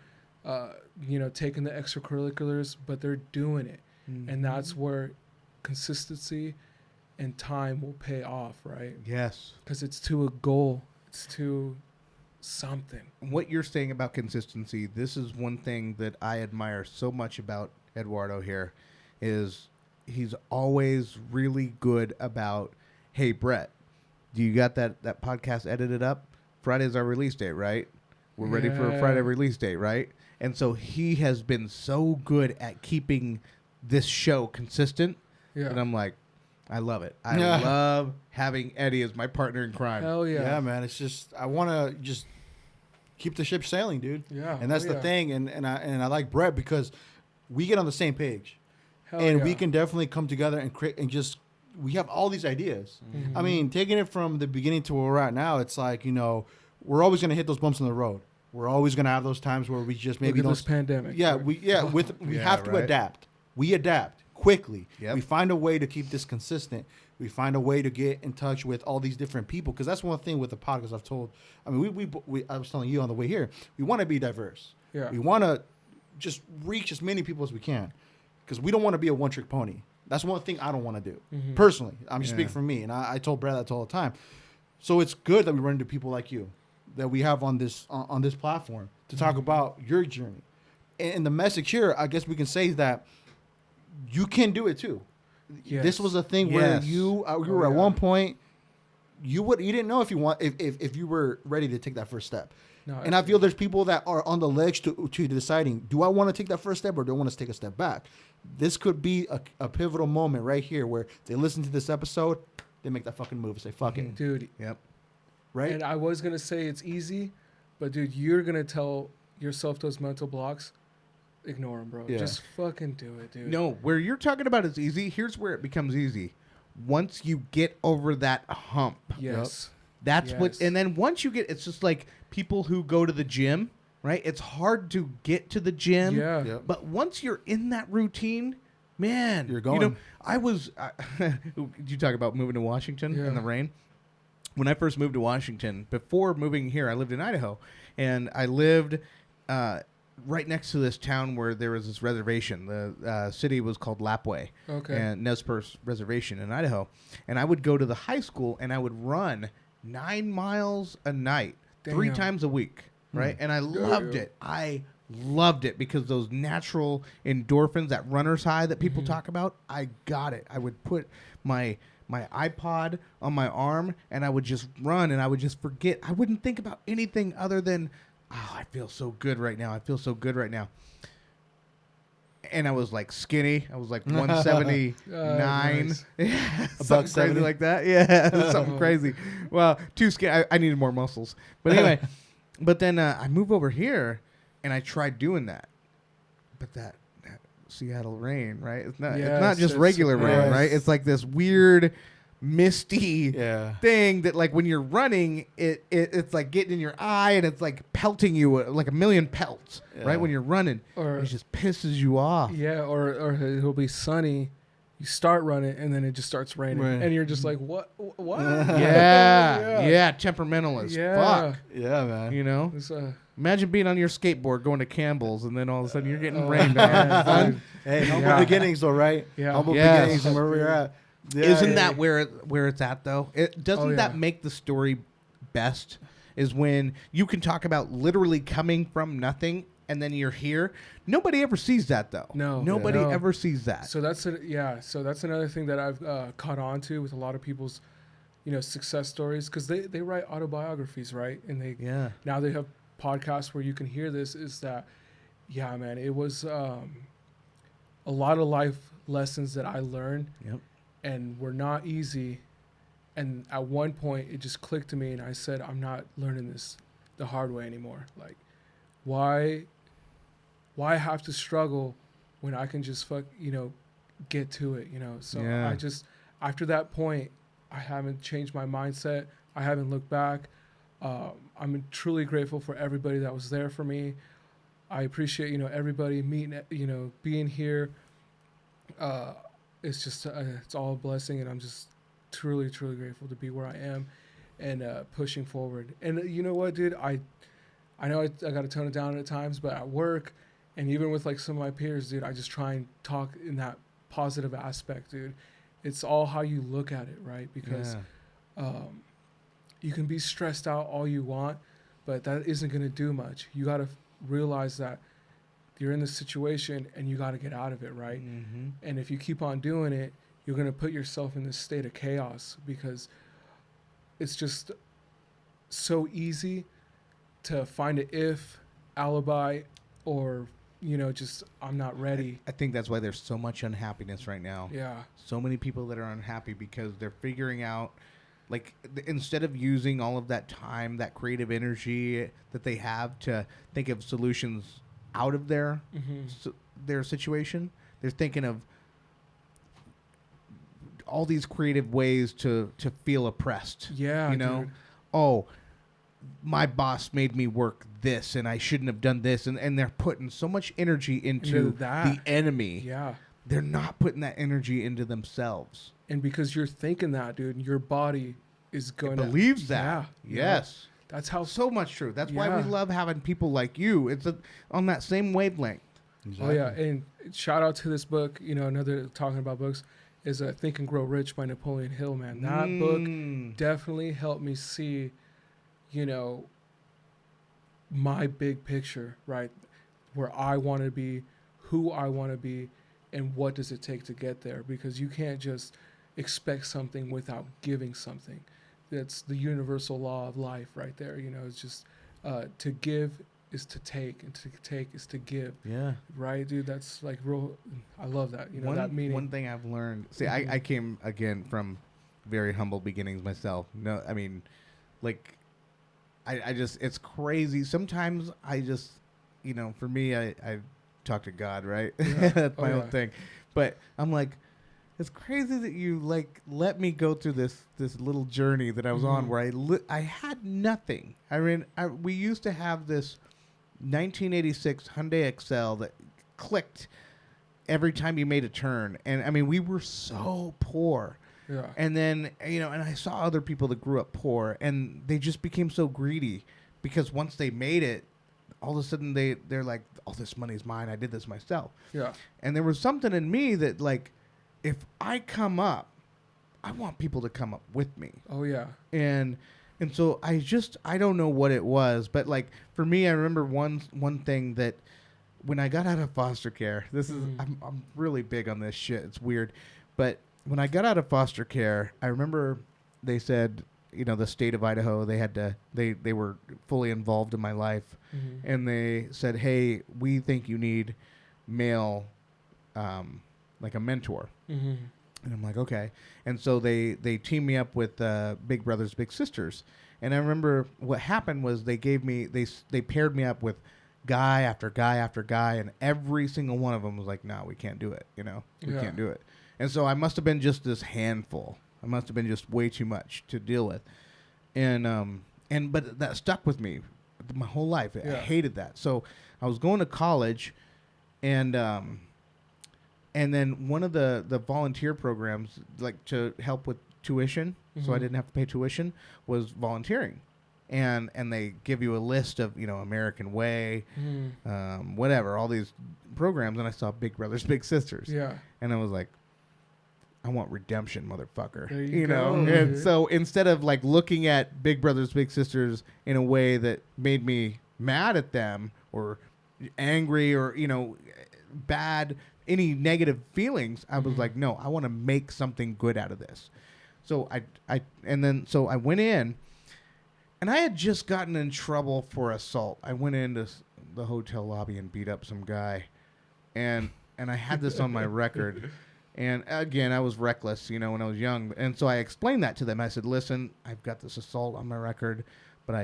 you know, taking the extracurriculars, but they're doing it. And that's where consistency and time will pay off, right? Yes. Because it's to a goal. It's to something. What you're saying about consistency, this is one thing that I admire so much about Eduardo here, is he's always really good about, hey, Brett, do you got that podcast edited up? Friday's our release date, right? We're ready for a Friday release date, right? And so he has been so good at keeping this show consistent. Yeah. And I'm like, I love it. I love having Eddie as my partner in crime. Hell yeah. Yeah, man. It's just I want to just keep the ship sailing, dude. Yeah. And that's the thing. And I like Brett because we get on the same page, Hell and yeah. we can definitely come together and create and just we have all these ideas. Mhm. I mean, taking it from the beginning to where we're at now, it's like, you know, we're always gonna hit those bumps in the road. We're always gonna have those times where we just maybe Look at don't. this pandemic. Yeah, right? we Yeah, have to right. adapt. We adapt quickly. Yep. We find a way to keep this consistent. We find a way to get in touch with all these different people because that's one thing with the podcast I've told. I mean, we I was telling you on the way here, we want to be diverse. Yeah. We want to just reach as many people as we can because we don't want to be a one-trick pony. That's one thing I don't want to do personally. I'm just Yeah. speaking for me, and I told Brad that all the time. So it's good that we run into people like you that we have on this platform to talk about your journey. And the message here, I guess we can say that you can do it too. Yes. This was a thing where Yes. you were at one point you didn't know if you were ready to take that first step. No, And I feel there's people that are on the ledge to deciding, do I want to take that first step or do I want to take a step back? This could be a pivotal moment right here where they listen to this episode, they make that fucking move and say, fuck it. dude. Yep. Right? And I was gonna say it's easy, but dude, you're gonna tell yourself those mental blocks. Ignore them, bro. Yeah. Just fucking do it, dude. No, where you're talking about is easy. Here's where it becomes easy. Once you get over that hump. Yes. That's what, Yes. and then once you get, it's just like people who go to the gym, right? It's hard to get to the gym. Yeah. Yep. But once you're in that routine, man, You're You know, going. did you talk about moving to Washington Yeah. in the rain? When I first moved to Washington, before moving here, I lived in Idaho, and I lived right next to this town where there was this reservation. The city was called Lapway. Okay. And Nez Perce Reservation in Idaho. And I would go to the high school and I would run 9 miles a night, 3 Damn. times a week, right? And I loved it. I loved it because those natural endorphins, that runner's high that people talk about, I got it. I would put my iPod on my arm and I would just run and I would just forget. I wouldn't think about anything other than, oh, I feel so good right now. I feel so good right now. And I was like skinny. I was like 179. Nice. Something crazy like that. Yeah, something crazy. Well, too skinny. I needed more muscles. But anyway, but then I moved over here and I tried doing that. But that Seattle rain, right? It's not just regular rain, right? It's like this weird misty thing that, like, when you're running, it's like getting in your eye and it's like pelting you like a million pelts, right? When you're running, or it just pisses you off. Yeah, or it'll be sunny. You start running and then it just starts raining, and you're just like, what? Yeah, temperamental as fuck. Yeah, man. You know, imagine being on your skateboard going to Campbell's and then all of a sudden you're getting rained on. Hey, humble beginnings, though, right? Yeah, humble beginnings and where we're at. Yeah, Isn't that where it's at though? Doesn't that make the story best? Is when you can talk about literally coming from nothing and then you're here. Nobody ever sees that though. Nobody ever sees that. So that's another thing that I've caught on to with a lot of people's, success stories, because they write autobiographies, right? And now they have podcasts where you can hear this. Is that, yeah, man, it was a lot of life lessons that I learned. Yep. And were not easy. And at one point, it just clicked to me, and I said, I'm not learning this the hard way anymore. Like, why have to struggle when I can just get to it, So I just, after that point, I haven't changed my mindset. I haven't looked back. I'm truly grateful for everybody that was there for me. I appreciate, everybody meeting, being here. It's just, it's all a blessing, and I'm just truly, truly grateful to be where I am and pushing forward. And you know what, dude? I know I got to tone it down at times, but at work and even with like some of my peers, dude, I just try and talk in that positive aspect, dude. It's all how you look at it, right? Because you can be stressed out all you want, but that isn't going to do much. You got to realize that you're in this situation and you got to get out of it, right? Mm-hmm. And if you keep on doing it, you're going to put yourself in this state of chaos, because it's just so easy to find an alibi, or, just I'm not ready. I think that's why there's so much unhappiness right now. Yeah. So many people that are unhappy because they're figuring out, like, instead of using all of that time, that creative energy that they have to think of solutions out of their situation, they're thinking of all these creative ways to feel oppressed. Yeah, dude. Oh, my boss made me work this and I shouldn't have done this, and they're putting so much energy into the enemy. Yeah. They're not putting that energy into themselves. And because you're thinking that, dude, your body is going to believes that. Yeah. Yes. That's how so much true. That's why we love having people like you. It's on that same wavelength. Exactly. Oh yeah, and shout out to this book. Another talking about books is Think and Grow Rich by Napoleon Hill. Man, that book definitely helped me see, my big picture, right? Where I want to be, who I want to be, and what does it take to get there? Because you can't just expect something without giving something. That's the universal law of life right there. It's just to give is to take, and to take is to give. Yeah. Right, dude? That's like real. I love that. That meaning. One thing I've learned. See, I came, again, from very humble beginnings myself. No, I mean, like, I just, it's crazy. Sometimes I just, for me, I talk to God, right? Yeah. That's my own thing. But I'm like, it's crazy that you let me go through this little journey that I was on, where I had nothing. I mean, we used to have this 1986 Hyundai Excel that clicked every time you made a turn, and I mean, we were so poor. Yeah. And then and I saw other people that grew up poor, and they just became so greedy because once they made it, all of a sudden they're like, all this money's mine. I did this myself. Yeah. And there was something in me that, like, if I come up, I want people to come up with me. Oh yeah. And so I don't know what it was, but like for me, I remember one thing that when I got out of foster care, I'm really big on this shit. It's weird, but when I got out of foster care, I remember they said, you know, the state of Idaho, they were fully involved in my life, and they said, hey, we think you need male, like a mentor. And I'm like, okay. And so they teamed me up with Big Brothers Big Sisters. And I remember what happened was they paired me up with guy after guy after guy, and every single one of them was like, no, we can't do it. You know, we can't do it. And so I must have been just this handful. I must have been just way too much to deal with. But that stuck with me my whole life. I hated that. So I was going to college, and then one of the volunteer programs, like to help with tuition, so I didn't have to pay tuition, was volunteering. And they give you a list of, you know, American Way, whatever, all these programs. And I saw Big Brothers Big Sisters. Yeah. And I was like, I want redemption, motherfucker. There you go. know? And so instead of like looking at Big Brothers Big Sisters in a way that made me mad at them or angry or, you know, bad, any negative feelings, I was like, no, I want to make something good out of this. So I went in, and I had just gotten in trouble for assault. I went into the hotel lobby and beat up some guy, and I had this on my record. And again, I was reckless, you know, when I was young. And so I explained that to them. I said, listen, I've got this assault on my record, but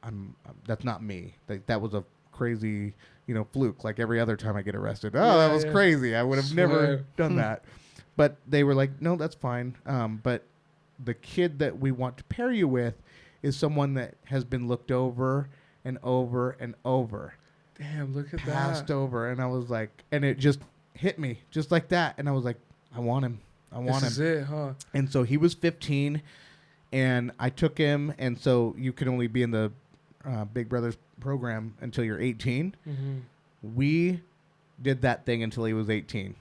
I'm that's not me. That was a crazy, you know, fluke, like every other time I get arrested. Oh, that was crazy. I would have never done that. But they were like, no, that's fine. But the kid that we want to pair you with is someone that has been looked over and over and over. Damn, look at that. Passed over. And I was like, and it just hit me just like that. And I was like, I want him. This is it, huh? And so he was 15, and I took him. And so you could only be in the Big Brothers program until you're 18. We did that thing until he was 18.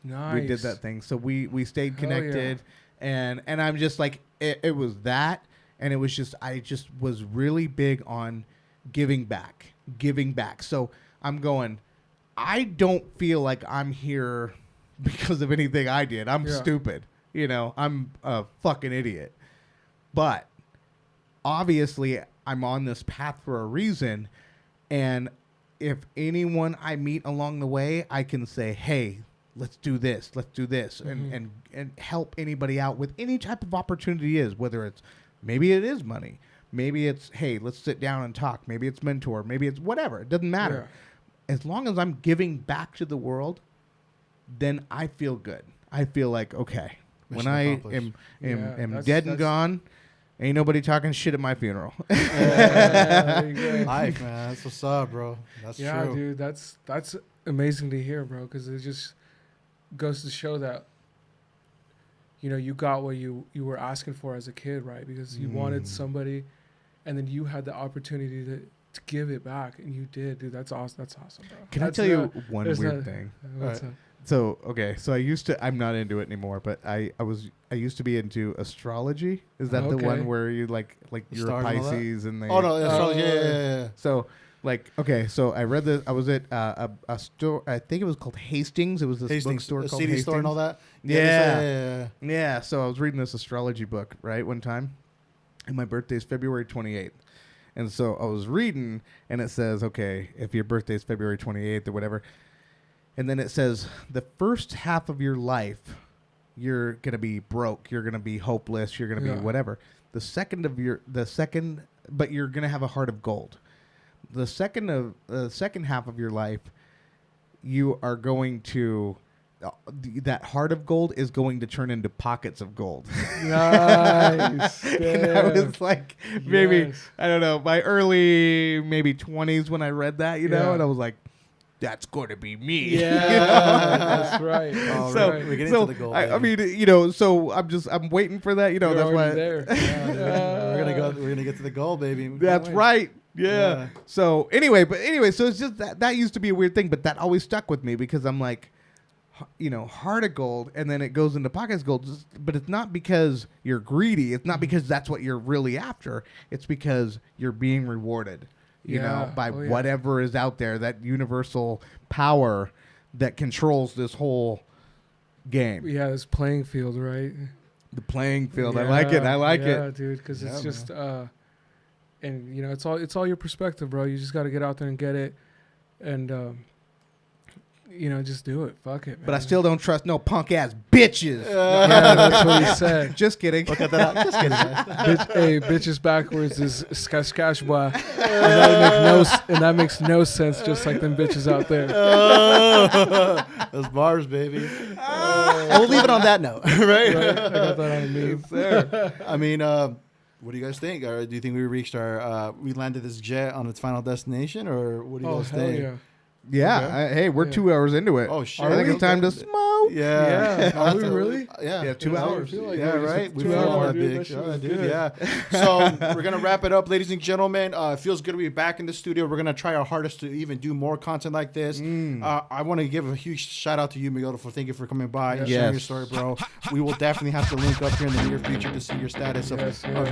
Nice. We did that thing. So we stayed connected. And I'm just like, it was that. And it was just, I just was really big on giving back. So I'm going, I don't feel like I'm here because of anything I did. I'm stupid. You know, I'm a fucking idiot. But obviously I'm on this path for a reason. And if anyone I meet along the way, I can say, hey, let's do this, and help anybody out with any type of opportunity is, whether it's, maybe it is money, maybe it's, hey, let's sit down and talk, maybe it's mentor, maybe it's whatever, it doesn't matter. As long as I'm giving back to the world, then I feel good. I feel like, okay, when I am dead and gone, ain't nobody talking shit at my funeral. Life, man. That's what's up, bro. That's true. Yeah, dude. That's amazing to hear, bro, because it just goes to show that, you know, you got what you were asking for as a kid, right? Because you wanted somebody, and then you had the opportunity to give it back, and you did, dude. That's awesome. That's awesome, bro. Can I tell you one weird thing? What's up? So, okay, so I'm not into it anymore, but I used to be into astrology. Is that the one where you like you're a Pisces and they... Oh, no, astrology, yeah. So, like, okay, so I read this, I was at a store, I think it was called Hastings. It was this bookstore called CD Hastings. store and all that? Yeah, so I was reading this astrology book, right, one time, and my birthday is February 28th. And so I was reading, and it says, okay, if your birthday is February 28th or whatever... And then it says the first half of your life, you're going to be broke. You're going to be hopeless. You're going to be whatever. But you're going to have a heart of gold. The second half of your life, you are going to, that heart of gold is going to turn into pockets of gold. Nice. And I was like, maybe, I don't know, my early maybe 20s when I read that, you know, and I was like, that's going to be me. Yeah, that's right. So we're getting to the goal. I mean, you know, so I'm waiting for that. You know, You're that's why. there. We're gonna get to the goal, baby. That's right. Yeah. So anyway, so it's just that used to be a weird thing, but that always stuck with me because I'm like, heart of gold, and then it goes into pockets of gold. But it's not because you're greedy. It's not because that's what you're really after. It's because you're being rewarded, by whatever is out there, that universal power that controls this whole game. Yeah, this playing field, right? The playing field. I like it. Yeah, dude, because it's just, and it's all your perspective, bro. You just got to get out there and get it, and just do it. Fuck it, man. But I still don't trust no punk ass bitches. Yeah, that's what he said. Just kidding. Look at that. Just kidding, guys. Hey, bitches backwards is skashkashwa, and that makes no sense. Just like them bitches out there. Those bars, baby. And we'll leave it on that note, right? I got that on a meme. Sir. I mean, what do you guys think? Or do you think we reached we landed this jet on its final destination, or what do you guys hell think? yeah. Yeah. Hey, we're 2 hours into it. Oh shit! I think it's time to smoke. Yeah. Are we really? Yeah. 2 hours. Yeah, right. We 2 feel hours, that dude. big. That shit Yeah, was dude. good. Yeah. So we're gonna wrap it up, ladies and gentlemen. It feels good to be back in the studio. We're gonna try our hardest to even do more content like this. I want to give a huge shout out to you, Miguel, for thank you for coming by and sharing your story, bro. We will definitely have to link up here in the near future to see your status of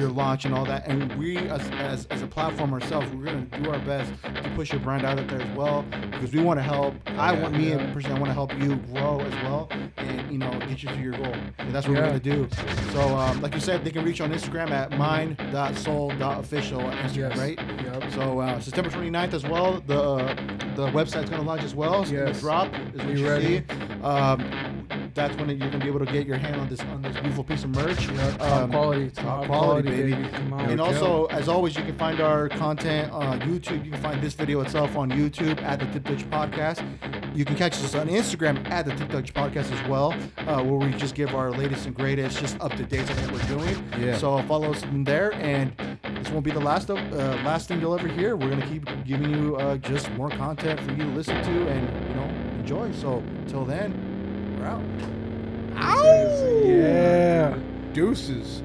your launch and all that. And we, as a platform ourselves, we're gonna do our best to push your brand out there as well because we want to help. I want to help you grow as well, and get you to your goal. And that's what we're gonna do. So, like you said, they can reach you on Instagram at mind.soul.official on Instagram, right? Yep. So September 29th as well. The website's gonna launch as well. It's gonna drop. Is what you ready? See. That's when you're gonna be able to get your hand on this beautiful piece of merch. Top quality, top quality, baby. Come on. And also, as always, you can find our content on YouTube. You can find this video itself on YouTube at the Tip Touch Podcast. You can catch us on Instagram at the Tip Touch Podcast as well, where we just give our latest and greatest, just up to date on what we're doing. Yeah. So follow us from there, and this won't be the last thing you'll ever hear. We're gonna keep giving you just more content for you to listen to and enjoy. So till then, we're out. Ow! Yeah. Deuces.